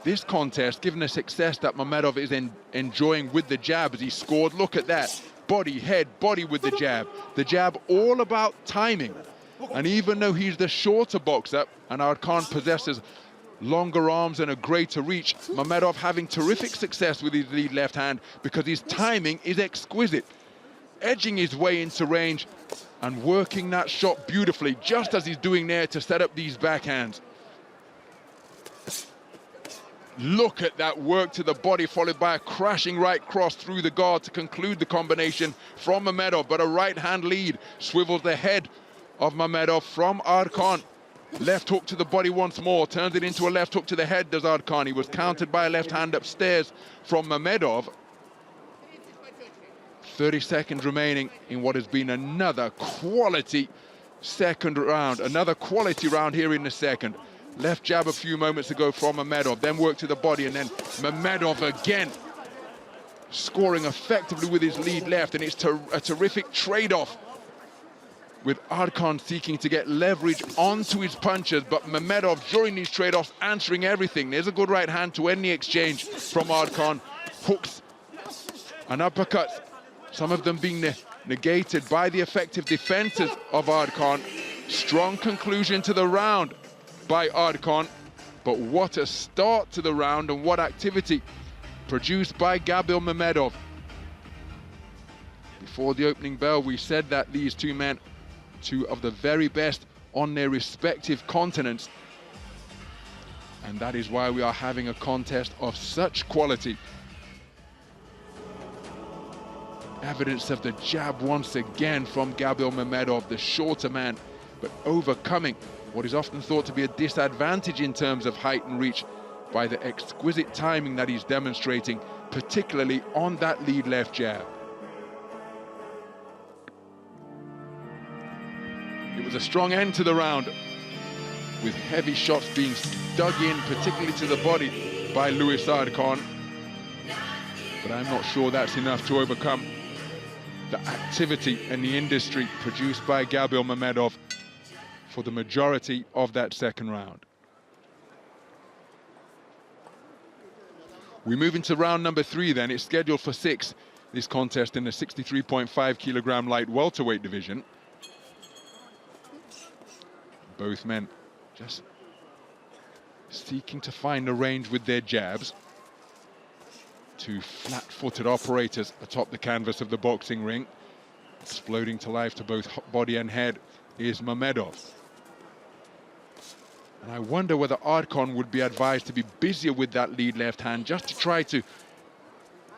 this contest, given the success that Mamedov is enjoying with the jab as he scored, look at that. Body, head, body with the jab. The jab all about timing. And even though he's the shorter boxer and Arcon possesses longer arms and a greater reach, Mamedov having terrific success with his lead left hand because his timing is exquisite. Edging his way into range and working that shot beautifully, just as he's doing there to set up these backhands. Look at that work to the body, followed by a crashing right cross through the guard to conclude the combination from Mamedov, but a right hand lead swivels the head of Mamedov from Arcon. Left hook to the body once more, turns it into a left hook to the head, does Arcon. He was countered by a left hand upstairs from Mamedov. 30 seconds remaining in what has been another quality second round. Another quality round here in the second. Left jab a few moments ago from Mamedov, then work to the body, and then Mamedov again scoring effectively with his lead left, and it's a terrific trade-off with Arcon seeking to get leverage onto his punches, but Mamedov during these trade-offs answering everything. There's a good right hand to end the exchange from Arcon. Hooks and uppercuts, some of them being negated by the effective defenses of Arcon. Strong conclusion to the round by Arcon, but what a start to the round and what activity produced by Gabil Mamedov. Before the opening bell, we said that these two men, two of the very best on their respective continents, and that is why we are having a contest of such quality. Evidence of the jab once again from Gabil Mamedov, the shorter man, but overcoming what is often thought to be a disadvantage in terms of height and reach by the exquisite timing that he's demonstrating, particularly on that lead left jab. It was a strong end to the round, with heavy shots being dug in, particularly to the body by Luis Arcon. But I'm not sure that's enough to overcome the activity and the industry produced by Gabil Mamedov for the majority of that second round. We move into round number 3 then. It's scheduled for 6, this contest in the 63.5 kilogram light welterweight division. Both men just seeking to find the range with their jabs. Two flat-footed operators atop the canvas of the boxing ring. Exploding to life to both body and head is Mamedov. And I wonder whether Arcon would be advised to be busier with that lead left hand, just to try to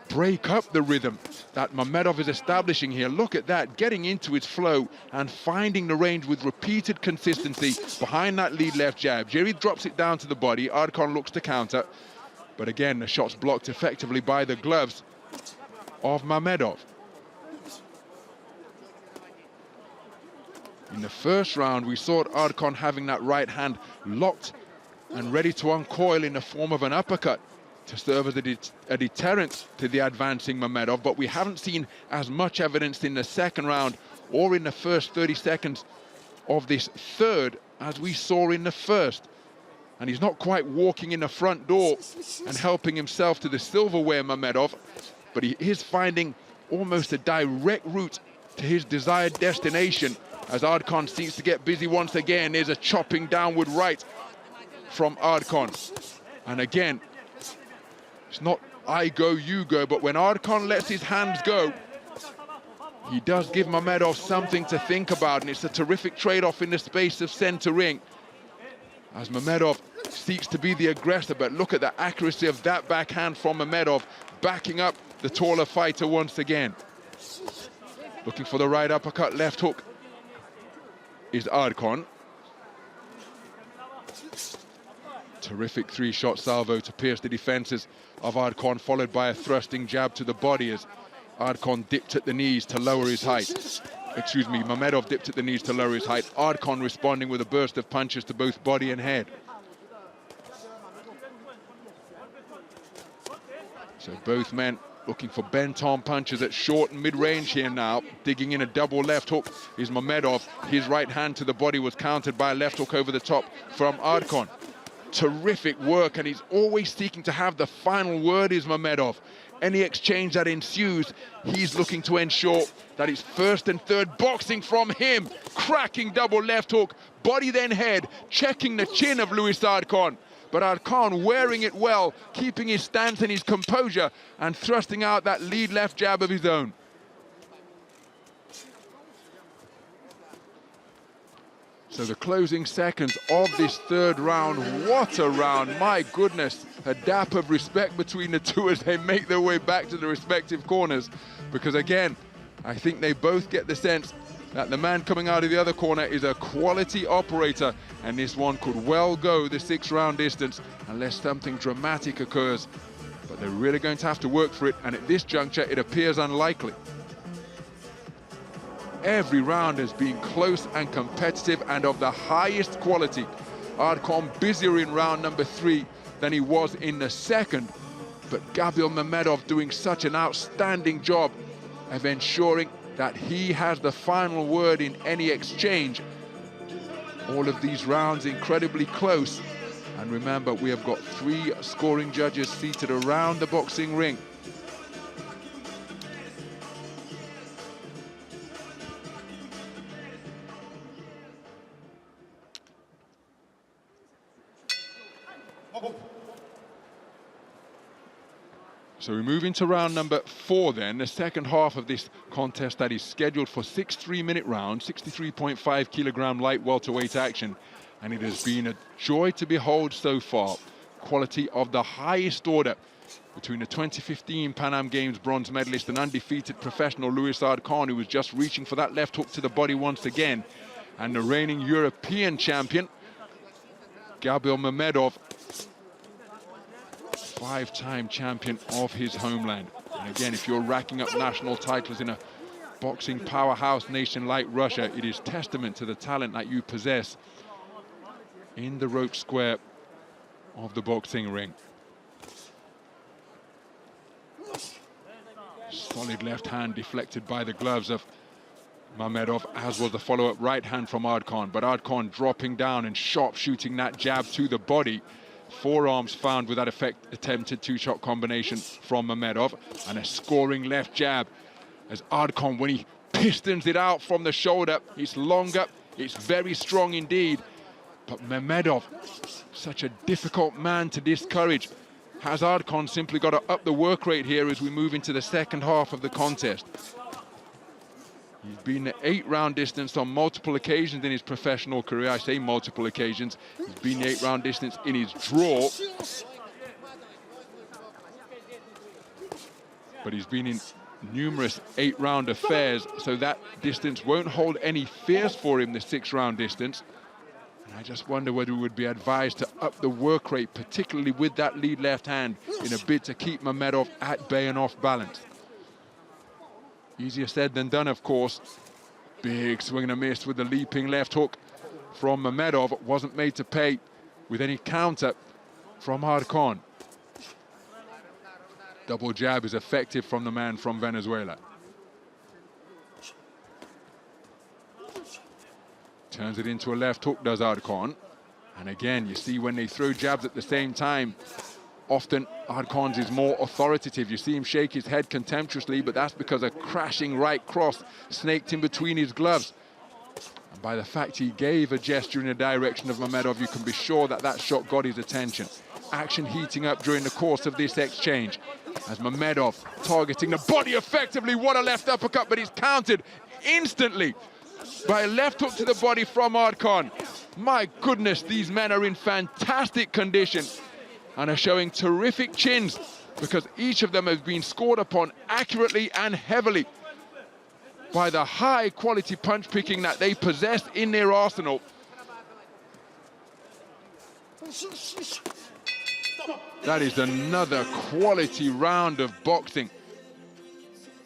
break up the rhythm that Mamedov is establishing here. Look at that, getting into its flow and finding the range with repeated consistency behind that lead left jab. Jerry drops it down to the body, Arcon looks to counter, but again the shot's blocked effectively by the gloves of Mamedov. In the first round, we saw Arcon having that right hand locked and ready to uncoil in the form of an uppercut to serve as a deterrent to the advancing Mamedov, but we haven't seen as much evidence in the second round or in the first 30 seconds of this third as we saw in the first. And he's not quite walking in the front door and helping himself to the silverware Mamedov, but he is finding almost a direct route to his desired destination as Arcon seems to get busy once again. There's a chopping downward right from Arcon. And again, it's not I go, you go, but when Arcon lets his hands go, he does give Mamedov something to think about, and it's a terrific trade-off in the space of center ring as Mamedov seeks to be the aggressor. But look at the accuracy of that backhand from Mamedov, backing up the taller fighter once again. Looking for the right uppercut, left hook is Arcon. Terrific three-shot salvo to pierce the defenses of Arcon, followed by a thrusting jab to the body as Arcon dipped at the knees to lower his height. Excuse me, Mamedov dipped at the knees to lower his height. Arcon responding with a burst of punches to both body and head. So both men looking for bent-arm punches at short and mid-range here now. Digging in a double left hook is Mamedov. His right hand to the body was countered by a left hook over the top from Arcon. Terrific work, and he's always seeking to have the final word, is Mamedov. Any exchange that ensues, he's looking to ensure that it's first and third boxing from him. Cracking double left hook, body then head, checking the chin of Luis Arcon. But Arcon wearing it well, keeping his stance and his composure, and thrusting out that lead left jab of his own. So the closing seconds of this third round, what a round, my goodness. A dap of respect between the two as they make their way back to the respective corners. Because again, I think they both get the sense that the man coming out of the other corner is a quality operator, and this one could well go the 6-round distance unless something dramatic occurs. But they're really going to have to work for it, and at this juncture, it appears unlikely. Every round has been close and competitive and of the highest quality. Arcon busier in round number 3 than he was in the second, but Gabil Mamedov doing such an outstanding job of ensuring that he has the final word in any exchange. All of these rounds incredibly close. And remember, we have got 3 scoring judges seated around the boxing ring. So we move into round number 4 then, the second half of this contest that is scheduled for 6 3-minute rounds, 63.5 kilogram light welterweight action. And it has been a joy to behold so far. Quality of the highest order between the 2015 Pan Am Games bronze medalist and undefeated professional Luis Arcon, who was just reaching for that left hook to the body once again, and the reigning European champion, Gabil Mamedov, 5-time champion of his homeland. And again, if you're racking up national titles in a boxing powerhouse nation like Russia, it is testament to the talent that you possess in the rope square of the boxing ring. Solid left hand deflected by the gloves of Mamedov, as was the follow-up right hand from Arcon, but Arcon dropping down and sharp shooting that jab to the body. Forearms found with that attempted 2-shot combination from Mamedov, and a scoring left jab as Arcon, when he pistons it out from the shoulder, it's longer, it's very strong indeed. But Mamedov, such a difficult man to discourage. Has Arcon simply got to up the work rate here as we move into the second half of the contest? He's been the 8-round distance on multiple occasions in his professional career. I say multiple occasions. He's been the 8-round distance in his draw. But he's been in numerous 8-round affairs, so that distance won't hold any fears for him, the 6-round distance. And I just wonder whether we would be advised to up the work rate, particularly with that lead left hand, in a bid to keep Mamedov at bay and off balance. Easier said than done, of course. Big swing and a miss with the leaping left hook from Mamedov. Wasn't made to pay with any counter from Arcon. Double jab is effective from the man from Venezuela. Turns it into a left hook, does Arcon. And again, you see when they throw jabs at the same time, often Arcon's is more authoritative. You see him shake his head contemptuously, but that's because a crashing right cross snaked in between his gloves. And by the fact he gave a gesture in the direction of Mamedov, you can be sure that that shot got his attention. Action heating up during the course of this exchange as Mamedov targeting the body effectively. What a left uppercut, but he's countered instantly by a left hook to the body from Arcon. My goodness, these men are in fantastic condition and are showing terrific chins, because each of them has been scored upon accurately and heavily by the high quality punch picking that they possess in their arsenal. That is another quality round of boxing.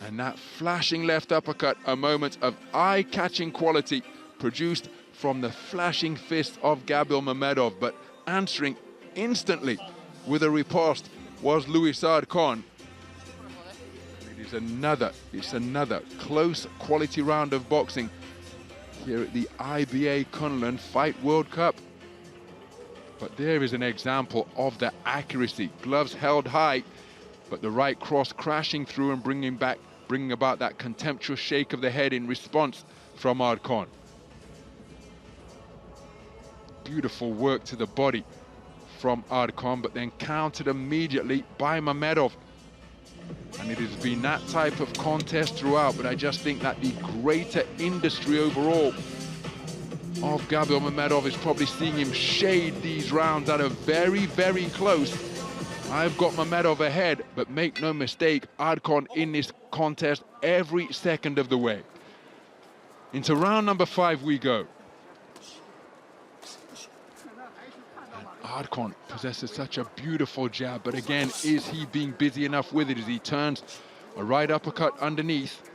And that flashing left uppercut, a moment of eye-catching quality produced from the flashing fist of Gabil Mamedov, but answering instantly with a riposte was Luis Arcon. It's another close quality round of boxing here at the IBA KUNLUN Fight World Cup. But there is an example of the accuracy. Gloves held high, but the right cross crashing through and bringing about that contemptuous shake of the head in response from Arcon. Beautiful work to the body from Arcon, but then countered immediately by Mamedov. And it has been that type of contest throughout, but I just think that the greater industry overall of Gabil Mamedov is probably seeing him shade these rounds that are very, very close. I've got Mamedov ahead, but make no mistake, Arcon in this contest every second of the way. Into round number 5 we go. Arcon possesses such a beautiful jab, but again, is he being busy enough with it as he turns a right uppercut underneath?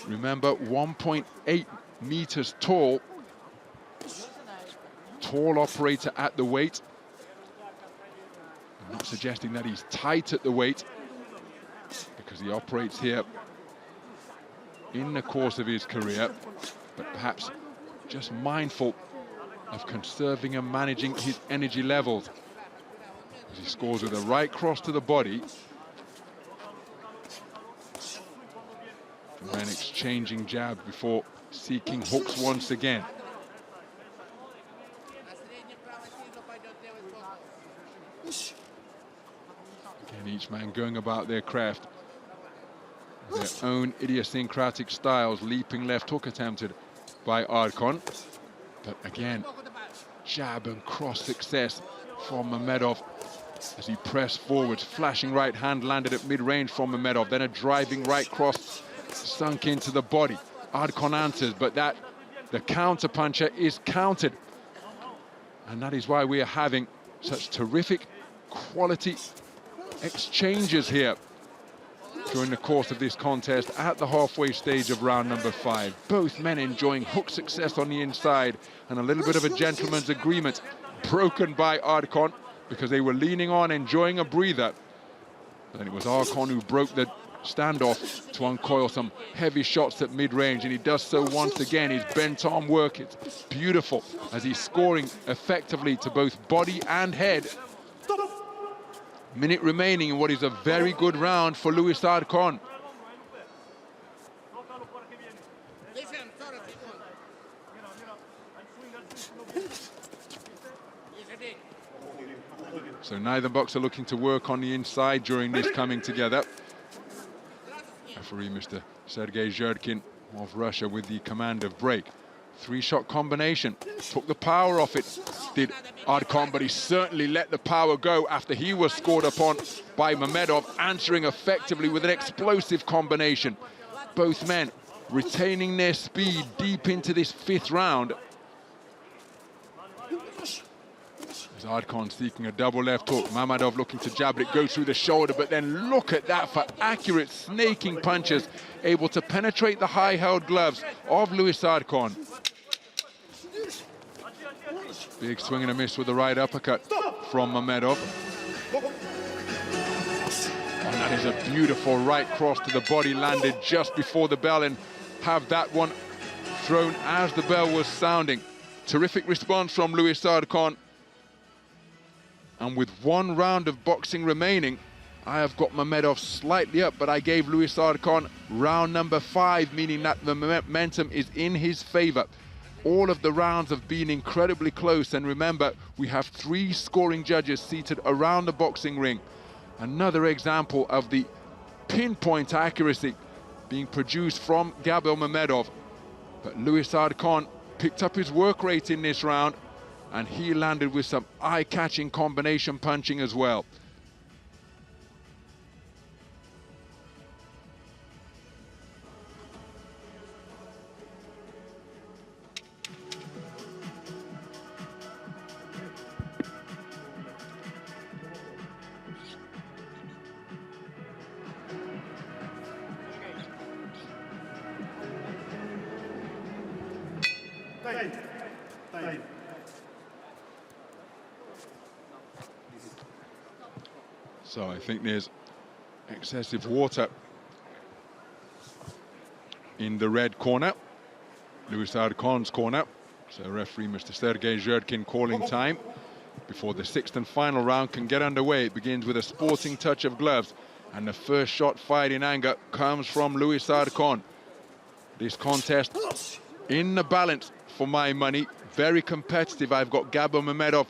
Remember, 1.8 meters tall. Tall operator at the weight. I'm not suggesting that he's tight at the weight, because he operates here in the course of his career, but perhaps just mindful of conserving and managing his energy levels. As he scores with a right cross to the body. And then exchanging jab before seeking hooks once again. Again, each man going about their craft, their own idiosyncratic styles. Leaping left hook attempted by Arcon. But again, jab and cross success from Mamedov as he pressed forwards. Flashing right hand landed at mid-range from Mamedov. Then a driving right cross sunk into the body. Arcon answers, but the counter puncher is countered. And that is why we are having such terrific quality exchanges here during the course of this contest at the halfway stage of round number 5. Both men enjoying hook success on the inside, and a little bit of a gentleman's agreement broken by Arcon because they were leaning on, enjoying a breather. But then it was Arcon who broke the standoff to uncoil some heavy shots at mid-range, and he does so once again. His bent arm work, it's beautiful as he's scoring effectively to both body and head. Minute remaining in what is a very good round for Luis Arcon. So neither boxer looking to work on the inside during this coming together. Referee Mr. Sergei Zherdkin of Russia with the command of break. 3-shot combination, took the power off it, did Arcon, but he certainly let the power go after he was scored upon by Mamedov, answering effectively with an explosive combination. Both men retaining their speed deep into this 5th round. As Arcon seeking a double left hook, Mamedov looking to jab it, goes through the shoulder, but then look at that for accurate snaking punches, able to penetrate the high-held gloves of Luis Arcon. Big swing and a miss with the right uppercut from Mamedov. And that is a beautiful right cross to the body, landed just before the bell, and have that one thrown as the bell was sounding. Terrific response from Luis Arcon. And with 1 round of boxing remaining, I have got Mamedov slightly up, but I gave Luis Arcon round number 5, meaning that the momentum is in his favor. All of the rounds have been incredibly close, and remember, we have 3 scoring judges seated around the boxing ring. Another example of the pinpoint accuracy being produced from Gabil Mamedov. But Luis Arcon picked up his work rate in this round, and he landed with some eye-catching combination punching as well. So I think there's excessive water in the red corner, Louis Arcon's corner. So referee Mr. Sergei Zherdkin calling time before the 6th and final round can get underway. It begins with a sporting touch of gloves, and the first shot fired in anger comes from Louis Arcon. This contest in the balance for my money, very competitive. I've got Gabil Mamedov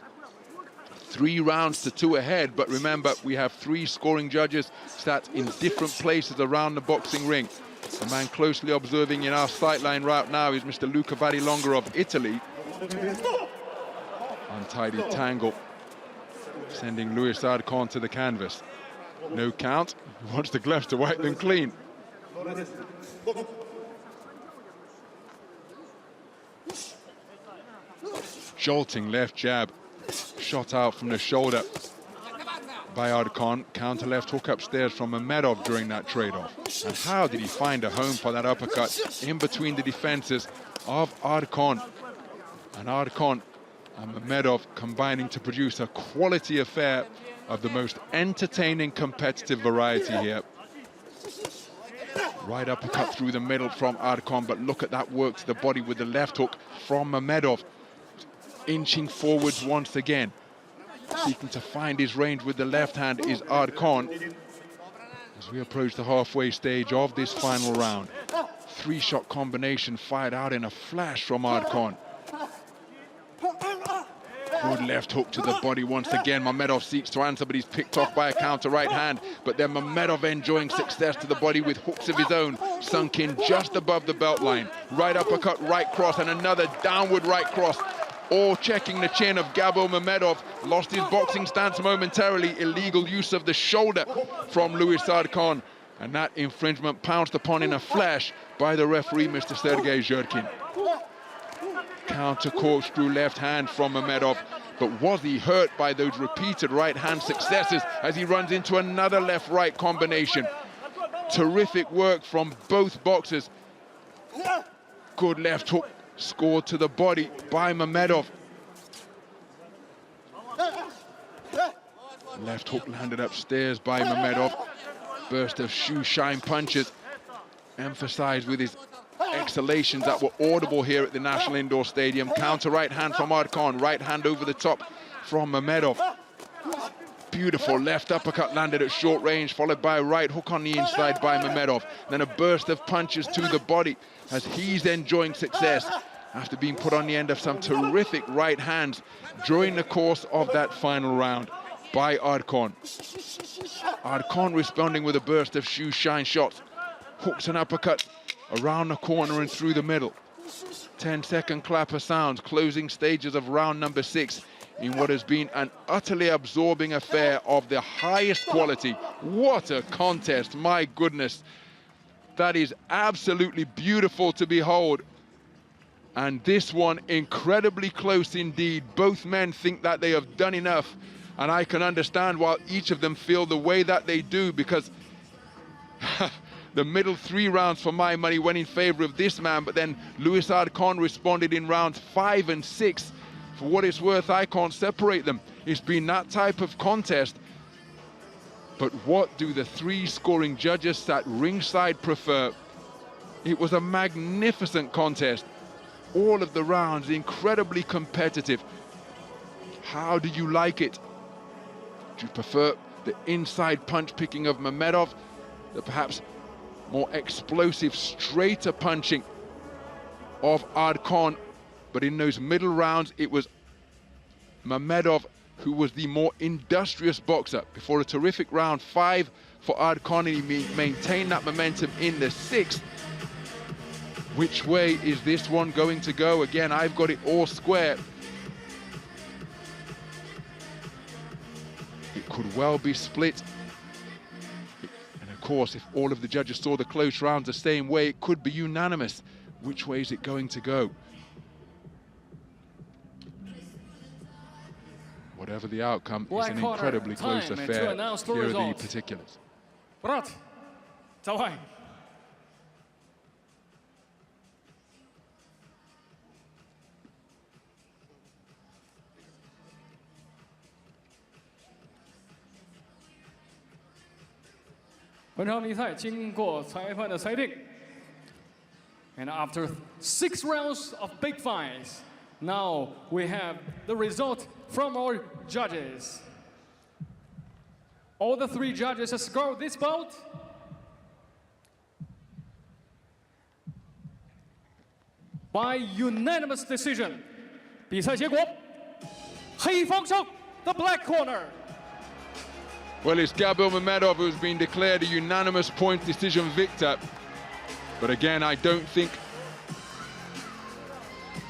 3 rounds to 2 ahead, but remember, we have 3 scoring judges sat in different places around the boxing ring. The man closely observing in our sightline right now is Mr. Luca Varilonga of Italy. Untidy tangle, sending Louis Arcon to the canvas. No count, he wants the gloves to wipe them clean. Jolting left jab, shot out from the shoulder by Arcon. Counter left hook upstairs from Mamedov during that trade-off. And how did he find a home for that uppercut in between the defenses of Arcon? And Arcon and Mamedov combining to produce a quality affair of the most entertaining competitive variety here. Right uppercut through the middle from Arcon, but look at that work to the body with the left hook from Mamedov. Inching forwards once again. Seeking to find his range with the left hand is Arcon. As we approach the halfway stage of this final round. 3-shot combination fired out in a flash from Arcon. Good left hook to the body once again. Mamedov seeks to answer, but he's picked off by a counter right hand. But then Mamedov enjoying success to the body with hooks of his own, sunk in just above the belt line. Right uppercut, right cross, and another downward right cross. All checking the chin of Gabil Mamedov. Lost his boxing stance momentarily. Illegal use of the shoulder from Louis Arcon. And that infringement pounced upon in a flash by the referee, Mr. Sergei Zherdkin. Counter corkscrew left hand from Mamedov. But was he hurt by those repeated right hand successes as he runs into another left-right combination? Terrific work from both boxers. Good left hook scored to the body by Mamedov. Left hook landed upstairs by Mamedov. Burst of shoe shine punches, emphasized with his exhalations that were audible here at the National Indoor Stadium. Counter right hand from Arcon, right hand over the top from Mamedov. Beautiful left uppercut landed at short range, followed by a right hook on the inside by Mamedov. Then a burst of punches to the body as he's enjoying success after being put on the end of some terrific right hands during the course of that final round by Arcon. Arcon responding with a burst of shoe shine shots. Hooks and uppercut around the corner and through the middle. 10-second clapper sounds, closing stages of round number 6 in what has been an utterly absorbing affair of the highest quality. What a contest, my goodness. That is absolutely beautiful to behold. And this one incredibly close indeed. Both men think that they have done enough, and I can understand why each of them feel the way that they do, because the middle 3 rounds for my money went in favor of this man, but then Louis Arcon responded in rounds 5 and 6. For what it's worth, I can't separate them. It's been that type of contest. But what do the 3 scoring judges sat ringside prefer? It was a magnificent contest. All of the rounds incredibly competitive. How do you like it? Do you prefer the inside punch picking of Mamedov, the perhaps more explosive, straighter punching of Arcon? But in those middle rounds, it was Mamedov who was the more industrious boxer. Before a terrific round 5 for Arcon, and he maintained that momentum in the 6th. Which way is this one going to go? Again, I've got it all square. It could well be split. And of course, if all of the judges saw the close rounds the same way, it could be unanimous. Which way is it going to go? Whatever the outcome, it's an incredibly close affair. Here are the particulars. Брат, давай.本场比赛经过裁判的裁定， And after 6 rounds of big fights, now we have the result from our judges. All the 3 judges have scored this bout. By unanimous decision, 比赛结果，黑方胜 the black corner. Well, it's Gabil Mamedov who's been declared a unanimous point decision victor. But again, I don't think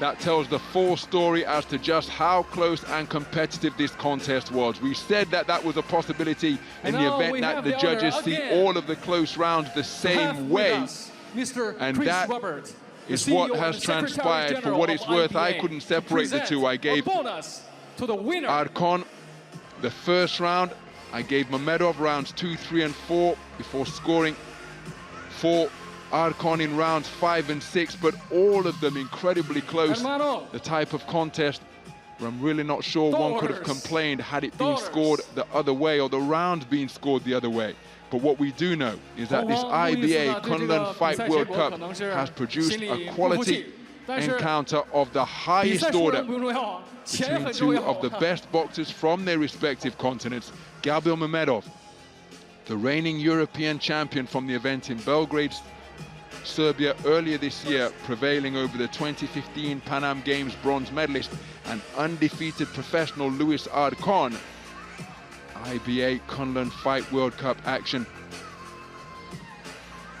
that tells the full story as to just how close and competitive this contest was. We said that that was a possibility in the event that the judges see all of the close rounds the same way. And that is what has transpired. For what it's worth, I couldn't separate the two. I gave Arcon the first round. I gave Mamedov rounds 2, 3, and 4 before scoring for Arcon in rounds 5 and 6, but all of them incredibly close. The type of contest where I'm really not sure one could have complained had it been scored the other way or the round being scored the other way. But what we do know is that this IBA Kunlun Fight World Cup has produced a quality encounter of the highest order between 2 of the best boxers from their respective continents. Gabil Mamedov, the reigning European champion from the event in Belgrade, Serbia earlier this year, prevailing over the 2015 Pan Am Games bronze medalist and undefeated professional Luis Arcon. IBA Kunlun Fight World Cup action.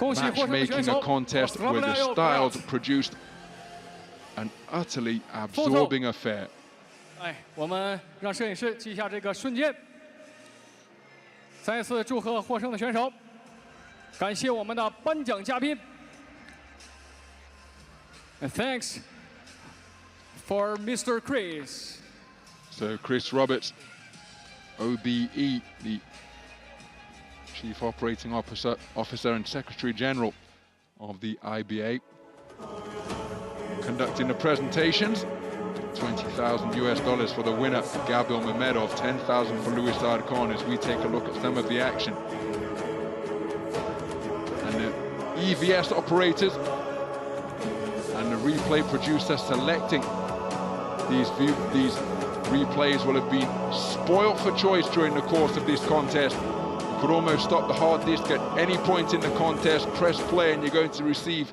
Matchmaking a contest where the styles produced an utterly absorbing affair. 我们让摄影师记一下这个瞬间。再次祝贺获胜的选手，感谢我们的颁奖嘉宾。And thanks for Mr. Chris. So Chris Roberts, OBE, the Chief Operating Officer and Secretary General of the IBA, conducting the presentations. $20,000 for the winner, Gabil Mamedov, $10,000 for Luis Arcon, as we take a look at some of the action. And the EVS operators and the replay producer selecting these replays will have been spoiled for choice during the course of this contest. You could almost stop the hard disk at any point in the contest, press play, and you're going to receive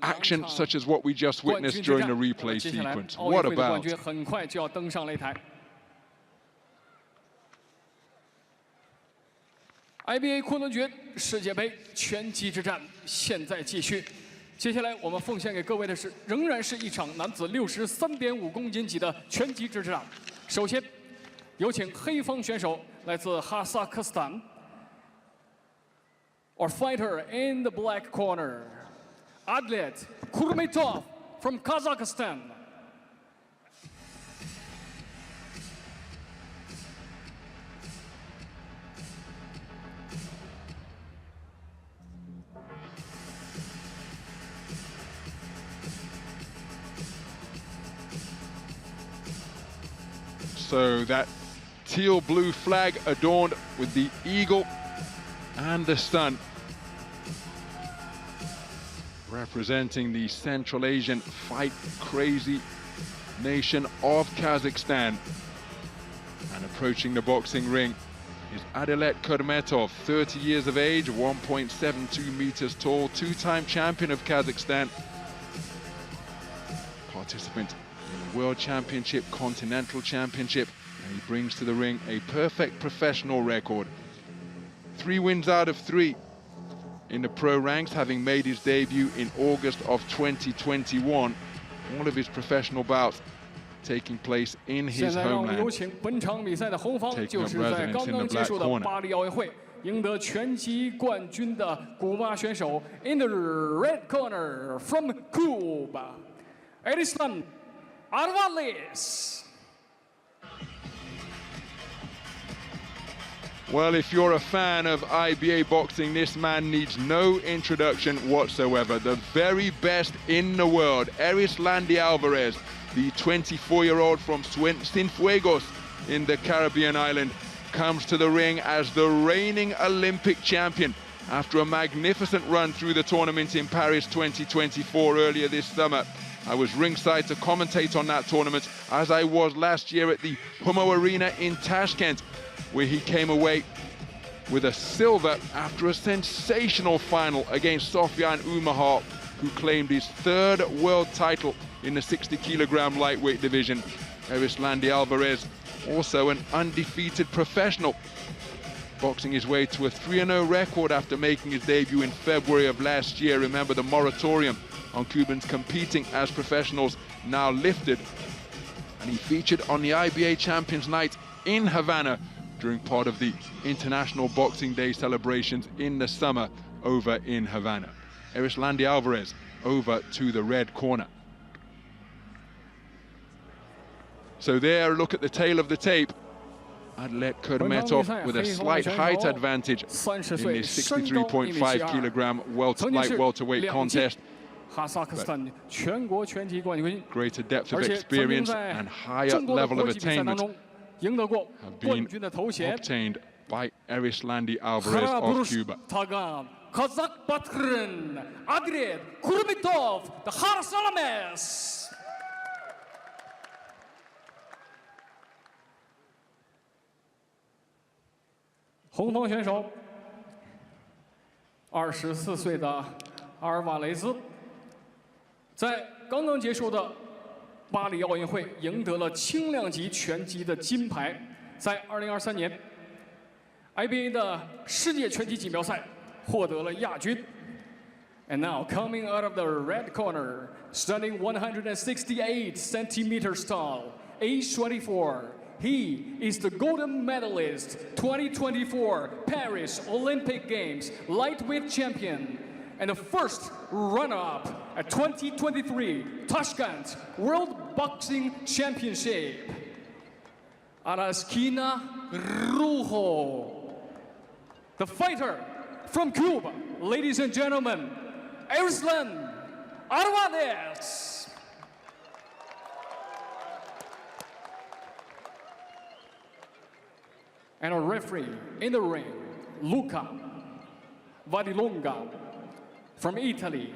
action such as what we just witnessed during the replay sequence. What about? IBA 昆仑决世界杯拳击之战现在继续。接下来我们奉献给各位的是，仍然是一场男子63.5公斤级的拳击之战。首先，有请黑方选手来自哈萨克斯坦 ，our fighter in the black corner. Adilet Kurmetov from Kazakhstan. So that teal blue flag adorned with the eagle and the sun, representing the Central Asian fight-crazy nation of Kazakhstan. And approaching the boxing ring is Adilet Kurmetov, 30 years of age, 1.72 meters tall, 2-time champion of Kazakhstan, participant in the World Championship, Continental Championship, and he brings to the ring a perfect professional record. 3 wins out of 3. In the pro ranks, having made his debut in August of 2021. All of his professional bouts taking place in his homeland. Taking up residence in the black corner. 赢得拳击冠军的古巴选手 in the red corner from Cuba, Stanislav Alves. Well, if you're a fan of IBA boxing, this man needs no introduction whatsoever. The very best in the world, Landy Alvarez, the 24-year-old from Cienfuegos in the Caribbean island, comes to the ring as the reigning Olympic champion after a magnificent run through the tournament in Paris 2024 earlier this summer. I was ringside to commentate on that tournament, as I was last year at the Humo Arena in Tashkent, where he came away with a silver after a sensational final against Sofyan Umahar, who claimed his third world title in the 60-kilogram lightweight division. Erislandy Alvarez, also an undefeated professional, boxing his way to a 3-0 record after making his debut in February of last year. Remember, the moratorium on Cubans competing as professionals now lifted, and he featured on the IBA Champions Night in Havana during part of the International Boxing Day celebrations in the summer over in Havana. Erislandy Alvarez over to the red corner. So there, look at the tail of the tape. Adilet Kurmetov with a slight height advantage in this 63.5 kilogram light welterweight contest. Greater depth of experience and higher level of attainment have been obtained by Erislandy Alvarez of Cuba. Kazakh veteran Adilet Kurmetov, the Haras Alames. 红方选手，24岁的阿尔瓦雷兹，在刚刚结束的巴黎奥运会赢得了轻量级拳击的金牌，在2023年 IBA 的世界拳击锦标赛获得了亚军。And now coming out of the red corner, standing 168 centimeters tall, age 24. He is the golden medalist 2024 Paris Olympic Games lightweight champion and the first runner-up at 2023 Tashkent World Boxing Championship. A la esquina rojo, the fighter from Cuba, ladies and gentlemen, Erislandy Alvarez. And a referee in the ring, Luca Vadilonga. From Italy,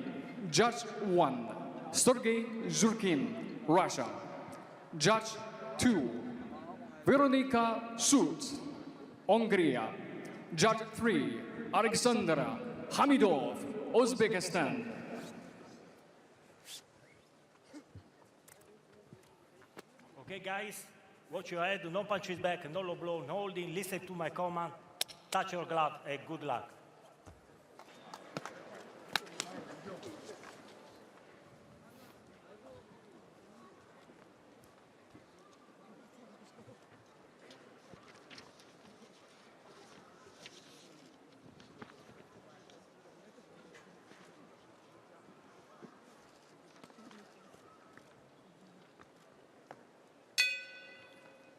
Judge 1, Sergei Zurkin, Russia. Judge 2, Veronika Sut, Hungary. Judge 3, Alexandra Hamidov, Uzbekistan. Okay, guys. Watch your head, no punches back, no low blow, no holding, listen to my command, touch your glove, and good luck.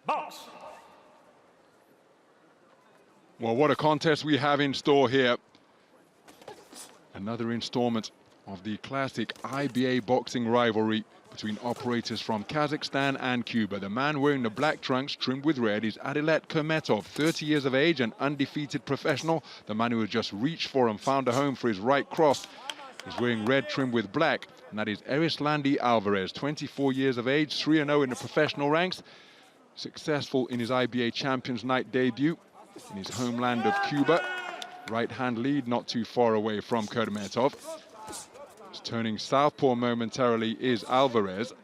Box. Well, what a contest we have in store here. Another installment of the classic IBA boxing rivalry between operators from Kazakhstan and Cuba. The man wearing the black trunks trimmed with red is Adilet Kurmetov, 30 years of age, an undefeated professional. The man who has just reached for and found a home for his right cross is wearing red trimmed with black, and that is Erislandy Alvarez, 24 years of age, 3-0 in the professional ranks. Successful in his IBA Champions Night debut in his homeland of Cuba. Right-hand lead not too far away from Kurmetov. Just turning southpaw momentarily is Alvarez.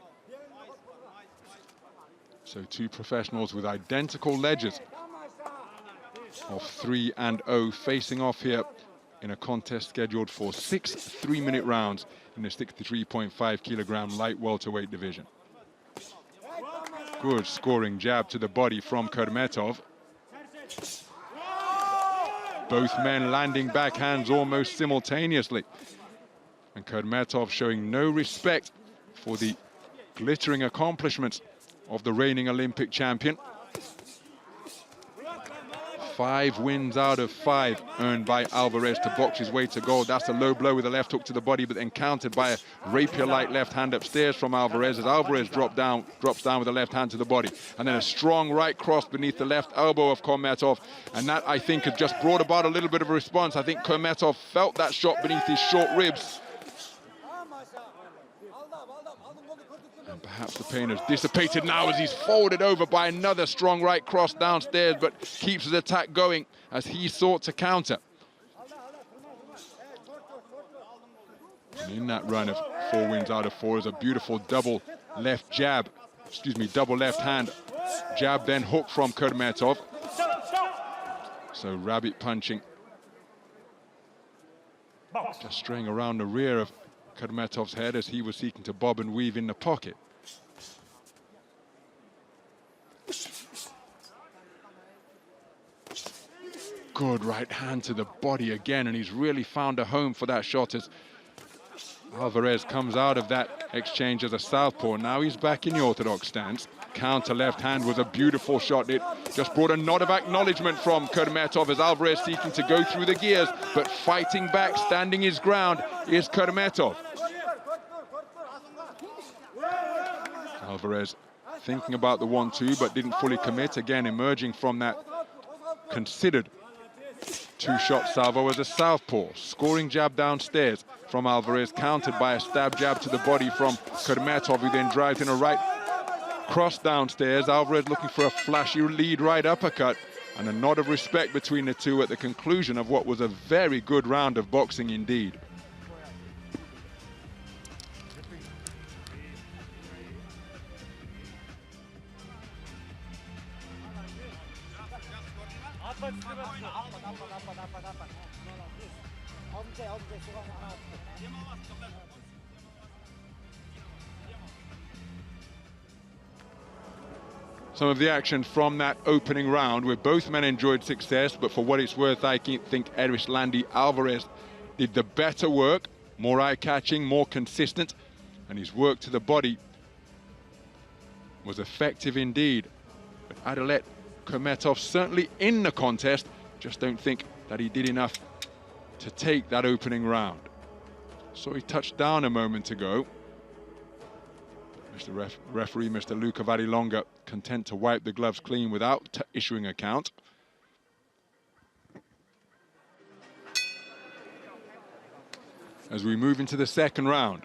So two professionals with identical ledgers of 3-0 facing off here in a contest scheduled for 6 3-minute rounds in the 63.5 kilogram light welterweight division. Good scoring jab to the body from Kurmetov. Both men landing backhands almost simultaneously. And Kurmetov showing no respect for the glittering accomplishments of the reigning Olympic champion. 5 wins out of 5 earned by Alvarez to box his way to gold. That's a low blow with a left hook to the body, but then countered by a rapier-like left hand upstairs from Alvarez, as Alvarez drops down with a left hand to the body. And then a strong right cross beneath the left elbow of Kurmetov. And that, I think, has just brought about a little bit of a response. I think Kurmetov felt that shot beneath his short ribs. And perhaps the pain has dissipated now as he's forwarded over by another strong right cross downstairs, but keeps his attack going as he sought to counter. And in that run of 4 wins out of 4 is a beautiful double left jab, double left hand jab, then hook from Kurmetov. So rabbit punching, just straying around the rear of Kurmetov's head as he was seeking to bob and weave in the pocket. Good right hand to the body again, and he's really found a home for that shot as Alvarez comes out of that exchange as a southpaw. Now he's back in the orthodox stance. Counter left hand was a beautiful shot. It just brought a nod of acknowledgement from Kurmetov as Alvarez seeking to go through the gears, but fighting back, standing his ground is Kurmetov. Alvarez thinking about the 1-2, but didn't fully commit. Again, emerging from that considered 2-shot salvo as a southpaw. Scoring jab downstairs from Alvarez, countered by a stab jab to the body from Kurmetov, who then drives in a right cross downstairs. Alvarez looking for a flashy lead right uppercut, and a nod of respect between the two at the conclusion of what was a very good round of boxing indeed. Some of the action from that opening round, where both men enjoyed success, but for what it's worth, I think Erislandy Alvarez did the better work, more eye-catching, more consistent, and his work to the body was effective indeed. But Adilet Kurmetov certainly in the contest, just don't think that he did enough to take that opening round. So he touched down a moment ago. Mr. Referee, Mr. Luca Varilonga, content to wipe the gloves clean without issuing a count. As we move into the second round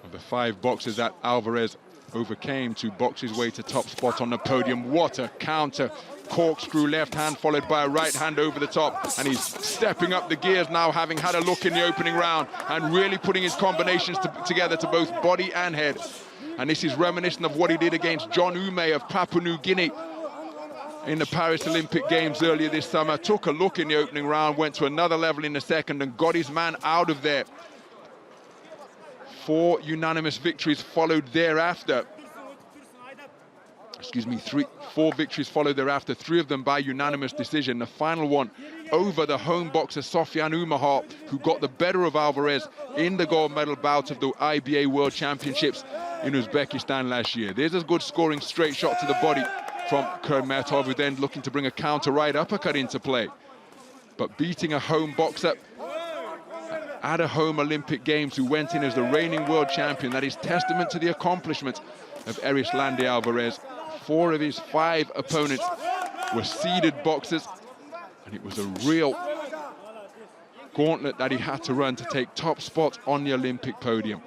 of the 5 boxers that Alvarez overcame to box his way to top spot on the podium. What a counter. Corkscrew left hand followed by a right hand over the top, and he's stepping up the gears now, having had a look in the opening round and really putting his combinations together to both body and head. And this is reminiscent of what he did against John Ume of Papua New Guinea in the Paris Olympic Games earlier this summer. Took a look in the opening round, went to another level in the second and got his man out of there. 4 unanimous victories followed thereafter. Excuse me, 4 victories followed thereafter, 3 of them by unanimous decision. The final one over the home boxer Sofian Umahar, who got the better of Alvarez in the gold medal bout of the IBA World Championships in Uzbekistan last year. There's a good scoring straight shot to the body from Kurmetov, who then looking to bring a counter right uppercut into play. But beating a home boxer at a home Olympic Games, who went in as the reigning world champion, that is testament to the accomplishment of Erislandy Alvarez. 4 of his 5 opponents were seeded boxers, and it was a real gauntlet that he had to run to take top spot on the Olympic podium.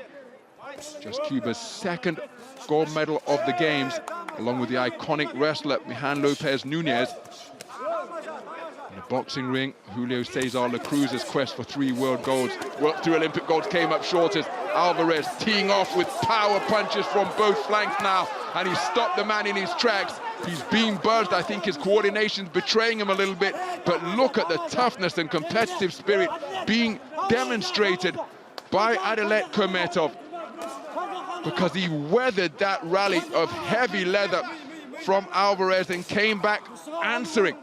Just Cuba's 2nd gold medal of the Games, along with the iconic wrestler Mijan Lopez Nunez. In the boxing ring, Julio Cesar La Cruz's quest for 3 world golds, 3 Olympic golds, came up short as Alvarez teeing off with power punches from both flanks now, and he stopped the man in his tracks. He's being buzzed. I think his coordination's betraying him a little bit, but look at the toughness and competitive spirit being demonstrated by Adilet Kurmetov, because he weathered that rally of heavy leather from Alvarez and came back answering.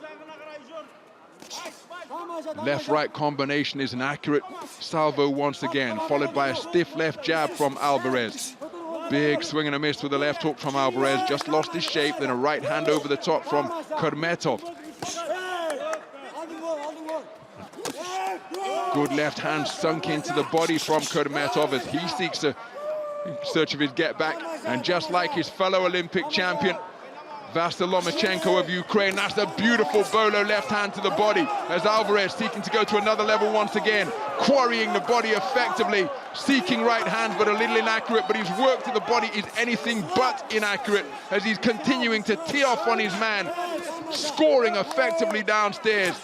Left-right combination is an accurate salvo once again, followed by a stiff left jab from Alvarez. Big swing and a miss with the left hook from Alvarez. Just lost his shape, then a right hand over the top from Kurmetov. Good left hand sunk into the body from Kurmetov as he seeks in search of his get back. And just like his fellow Olympic champion, Vasily Lomachenko of Ukraine, that's a beautiful bolo left hand to the body as Alvarez seeking to go to another level once again, quarrying the body effectively, seeking right hand but a little inaccurate, but his work to the body is anything but inaccurate as he's continuing to tee off on his man, scoring effectively downstairs.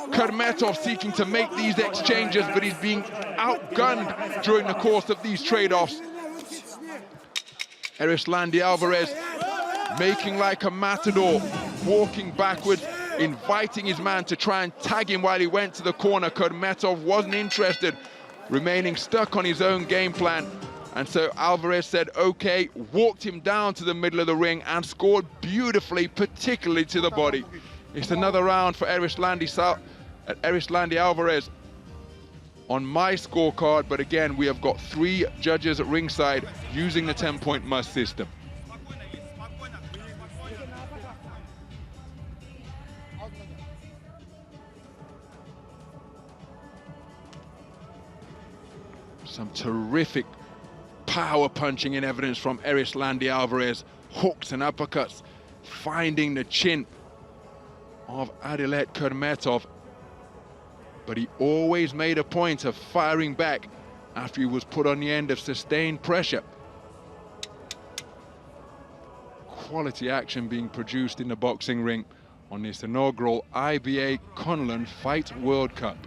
Kurmetov seeking to make these exchanges, but he's being outgunned during the course of these trade-offs. Erislandy Alvarez making like a matador, walking backwards, inviting his man to try and tag him while he went to the corner. Kurmetov wasn't interested, remaining stuck on his own game plan. And so Alvarez said, okay, walked him down to the middle of the ring and scored beautifully, particularly to the body. It's another round for Erislandy Alvarez on my scorecard, but again, we have got 3 judges at ringside using the 10-point must system. Some terrific power punching in evidence from Erislandy Alvarez. Hooks and uppercuts, finding the chin of Adilet Kurmetov. But he always made a point of firing back after he was put on the end of sustained pressure. Quality action being produced in the boxing ring on this inaugural IBA Kunlun Fight World Cup.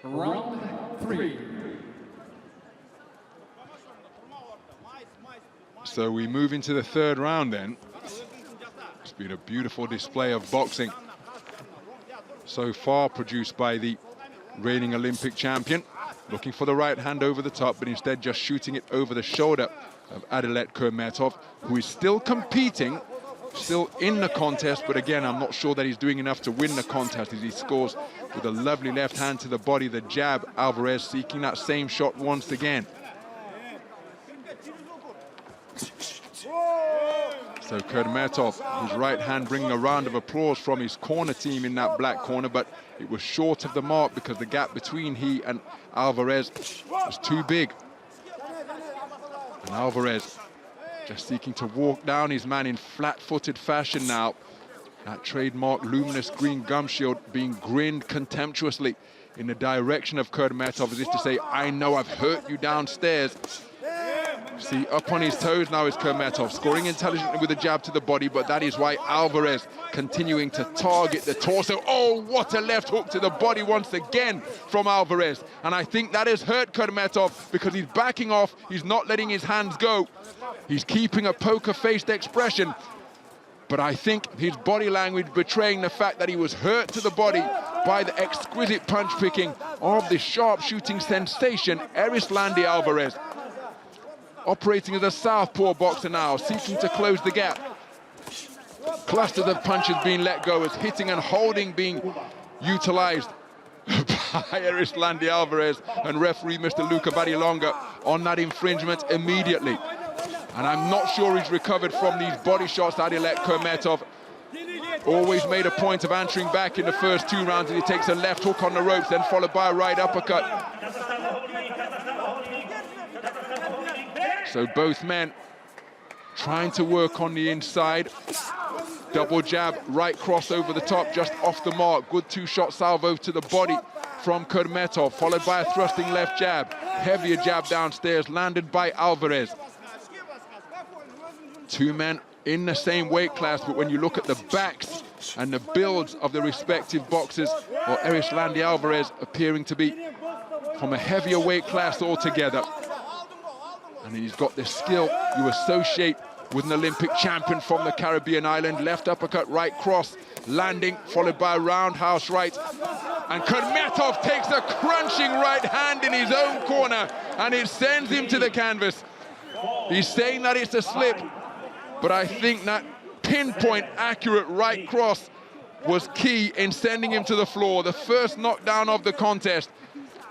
Round 3. So we move into the 3rd round then. It's been a beautiful display of boxing so far produced by the reigning Olympic champion. Looking for the right hand over the top, but instead just shooting it over the shoulder of Adilet Kurmetov, who is still competing, still in the contest, but again, I'm not sure that he's doing enough to win the contest as he scores with a lovely left hand to the body, the jab. Alvarez seeking that same shot once again. So Kurmetov, his right hand bringing a round of applause from his corner team in that black corner, but it was short of the mark because the gap between he and Alvarez was too big. And Alvarez just seeking to walk down his man in flat-footed fashion now. That trademark luminous green gum shield being grinned contemptuously in the direction of Kurmetov, as if to say, I know I've hurt you downstairs. See, up on his toes now is Kurmetov, scoring intelligently with a jab to the body, but that is why Alvarez continuing to target the torso. Oh, what a left hook to the body once again from Alvarez. And I think that has hurt Kurmetov because he's backing off, he's not letting his hands go. He's keeping a poker-faced expression, but I think his body language betraying the fact that he was hurt to the body by the exquisite punch-picking of the sharp-shooting sensation, Erislandy Alvarez. Operating as a southpaw boxer now, seeking to close the gap. Clusters of punches being let go as hitting and holding being utilized by Erislandy Alvarez, and referee Mr. Luca Badilonga on that infringement immediately. And I'm not sure he's recovered from these body shots. Adilet Kurmetov always made a point of answering back in the first 2 rounds, and he takes a left hook on the ropes, then followed by a right uppercut. So both men trying to work on the inside. Double jab, right cross over the top, just off the mark. Good 2-shot salvo to the body from Kurmetov, followed by a thrusting left jab. Heavier jab downstairs, landed by Alvarez. 2 men in the same weight class, but when you look at the backs and the builds of the respective boxers, well, Erislandy Alvarez appearing to be from a heavier weight class altogether. And he's got the skill you associate with an Olympic champion from the Caribbean island. Left uppercut, right cross, landing, followed by a roundhouse right. And Kurmetov takes a crunching right hand in his own corner, and it sends him to the canvas. He's saying that it's a slip, but I think that pinpoint accurate right cross was key in sending him to the floor. The first knockdown of the contest.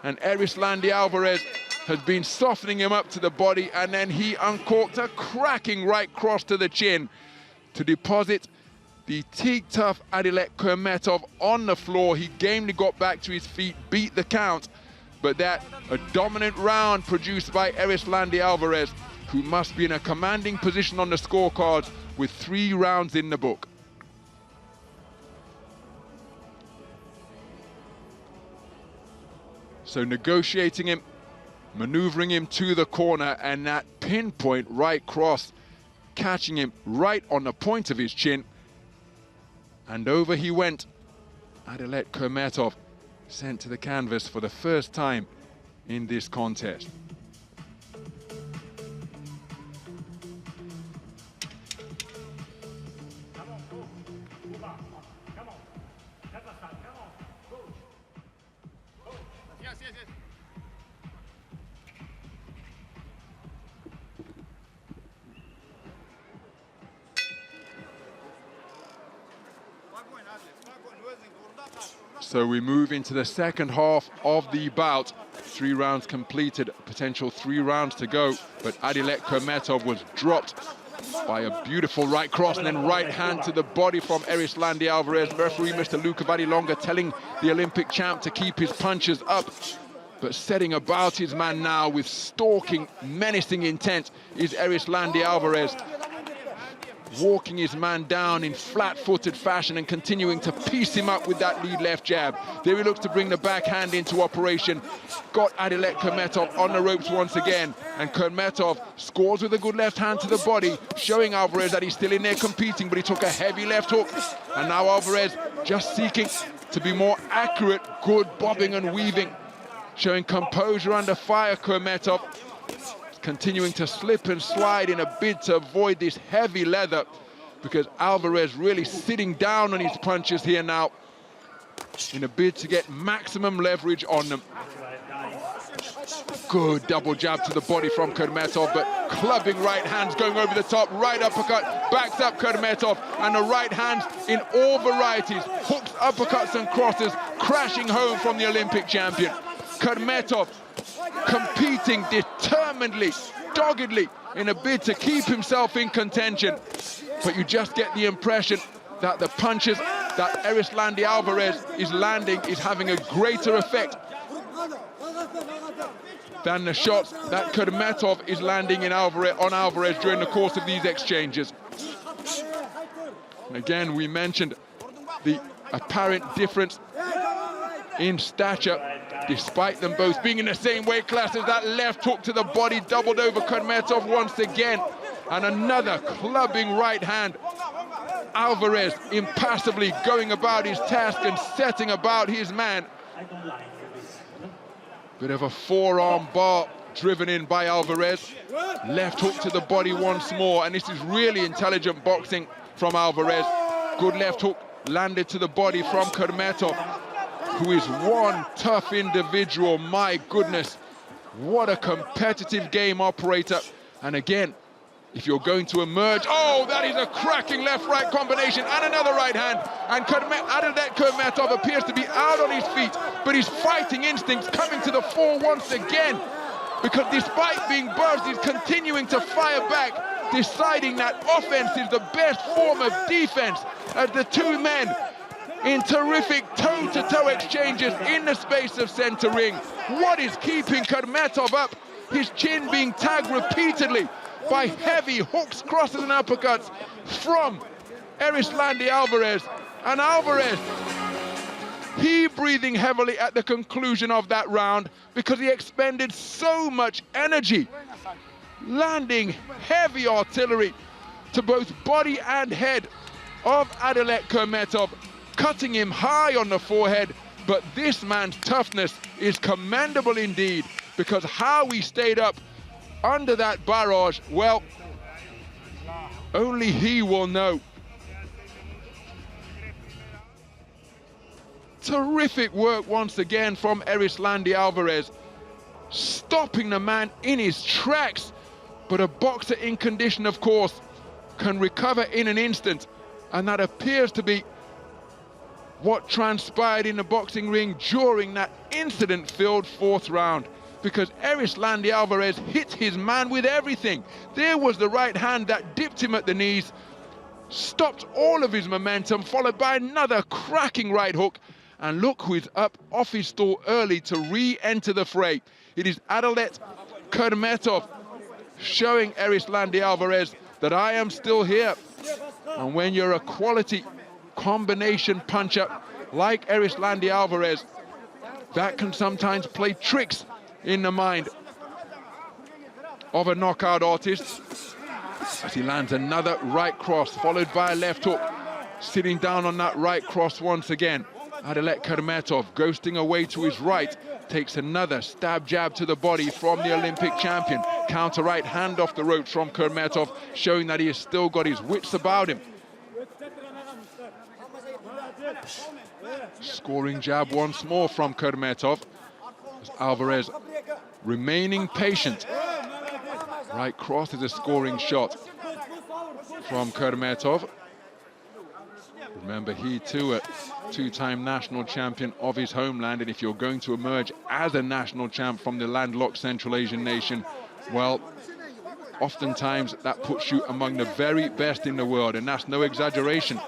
And Erislandy Alvarez has been softening him up to the body, and then he uncorked a cracking right cross to the chin to deposit the teak-tough Adilet Kurmetov on the floor. He gamely got back to his feet, beat the count, but that a dominant round produced by Erislandy Alvarez, who must be in a commanding position on the scorecards with 3 rounds in the book. So negotiating him, maneuvering him to the corner, and that pinpoint right cross, catching him right on the point of his chin. And over he went. Adilet Kurmetov sent to the canvas for the first time in this contest. So we move into the second half of the bout. 3 rounds completed, potential 3 rounds to go, but Adilet Kurmetov was dropped by a beautiful right cross and then right hand to the body from Erislandy Alvarez. Referee Mr. Luca Vadilonga telling the Olympic champ to keep his punches up, but setting about his man now with stalking, menacing intent is Erislandy Alvarez, walking his man down in flat-footed fashion and continuing to piece him up with that lead left jab. There he looks to bring the backhand into operation. Got Adilet Kurmetov on the ropes once again, and Kurmetov scores with a good left hand to the body, showing Alvarez that he's still in there competing, but he took a heavy left hook, and now Alvarez just seeking to be more accurate, good bobbing and weaving, showing composure under fire. Kurmetov continuing to slip and slide in a bid to avoid this heavy leather, because Alvarez really sitting down on his punches here now in a bid to get maximum leverage on them. Good double jab to the body from Kurmetov, but clubbing right hands going over the top, right uppercut, backs up Kurmetov, and the right hands in all varieties, hooks, uppercuts and crosses, crashing home from the Olympic champion. Kurmetov competing determinedly, doggedly, in a bid to keep himself in contention. But you just get the impression that the punches that Erislandy Alvarez is landing is having a greater effect than the shots that Kurmetov is landing on Alvarez during the course of these exchanges. And again, we mentioned the apparent difference in stature, despite them both being in the same weight class. As that left hook to the body doubled over Kurmetov once again, and another clubbing right hand. Alvarez impassively going about his task and setting about his man. Bit of a forearm bar driven in by Alvarez. Left hook to the body once more, and this is really intelligent boxing from Alvarez. Good left hook landed to the body from Kurmetov, who is one tough individual. My goodness, what a competitive game operator. And again, if you're going to emerge, oh, that is a cracking left-right combination, and another right hand. And Adilet Kurmetov appears to be out on his feet, but his fighting instincts coming to the fore once again, because despite being buzzed, he's continuing to fire back, deciding that offense is the best form of defense, as the two men in terrific toe-to-toe exchanges in the space of center ring. What is keeping Kurmetov up? His chin being tagged repeatedly by heavy hooks, crosses and uppercuts from Erislandy Alvarez. And Alvarez, he breathing heavily at the conclusion of that round because he expended so much energy, landing heavy artillery to both body and head of Adilet Kurmetov, cutting him high on the forehead. But this man's toughness is commendable indeed, because how he stayed up under that barrage, well, only he will know. Terrific work once again from Erislandy Alvarez, stopping the man in his tracks. But a boxer in condition, of course, can recover in an instant, and that appears to be what transpired in the boxing ring during that incident-filled 4th round, because Erislandy Alvarez hit his man with everything. There was the right hand that dipped him at the knees, stopped all of his momentum, followed by another cracking right hook. And look who is up off his stool early to re-enter the fray. It is Adilet Kurmetov showing Erislandy Alvarez that I am still here. And when you're a quality combination puncher like Erislandy Alvarez, that can sometimes play tricks in the mind of a knockout artist. As he lands another right cross, followed by a left hook. Sitting down on that right cross once again. Adilet Kurmetov, ghosting away to his right, takes another stab jab to the body from the Olympic champion. Counter right hand off the ropes from Kurmetov, showing that he has still got his wits about him. Scoring jab once more from Kurmetov. Alvarez remaining patient. Right cross is a scoring shot from Kurmetov. Remember, he too a two-time national champion of his homeland, and if you're going to emerge as a national champ from the landlocked Central Asian nation, well, oftentimes that puts you among the very best in the world, and that's no exaggeration.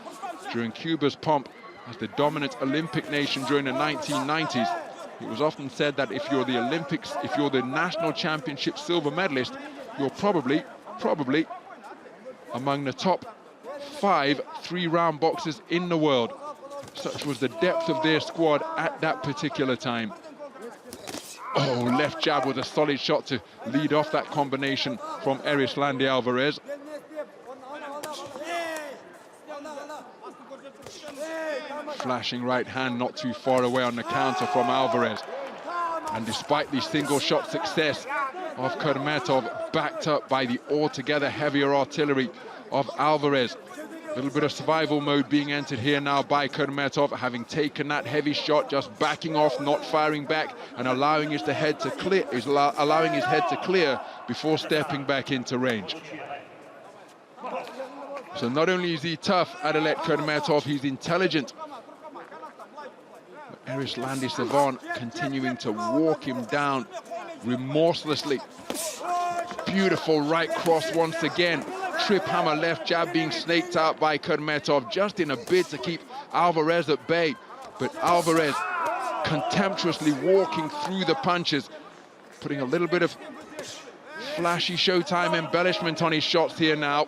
During Cuba's pomp as the dominant Olympic nation during the 1990s, it was often said that if you're the Olympics, if you're the national championship silver medalist, you're probably among the top 5 3-round boxers in the world. Such was the depth of their squad at that particular time. Oh, left jab with a solid shot to lead off that combination from Erislandy Alvarez. Flashing right hand not too far away on the counter from Alvarez. And despite the single shot success of Kurmetov, backed up by the altogether heavier artillery of Alvarez. A little bit of survival mode being entered here now by Kurmetov, having taken that heavy shot, just backing off, not firing back, and allowing his head to clear before stepping back into range. So not only is he tough, Adilet Kurmetov, he's intelligent. Erislandy Savant continuing to walk him down remorselessly. Beautiful right cross once again. Trip hammer left jab being snaked out by Kurmetov, just in a bid to keep Alvarez at bay. But Alvarez contemptuously walking through the punches, putting a little bit of flashy Showtime embellishment on his shots here now.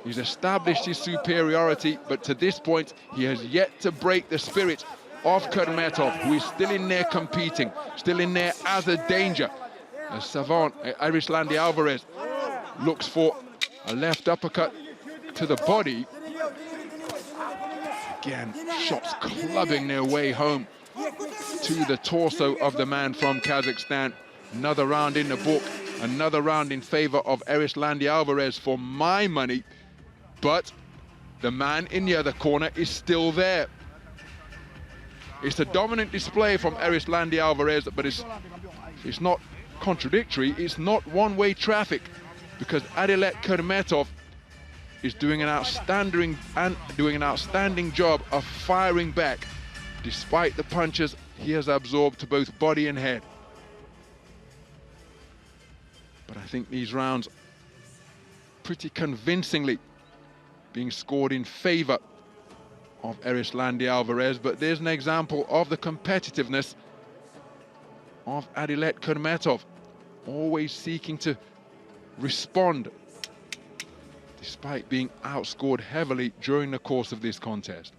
He's established his superiority, but to this point, he has yet to break the spirit of Kurmetov, who is still in there competing, still in there as a danger. As Savant, Erislandy Alvarez, looks for a left uppercut to the body. Again, shots clubbing their way home to the torso of the man from Kazakhstan. Another round in the book, another round in favor of Erislandy Alvarez for my money, but the man in the other corner is still there. It's a dominant display from Erislandy Alvarez, but it's not contradictory, it's not one-way traffic, because Adilet Kurmetov is doing an outstanding job of firing back, despite the punches he has absorbed to both body and head. But I think these rounds pretty convincingly being scored in favor of Erislandy Alvarez, but there's an example of the competitiveness of Adilet Kurmetov, always seeking to respond despite being outscored heavily during the course of this contest.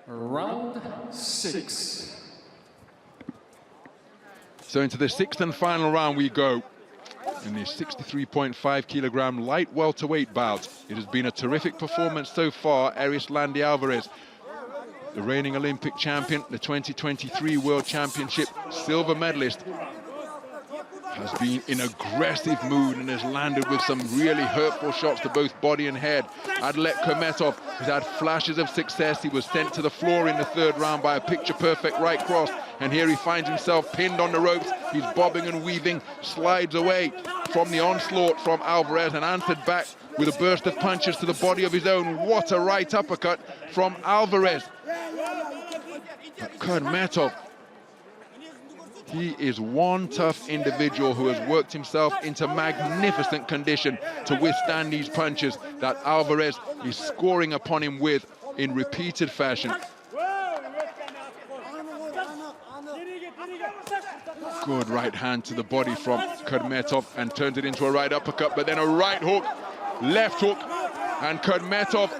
Round 6. So into the 6th and final round we go. In the 63.5 kilogram light welterweight bout. It has been a terrific performance so far. Erislandy Alvarez, the reigning Olympic champion, the 2023 World Championship silver medalist, has been in aggressive mood and has landed with some really hurtful shots to both body and head. Adilet Kurmetov has had flashes of success. He was sent to the floor in the third round by a picture-perfect right cross, and here he finds himself pinned on the ropes. He's bobbing and weaving, slides away from the onslaught from Alvarez and answered back with a burst of punches to the body of his own. What a right uppercut from Alvarez. But Kurmetov, he is one tough individual who has worked himself into magnificent condition to withstand these punches that Alvarez is scoring upon him with in repeated fashion. Good right hand to the body from Kurmetov and turns it into a right uppercut, but then a right hook, left hook, and Kurmetov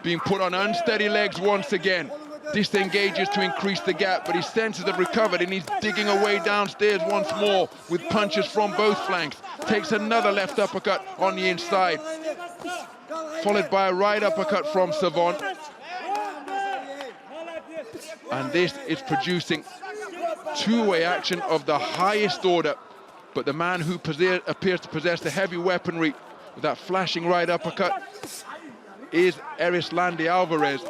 being put on unsteady legs once again. Disengages to increase the gap, but his senses have recovered and he's digging away downstairs once more with punches from both flanks. Takes another left uppercut on the inside, followed by a right uppercut from Savant. And this is producing two-way action of the highest order. But the man who appears to possess the heavy weaponry with that flashing right uppercut is Erislandy Alvarez.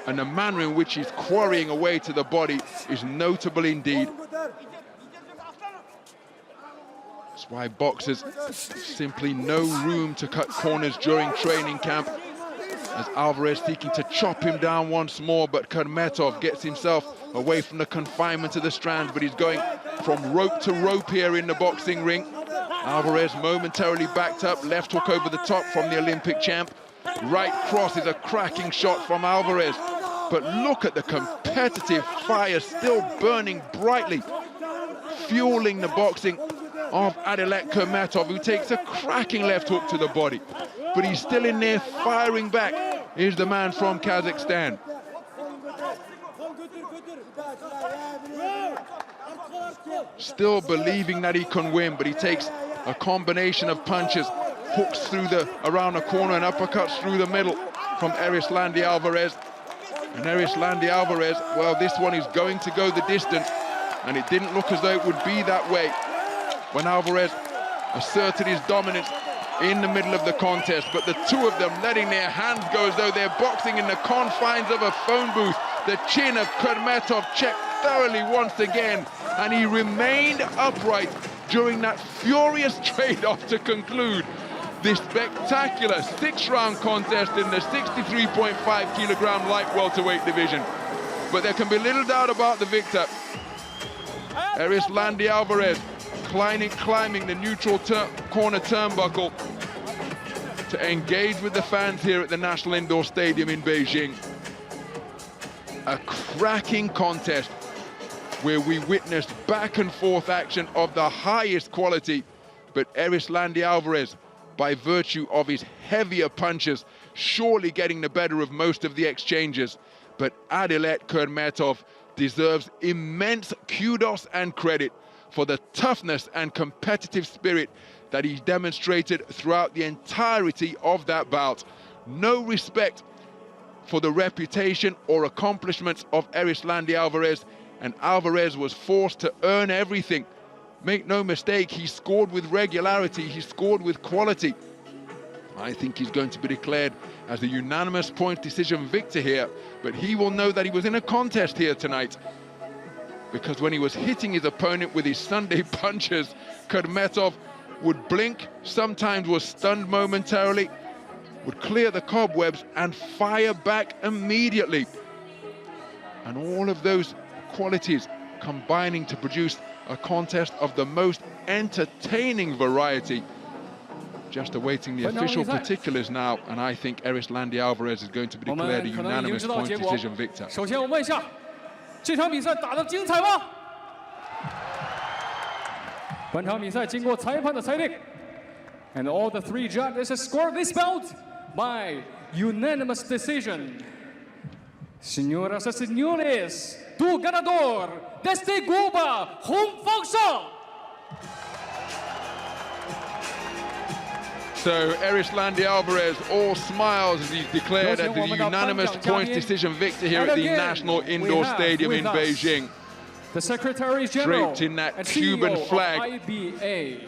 And the manner in which he's quarrying away to the body is notable indeed. That's why boxers simply no room to cut corners during training camp, as Alvarez seeking to chop him down once more, but Kurmetov gets himself away from the confinement of the strands, but he's going from rope to rope here in the boxing ring. Alvarez momentarily backed up, left hook over the top from the Olympic champ. Right cross is a cracking shot from Alvarez. But look at the competitive fire still burning brightly, fueling the boxing of Adilet Kurmetov, who takes a cracking left hook to the body. But he's still in there firing back. Here's the man from Kazakhstan. Still believing that he can win, but he takes a combination of punches, hooks through around the corner and uppercuts through the middle from Erislandy Alvarez. And Erislandy Alvarez, well, this one is going to go the distance, and it didn't look as though it would be that way when Alvarez asserted his dominance in the middle of the contest. But the two of them letting their hands go as though they're boxing in the confines of a phone booth. The chin of Kurmetov checked thoroughly once again, and he remained upright during that furious trade-off to conclude this spectacular six-round contest in the 63.5 kilogram light welterweight division. But there can be little doubt about the victor. Erislandy Alvarez climbing the neutral corner turnbuckle to engage with the fans here at the National Indoor Stadium in Beijing. A cracking contest where we witnessed back and forth action of the highest quality, but Erislandy Alvarez, by virtue of his heavier punches, surely getting the better of most of the exchanges. But Adilet Kurmetov deserves immense kudos and credit for the toughness and competitive spirit that he demonstrated throughout the entirety of that bout. No respect for the reputation or accomplishments of Erislandy Alvarez, and Alvarez was forced to earn everything. Make no mistake, he scored with regularity, he scored with quality. I think he's going to be declared as the unanimous point decision victor here, but he will know that he was in a contest here tonight, because when he was hitting his opponent with his Sunday punches, Kurmetov would blink, sometimes was stunned momentarily, would clear the cobwebs and fire back immediately. And all of those qualities combining to produce a contest of the most entertaining variety. Just awaiting the official particulars now, and I think Erislandy Alvarez is going to be declared a unanimous point decision victor. 首先我问一下，这场比赛打得精彩吗？本场比赛经过裁判的裁定 and all the three judges scored this bout by unanimous decision. Señoras y señores, tu ganador desde Cuba, Hungary. So Erislandy Alvarez all smiles as he's declared as the unanimous points decision victor here at the National Indoor Stadium in Beijing. The Secretary General draped in that and Cuban CEO flag. of IBA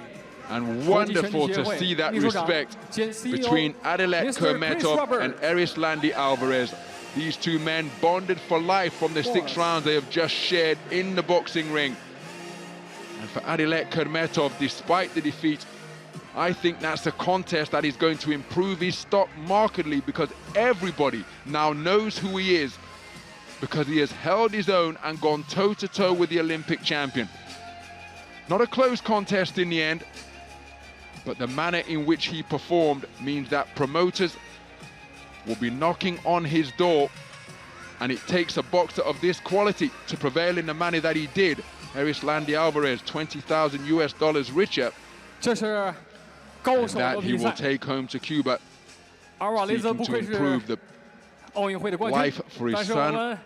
And wonderful to see that respect between Adilet Kurmetov and Arislandi Alvarez. These two men bonded for life from the 6 rounds they have just shared in the boxing ring. And for Adilet Kurmetov, despite the defeat, I think that's a contest that is going to improve his stock markedly, because everybody now knows who he is, because he has held his own and gone toe-to-toe with the Olympic champion. Not a close contest in the end, but the manner in which he performed means that promoters will be knocking on his door, and it takes a boxer of this quality to prevail in the manner that he did. Arislandi Alvarez, $20,000 richer, and that he will take home to Cuba, seeking to improve the life for his son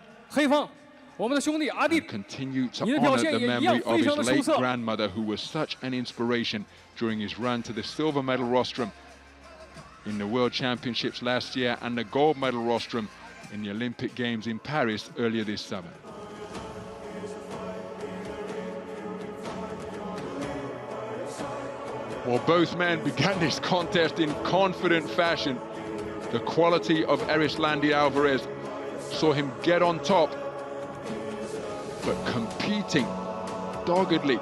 and continue to honor the memory of his late grandmother, who was such an inspiration during his run to the silver medal rostrum in the World Championships last year and the gold medal rostrum in the Olympic Games in Paris earlier this summer. Well, both men began this contest in confident fashion. The quality of Arislandi Alvarez saw him get on top, but competing doggedly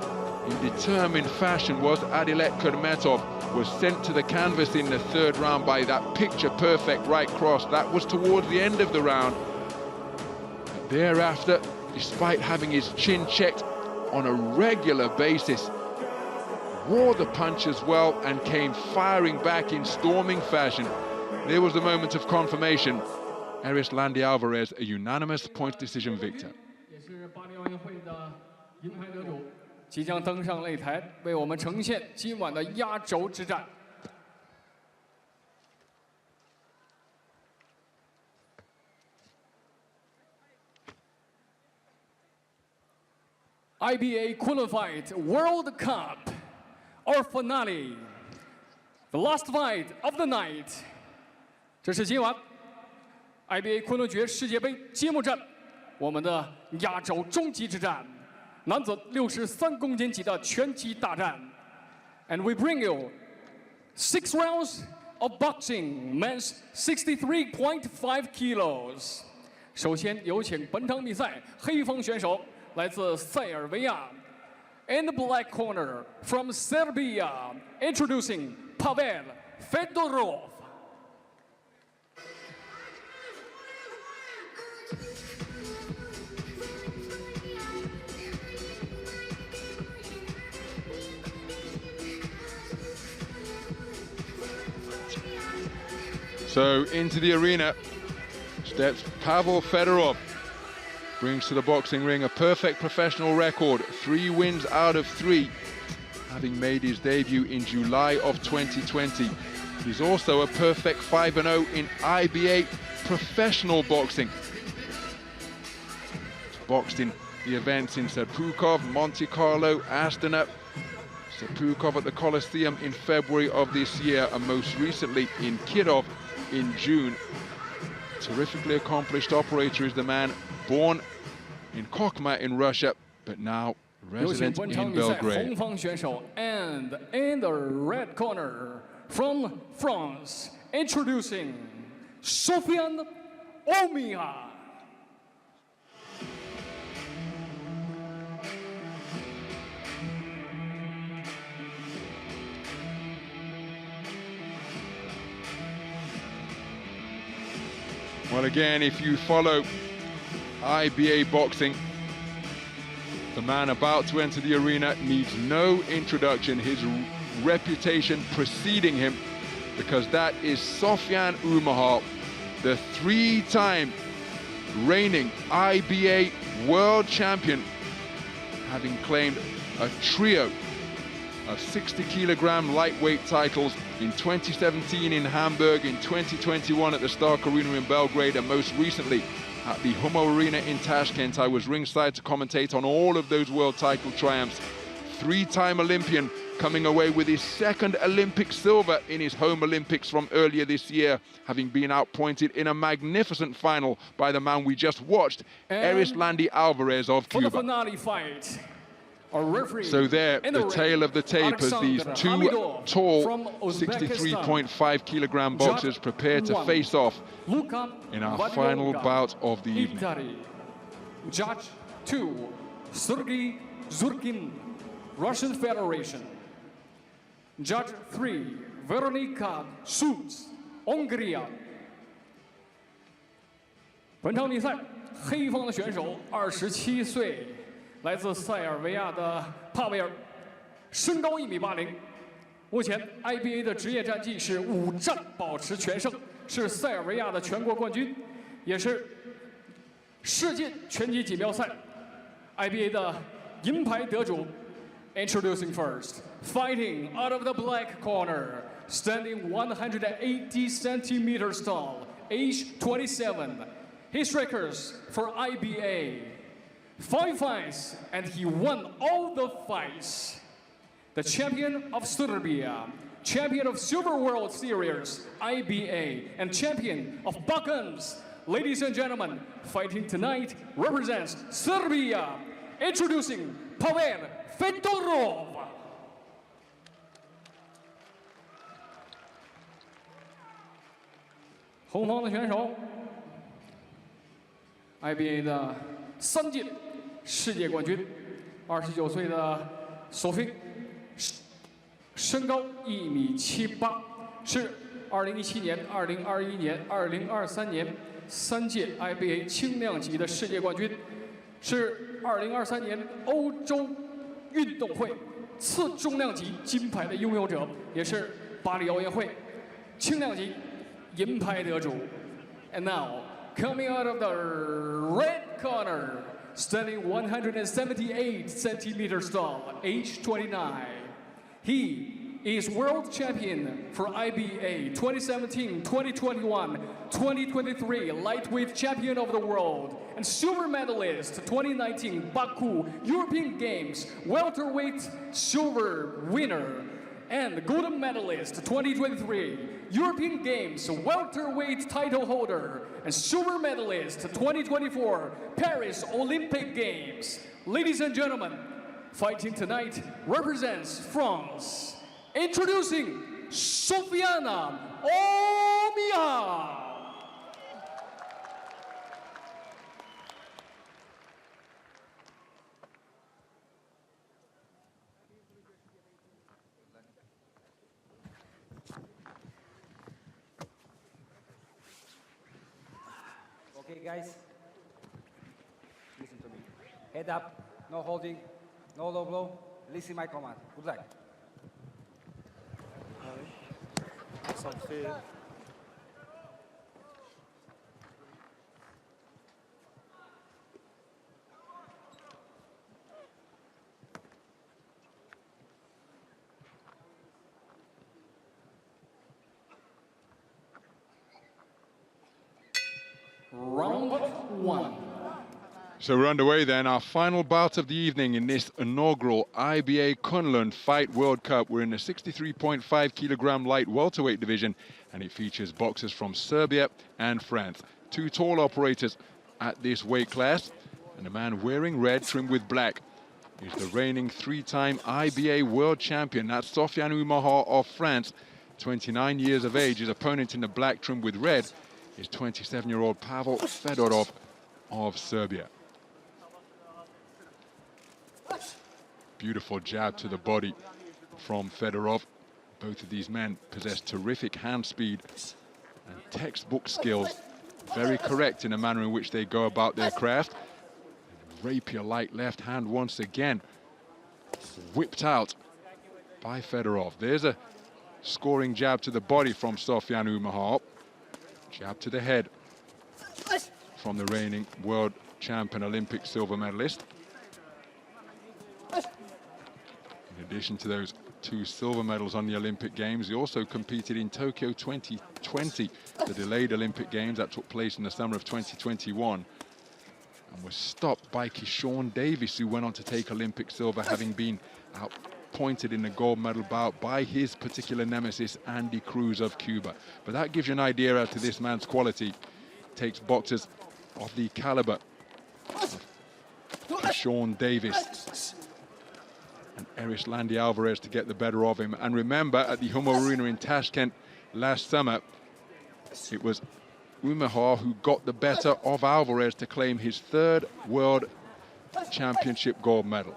in determined fashion was Adilet Kurmetov. Was sent to the canvas in the 3rd round by that picture-perfect right cross. That was towards the end of the round. But thereafter, despite having his chin checked on a regular basis, wore the punch as well and came firing back in storming fashion. There was the moment of confirmation. Arislandi Alvarez, a unanimous points decision victor. 即将登上擂台，为我们呈现今晚的压轴之战。IBA Kunlun Fight World Cup, our finale, the last fight of the night。这是今晚 IBA 昆仑决世界杯揭幕战，我们的压轴终极之战。 男子63公斤级的拳击大战 ，and we bring you 6 rounds of boxing, men's 63.5 kilos。首先有请本场比赛黑方选手来自塞尔维亚 ，in the black corner from Serbia, introducing Pavel Fedorov。 So into the arena steps Pavel Fedorov. Brings to the boxing ring a perfect professional record, 3 wins out of 3, having made his debut in July of 2020. He's also a perfect 5-0 in IBA professional boxing. He's boxed in the events in Serpukhov, Monte Carlo, Astana, Serpukhov at the Coliseum in February of this year, and most recently in Kirov in June. Terrifically accomplished operator is the man, born in Kokma in Russia, but now resident in Belgrade. And in the red corner from France, introducing Sofian Omiya. Well, again, if you follow IBA boxing, the man about to enter the arena needs no introduction. His reputation preceding him, because that is Sofian Omiya, the 3-time reigning IBA world champion, having claimed a trio of 60-kilogram lightweight titles in 2017 in Hamburg, in 2021 at the Stark Arena in Belgrade, and most recently at the Humo Arena in Tashkent. I was ringside to commentate on all of those world title triumphs. 3-time Olympian, coming away with his 2nd Olympic silver in his home Olympics from earlier this year, having been outpointed in a magnificent final by the man we just watched, Arislandi Alvarez of Cuba. For the finale fight, So there, the tail of the tape as these two tall 63.5 kilogram boxers prepare to face off in our final bout of the evening. Judge 2, Sergei Zurkin, Russian Federation. Judge 3, Veronika Schulz, Hungary. 本场比赛，黑方的选手27岁，来自塞尔维亚的帕维尔，身高1.80米。目前 IBA 的职业战绩是5战保持全胜，是塞尔维亚的全国冠军，也是世界拳击锦标赛 IBA 的银牌得主。Introducing first, fighting out of the black corner, standing 180 centimeters tall, age 27. He strikers for IBA. 5 fights, and he won all the fights. The champion of Serbia, champion of Silver World Series, IBA, and champion of Balkans. Ladies and gentlemen, fighting tonight represents Serbia. Introducing Pavel Fedorov. 红方的选手 ，IBA 的3届世界冠军，29岁的索菲，身高1.78米，是2017年、2021年、2023年3届 IBA 轻量级的世界冠军，是2023年欧洲运动会次重量级金牌的拥有者，也是巴黎奥运会轻量级银牌得主。And now, coming out of the red corner, standing 178 centimeters tall, age 29. He is world champion for IBA 2017, 2021, 2023, lightweight champion of the world, and silver medalist 2019 Baku European Games, welterweight silver winner, and gold medalist 2023 European Games welterweight title holder, and silver medalist 2024 Paris Olympic Games. Ladies and gentlemen, fighting tonight represents France. Introducing Sofiana Omiya. Okay, guys, listen to me. Head up, no holding, no low blow. Listen my command. Good luck. Round 1. So we're underway then, our final bout of the evening in this inaugural IBA Kunlun Fight World Cup. We're in the 63.5 kilogram light welterweight division, and it features boxers from Serbia and France. 2 tall operators at this weight class, and a man wearing red trimmed with black is the reigning 3-time IBA world champion. That's Sofiane Ouimahar of France, 29 years of age. His opponent in the black trimmed with red is 27-year-old Pavel Fedorov of Serbia. Beautiful jab to the body from Fedorov. Both of these men possess terrific hand speed and textbook skills. Very correct in the manner in which they go about their craft. Rapier-like left hand once again whipped out by Fedorov. There's a scoring jab to the body from Sofiane Ouimahar. Jab to the head from the reigning world champion Olympic silver medalist. In addition to those 2 silver medals on the Olympic Games, he also competed in Tokyo 2020, the delayed Olympic Games that took place in the summer of 2021, and was stopped by Keyshawn Davis, who went on to take Olympic silver, having been outpointed in the gold medal bout by his particular nemesis, Andy Cruz of Cuba. But that gives you an idea as to this man's quality. Takes boxers of the caliber of Keyshawn Davis and Erislandi Alvarez to get the better of him. And remember, at the Humo Arena in Tashkent last summer, it was Umahar who got the better of Alvarez to claim his 3rd World Championship gold medal.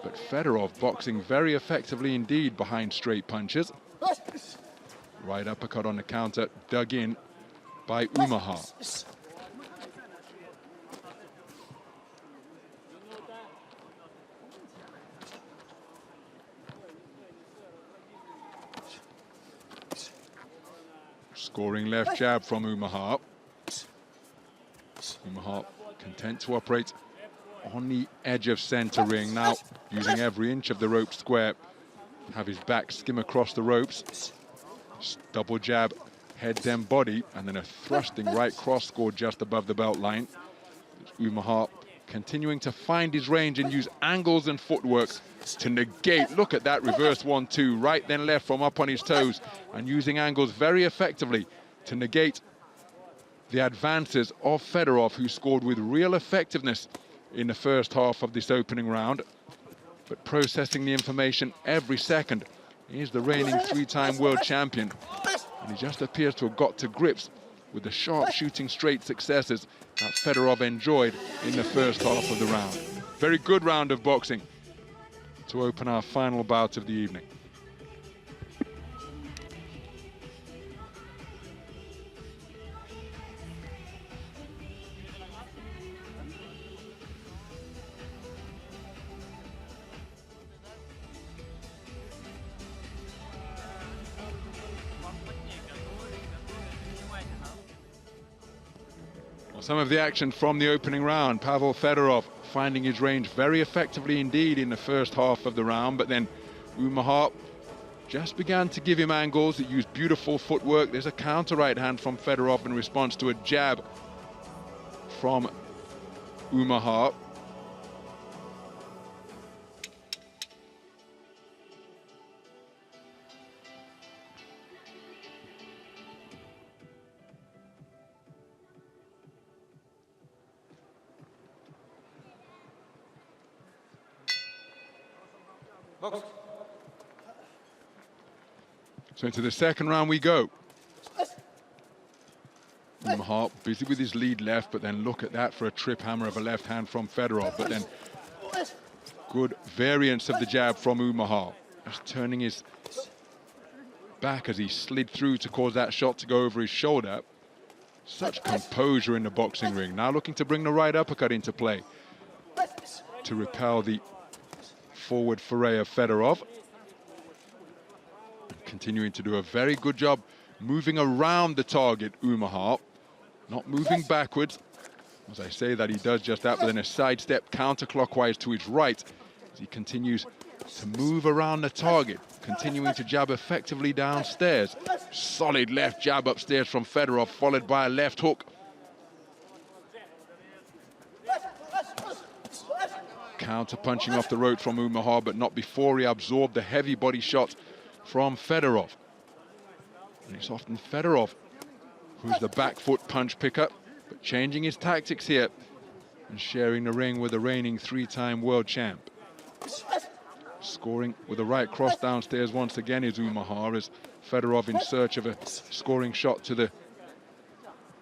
But Fedorov boxing very effectively indeed behind straight punches. Right uppercut on the counter, dug in by Umahar. Scoring left jab from Umahar. Umahar content to operate on the edge of center ring, now using every inch of the rope square. Have his back skim across the ropes. Double jab, head then body, and then a thrusting right cross scored just above the belt line. Umahar continuing to find his range and use angles and footwork to negate. Look at that reverse 1-2, right then left from up on his toes, and using angles very effectively to negate the advances of Fedorov, who scored with real effectiveness in the first half of this opening round. But processing the information every second, he's the reigning 3-time world champion, and he just appears to have got to grips with the sharp shooting straight successes that Fedorov enjoyed in the first half of the round. Very good round of boxing to open our final bout of the evening. Some of the action from the opening round. Pavel Fedorov finding his range very effectively indeed in the first half of the round, but then Umahar just began to give him angles. He used beautiful footwork. There's a counter right hand from Fedorov in response to a jab from Umahar. So into the second round we go. Umahar busy with his lead left, but then look at that for a trip hammer of a left hand from Fedorov. But then good variance of the jab from Umahar. Just turning his back as he slid through to cause that shot to go over his shoulder. Such composure in the boxing ring. Now looking to bring the right uppercut into play to repel the forward foray of Fedorov. Continuing to do a very good job moving around the target, Umahar. Not moving backwards. As I say that, he does just that, but then a sidestep counterclockwise to his right as he continues to move around the target, continuing to jab effectively downstairs. Solid left jab upstairs from Fedorov, followed by a left hook. Counter punching off the rope from Umahar, but not before he absorbed the heavy body shot from Fedorov. And it's often Fedorov who's the back foot punch picker, but changing his tactics here and sharing the ring with the reigning 3-time world champ. Scoring with a right cross downstairs once again is Umahar, as Fedorov in search of a scoring shot to the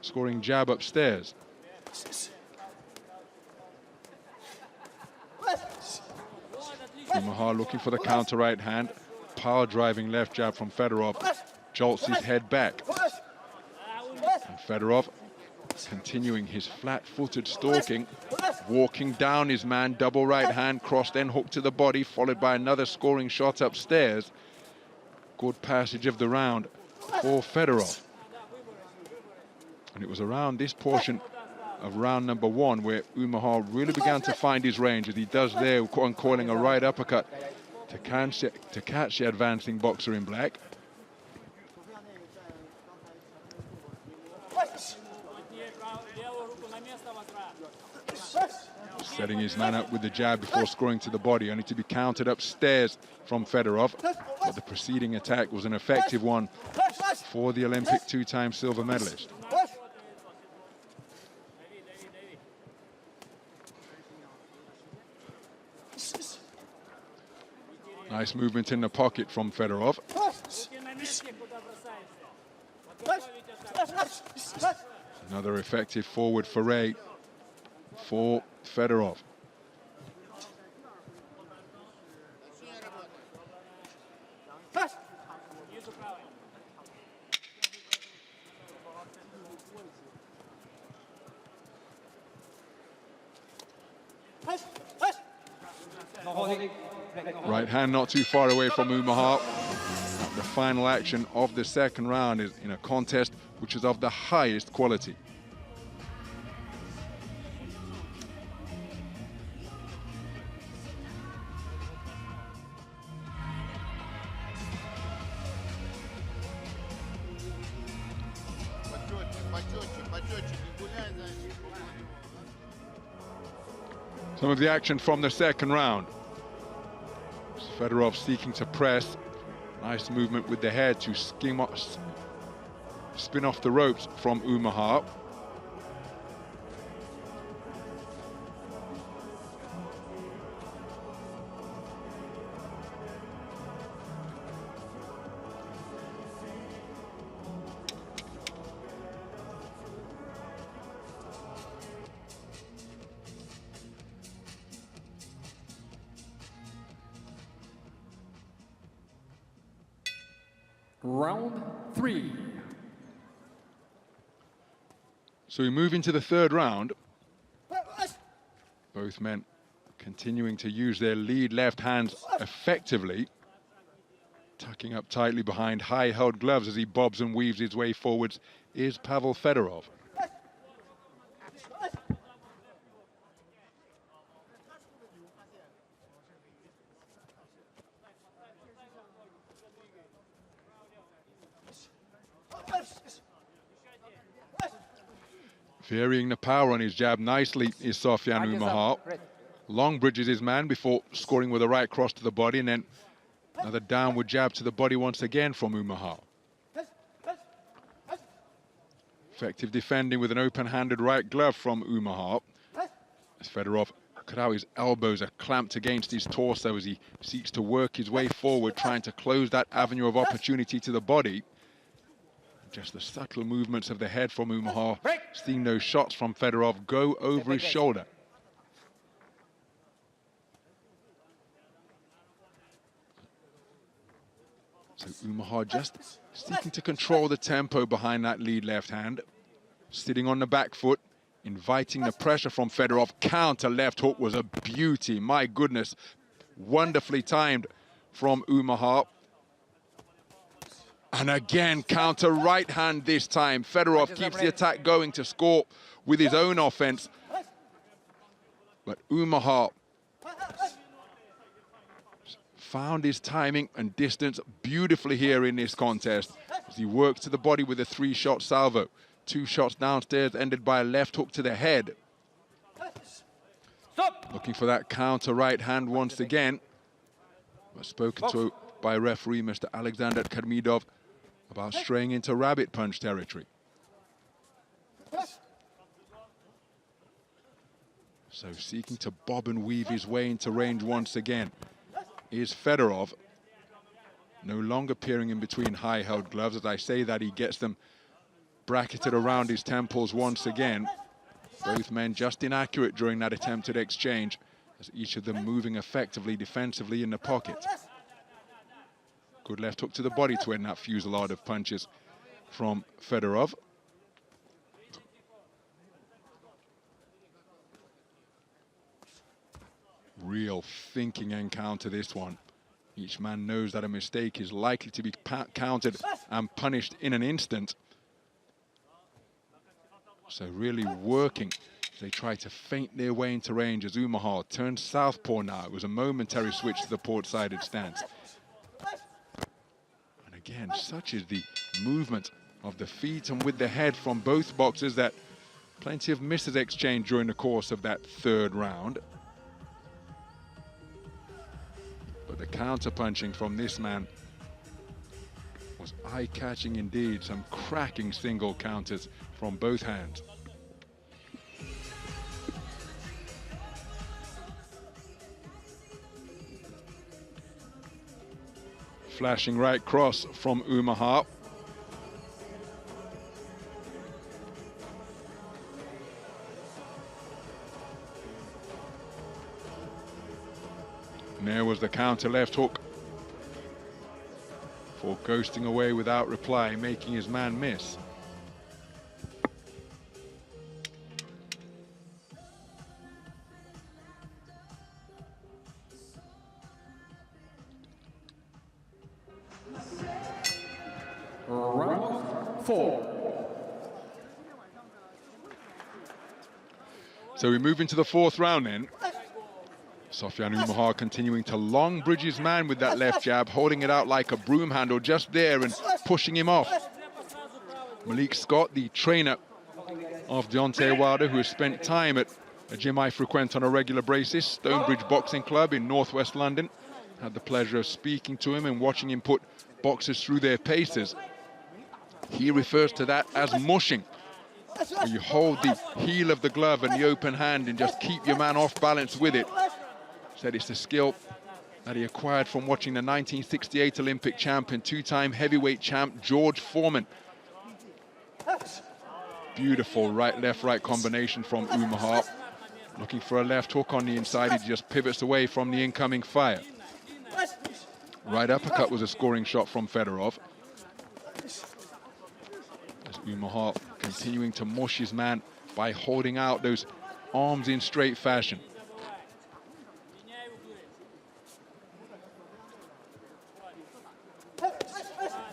scoring jab upstairs. Umahar looking for the counter right hand. Power driving left jab from Fedorov. Jolts his head back. And Fedorov continuing his flat-footed stalking. Walking down his man. Double right hand. Cross then hook to the body. Followed by another scoring shot upstairs. Good passage of the round for Fedorov. And it was around this portion of round number 1 where Umahar really began to find his range, as he does there on calling a right uppercut to catch the advancing boxer in black. Setting his man up with the jab before scoring to the body, only to be countered upstairs from Fedorov. But the preceding attack was an effective one for the Olympic 2-time silver medalist. Nice movement in the pocket from Fedorov. Another effective forward foray for Fedorov. Right hand not too far away from Umahar. The final action of the second round is in a contest which is of the highest quality. Some of the action from the second round. Fedorov seeking to press. Nice movement with the head to spin off the ropes from Umahar. Round 3. So we move into the third round. Both men continuing to use their lead left hands effectively. Tucking up tightly behind high-held gloves as he bobs and weaves his way forwards is Pavel Fedorov. Varying the power on his jab nicely is Sofyan Umahar. Long bridges his man before scoring with a right cross to the body, and then another downward jab to the body once again from Umahar. Effective defending with an open-handed right glove from Umahar. As Fedorov, look at how his elbows are clamped against his torso as he seeks to work his way forward, trying to close that avenue of opportunity to the body. Just the subtle movements of the head from Umahar, seeing those shots from Fedorov go over his shoulder. So Umahar just seeking to control the tempo behind that lead left hand. Sitting on the back foot, inviting the pressure from Fedorov. Counter left hook was a beauty, my goodness. Wonderfully timed from Umahar. And again, counter right hand this time. Fedorov keeps the attack going to score with his own offense. But Umahar found his timing and distance beautifully here in this contest as he works to the body with a 3-shot salvo. 2 shots downstairs ended by a left hook to the head. Looking for that counter right hand once again. Was spoken to by referee Mr. Alexander Kurmetov about straying into rabbit punch territory. So seeking to bob and weave his way into range once again is Fedorov. No longer peering in between high-held gloves. As I say that, he gets them bracketed around his temples once again. Both men just inaccurate during that attempted exchange, as each of them moving effectively defensively in the pocket. Good left hook to the body to end that fusillade of punches from Fedorov. Real thinking encounter, this one. Each man knows that a mistake is likely to be countered and punished in an instant. So really working. They try to feint their way into range as Umahar turns southpaw now. It was a momentary switch to the port-sided stance. And again, such is the movement of the feet and with the head from both boxers that plenty of misses exchanged during the course of that third round. But the counter-punching from this man was eye-catching indeed. Some cracking single counters from both hands. Flashing right cross from Umahar. And there was the counter left hook for ghosting away without reply, making his man miss. Round 4. So we move into the fourth round then. Sofyan Umahar continuing to long bridge his man with that left jab, holding it out like a broom handle just there and pushing him off. Malik Scott, the trainer of Deontay Wilder, who has spent time at a gym I frequent on a regular basis, Stonebridge Boxing Club in northwest London. Had the pleasure of speaking to him and watching him put boxers through their paces. He refers to that as mushing, where you hold the heel of the glove and the open hand and just keep your man off balance with it. Said it's a skill that he acquired from watching the 1968 Olympic champion, two-time heavyweight champ George Foreman. Beautiful right-left-right combination from Umahar. Looking for a left hook on the inside, he just pivots away from the incoming fire. Right uppercut was a scoring shot from Fedorov. As Umahar continuing to mush his man by holding out those arms in straight fashion.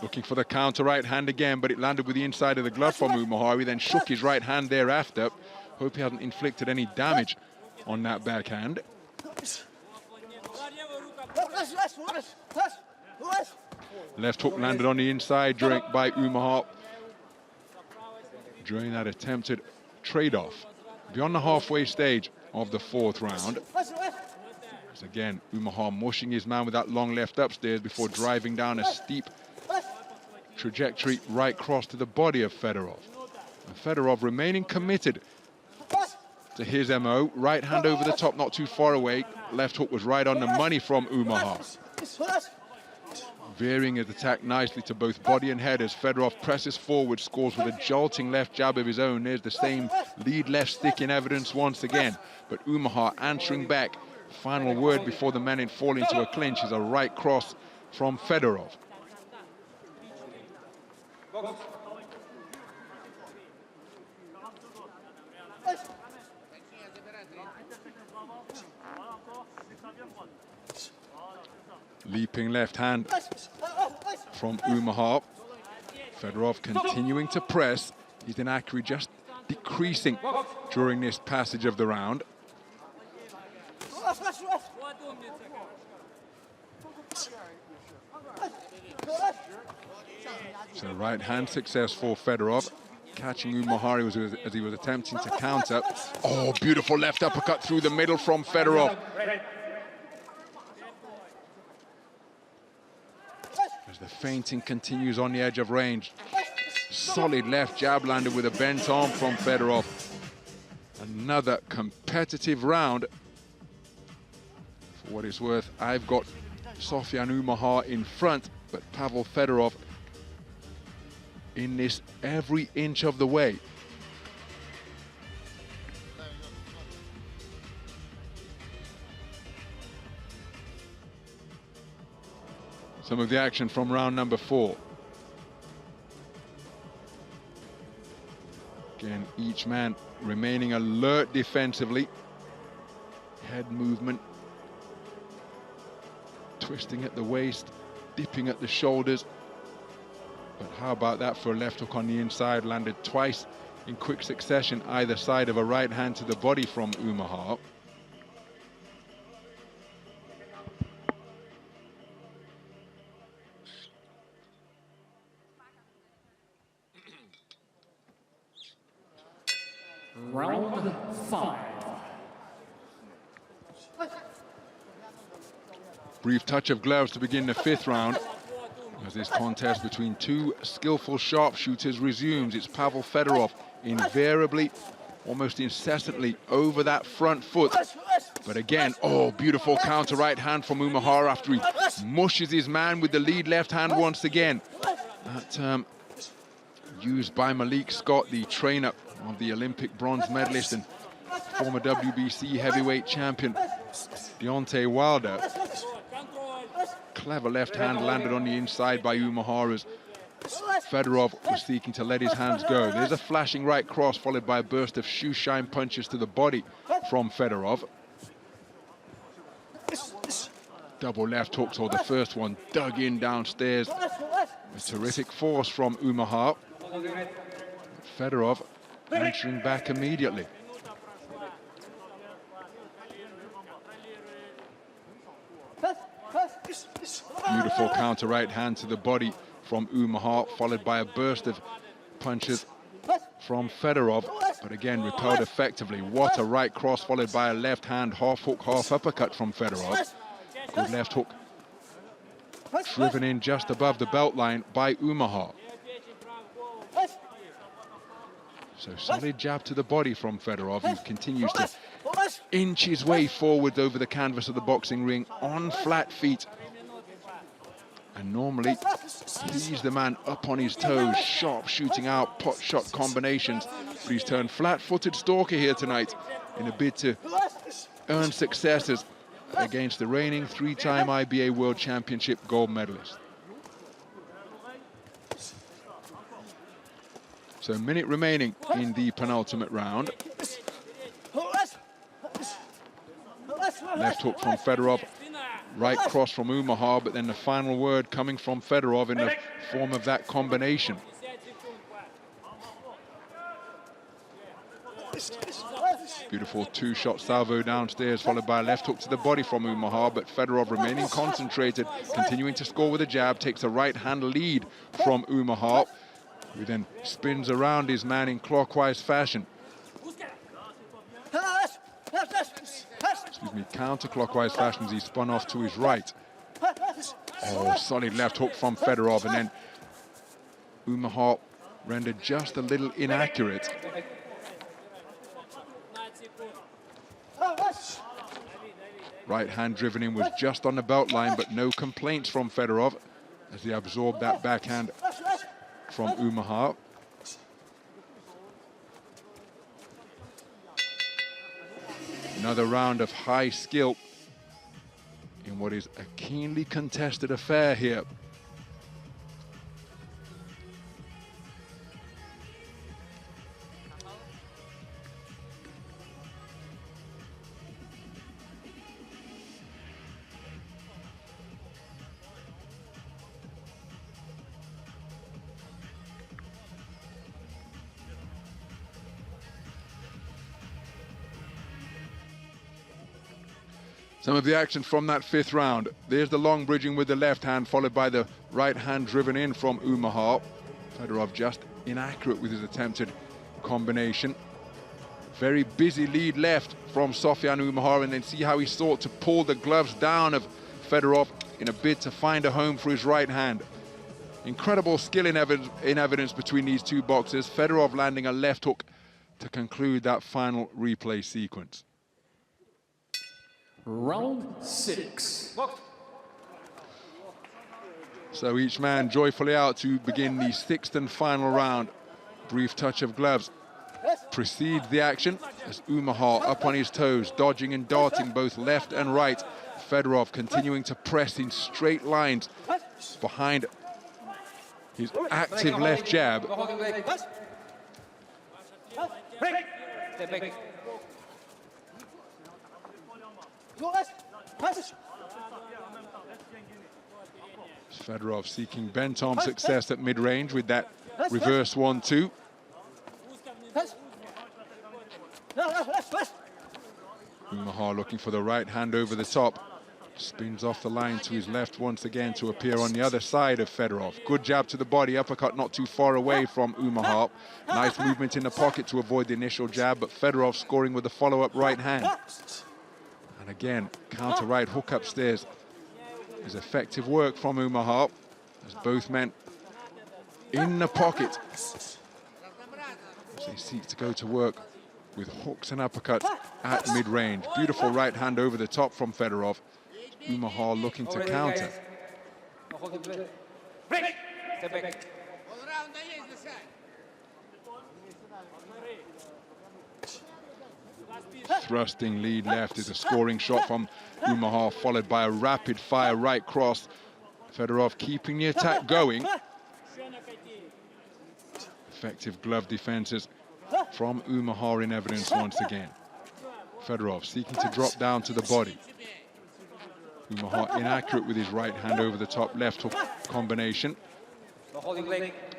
Looking for the counter right hand again, but it landed with the inside of the glove from Umahar. He then shook his right hand thereafter. Hope he hasn't inflicted any damage on that backhand. Left hook landed on the inside by Umahar during that attempted trade-off. Beyond the halfway stage of the fourth round. As again, Umahar mushing his man with that long left upstairs before driving down a steep trajectory right cross to the body of Fedorov. And Fedorov remaining committed to his MO. Right hand over the top, not too far away. Left hook was right on the money from Umahar. Varying his attack nicely to both body and head as Fedorov presses forward, scores with a jolting left jab of his own. There's the same lead left stick in evidence once again. But Umahar answering back. Final word before the men fall into a clinch is a right cross from Fedorov. Leaping left hand from Umahar. Fedorov continuing to press. His inaccuracy just decreasing during this passage of the round. So right hand success for Fedorov. Catching Umahar as he was attempting to counter. Oh, beautiful left uppercut through the middle from Fedorov. As the feinting continues on the edge of range. Solid left jab landed with a bent arm from Fedorov. Another competitive round. For what it's worth, I've got Sofyan Umahar in front, but Pavel Fedorov in this every inch of the way. Some of the action from round number 4. Again, each man remaining alert defensively. Head movement. Twisting at the waist, dipping at the shoulders. But how about that for a left hook on the inside, landed twice in quick succession, either side of a right hand to the body from Umahar. Round 5. Brief touch of gloves to begin the 5th round. As this contest between two skillful sharpshooters resumes, it's Pavel Fedorov invariably, almost incessantly over that front foot. But again, oh, beautiful counter right hand from Umahar after he mushes his man with the lead left hand once again. That term used by Malik Scott, the trainer of the Olympic bronze medalist and former WBC heavyweight champion Deontay Wilder. Clever left hand landed on the inside by Umahar as Fedorov was seeking to let his hands go. There's a flashing right cross followed by a burst of shoe shine punches to the body from Fedorov. Double left hooks, or the first one dug in downstairs with terrific force from Umahar. Fedorov answering back immediately. Beautiful counter right hand to the body from Umahar, followed by a burst of punches from Fedorov, but again repelled effectively. What a right cross followed by a left hand half hook, half uppercut from Fedorov. Good left hook driven in just above the belt line by Umahar. So solid jab to the body from Fedorov, who continues to inch his way forward over the canvas of the boxing ring on flat feet. And normally he's the man up on his toes, sharp shooting out pot shot combinations. But he's turned flat-footed stalker here tonight in a bid to earn successes against the reigning three-time IBA World Championship gold medalist. So a minute remaining in the penultimate round. Left hook from Fedorov, right cross from Umahar, but then the final word coming from Fedorov in the form of that combination. Beautiful two-shot salvo downstairs, followed by a left hook to the body from Umahar, but Fedorov remaining concentrated, continuing to score with a jab, takes a right-hand lead from Umahar, who then spins around his man in clockwise fashion. Excuse me, counterclockwise fashion as he spun off to his right. Oh, solid left hook from Fedorov, and then Umahar rendered just a little inaccurate. Right hand driven in was just on the belt line, but no complaints from Fedorov as he absorbed that backhand from Umahar. Another round of high skill in what is a keenly contested affair here. Some of the action from that fifth round. There's the long bridging with the left hand, followed by the right hand driven in from Umahar. Fedorov just inaccurate with his attempted combination. Very busy lead left from Sofyan Umahar, and then see how he sought to pull the gloves down of Fedorov in a bid to find a home for his right hand. Incredible skill in evidence between these two boxers. Fedorov landing a left hook to conclude that final replay sequence. Round 6. So each man joyfully out to begin the sixth and final round. Brief touch of gloves precedes the action as Umahar up on his toes, dodging and darting both left and right. Fedorov continuing to press in straight lines behind his active left jab. Fedorov seeking bent-arm success at mid-range with that reverse 1-2. Umahar looking for the right hand over the top. Spins off the line to his left once again to appear on the other side of Fedorov. Good jab to the body, uppercut not too far away from Umahar. Nice movement in the pocket to avoid the initial jab, but Fedorov scoring with the follow-up right hand. And again, counter right hook upstairs is effective work from Umahar as both men in the pocket as they seek to go to work with hooks and uppercuts at mid-range. Beautiful right hand over the top from Fedorov. Umahar looking to counter. holding play. Break. Step back. Thrusting lead left is a scoring shot from Umahar, followed by a rapid-fire right cross. Fedorov keeping the attack going. Effective glove defenses from Umahar in evidence once again. Fedorov seeking to drop down to the body. Umahar inaccurate with his right hand over the top left hook combination.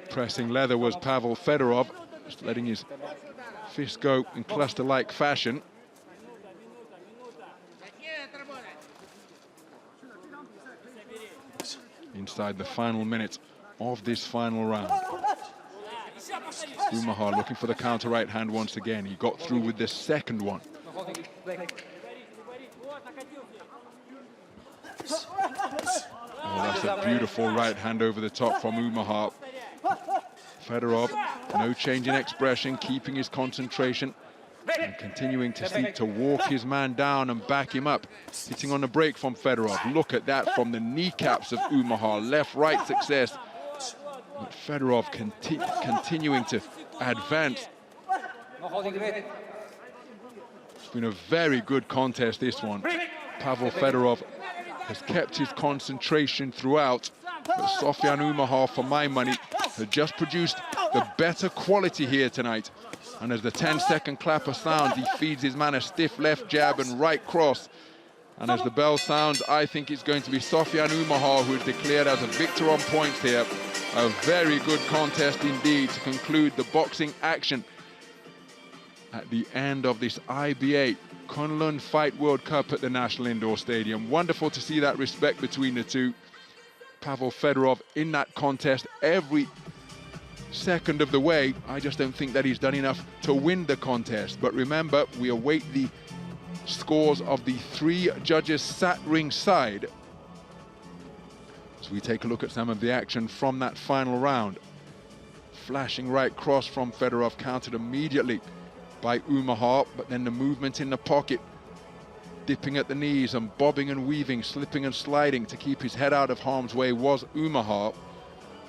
Pressing leather was Pavel Fedorov, just letting his fist go in cluster-like fashion. Inside the final minutes of this final round. Umahar looking for the counter right hand once again. He got through with the second one. Oh, that's a beautiful right hand over the top from Umahar. Fedorov, no change in expression, keeping his concentration and continuing to seek to walk his man down and back him up. Hitting on the break from Fedorov. Look at that from the kneecaps of Umahar. Left-right success. But Fedorov continuing to advance. It's been a very good contest, this one. Pavel Fedorov has kept his concentration throughout, but Sofian Umahar, for my money, has just produced the better quality here tonight. And as the 10-second clapper sounds, he feeds his man a stiff left jab and right cross. And as the bell sounds, I think it's going to be Sofian Umahar who is declared as a victor on points here. A very good contest indeed to conclude the boxing action at the end of this IBA Kunlun Fight World Cup at the National Indoor Stadium. Wonderful to see that respect between the two. Pavel Fedorov in that contest every second of the way. I just don't think that he's done enough to win the contest. But remember, we await the scores of the three judges sat ringside. So we take a look at some of the action from that final round. Flashing right cross from Fedorov, countered immediately by Umahar, but then the movement in the pocket, dipping at the knees and bobbing and weaving, slipping and sliding to keep his head out of harm's way was Umahar.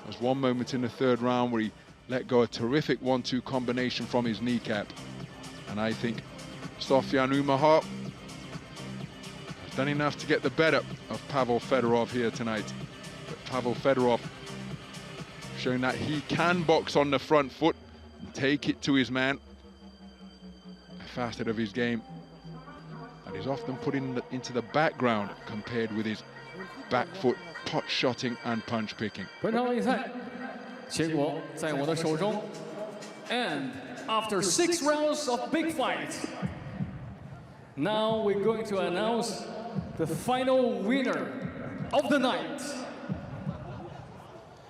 There's one moment in the third round where he let go a terrific 1-2 combination from his kneecap. And I think Sofian Umahar has done enough to get the better of Pavel Fedorov here tonight. But Pavel Fedorov showing that he can box on the front foot and take it to his man. A facet of his game that is often put into the background compared with his back foot pot shotting and punch picking. 本场比赛结果在我的手中 and after 6 rounds of big fight, now we're going to announce the final winner of the night.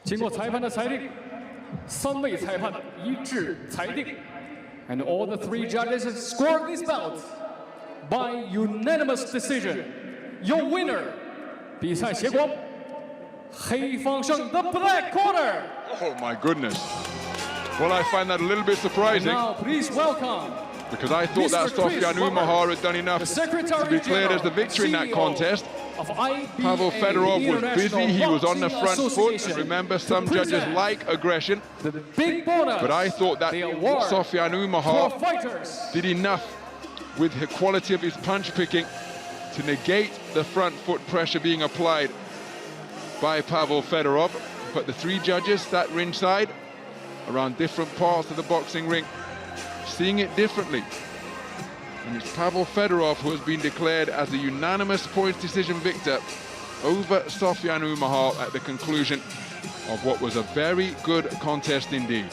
经过裁判的裁定，3位裁判一致裁定 and all the 3 judges scored this bout by unanimous decision. Your winner, 比赛结果 黑方胜 the black corner. Oh my goodness. Well, I find that a little bit surprising. Now please welcome, because I thought that Sofian Umahar had done enough to be declared as the victor in that contest. Pavel Fedorov was busy, he was on the front foot. Remember, some judges like aggression, but I thought that Sofian Umahar did enough with the quality of his punch picking to negate the front foot pressure being applied by Pavel Fedorov. But the 3 judges sat ringside around different parts of the boxing ring, seeing it differently. And it's Pavel Fedorov who has been declared as a unanimous points decision victor over Sofian Umahar at the conclusion of what was a very good contest indeed.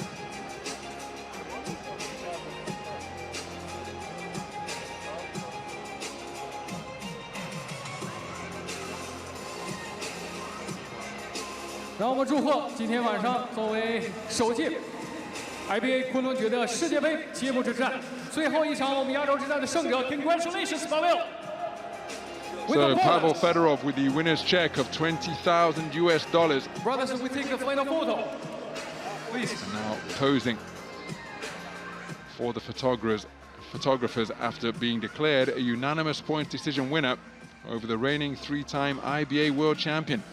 让我们祝贺今天晚上作为首届 IBA 昆仑决的世界杯揭幕之战，最后一场我们亚洲之战的胜者 ，Congratulations, Pavel! So Pavel Fedorov with the winner's check of $20,000 US. Brothers, we take the final photo, please. And now posing for the photographers after being declared a unanimous points decision winner over the reigning 3-time IBA world champion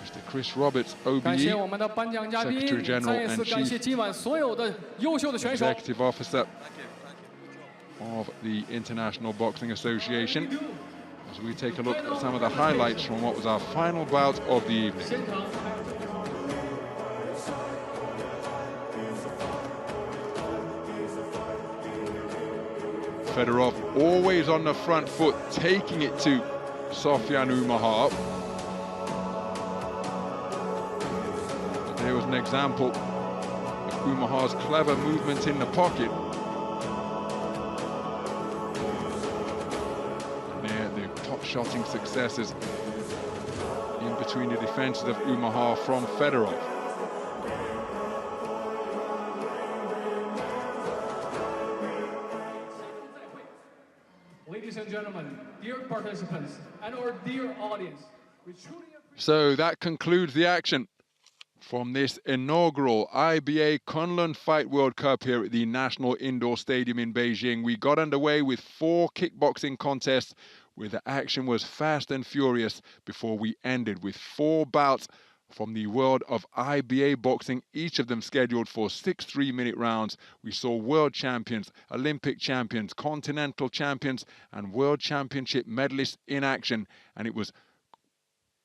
Mr. Chris Roberts, 感谢 OBE, 我们的颁奖嘉宾， Secretary General 再一次 and 感谢 Chief 今晚所有的优秀的选手。 Executive Officer of the International Boxing Association, as we take a look at some of the highlights from what was our final bout of the evening. Fedorov always on the front foot, taking it to Sofian Umahar. But there was an example of Umahar's clever movement in the pocket. And there, the pot-shotting successes in between the defenses of Umahar from Fedorov. Ladies and gentlemen, dear participants, and our dear audience, we truly So that concludes the action from this inaugural IBA Kunlun Fight World Cup here at the National Indoor Stadium in Beijing. We got underway with 4 kickboxing contests where the action was fast and furious before we ended with 4 bouts from the world of IBA boxing, each of them scheduled for 6 3-minute rounds. We saw world champions, Olympic champions, continental champions, and world championship medalists in action. And it was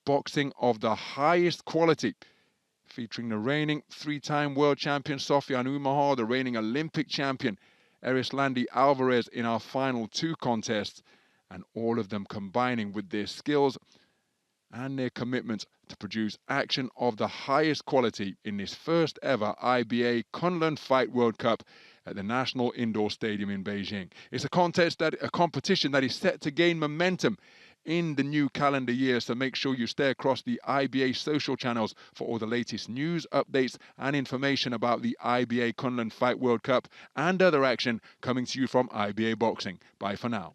boxing of the highest quality, featuring the reigning 3-time world champion Sofian Umahar, the reigning Olympic champion Erislandi Alvarez in our final 2 contests, and all of them combining with their skills and their commitment to produce action of the highest quality in this first ever IBA Kunlun Fight World Cup at the National Indoor Stadium in Beijing. It's a competition that is set to gain momentum in the new calendar year, so make sure you stay across the IBA social channels for all the latest news, updates and information about the IBA Kunlun Fight World Cup and other action coming to you from IBA Boxing. Bye for now.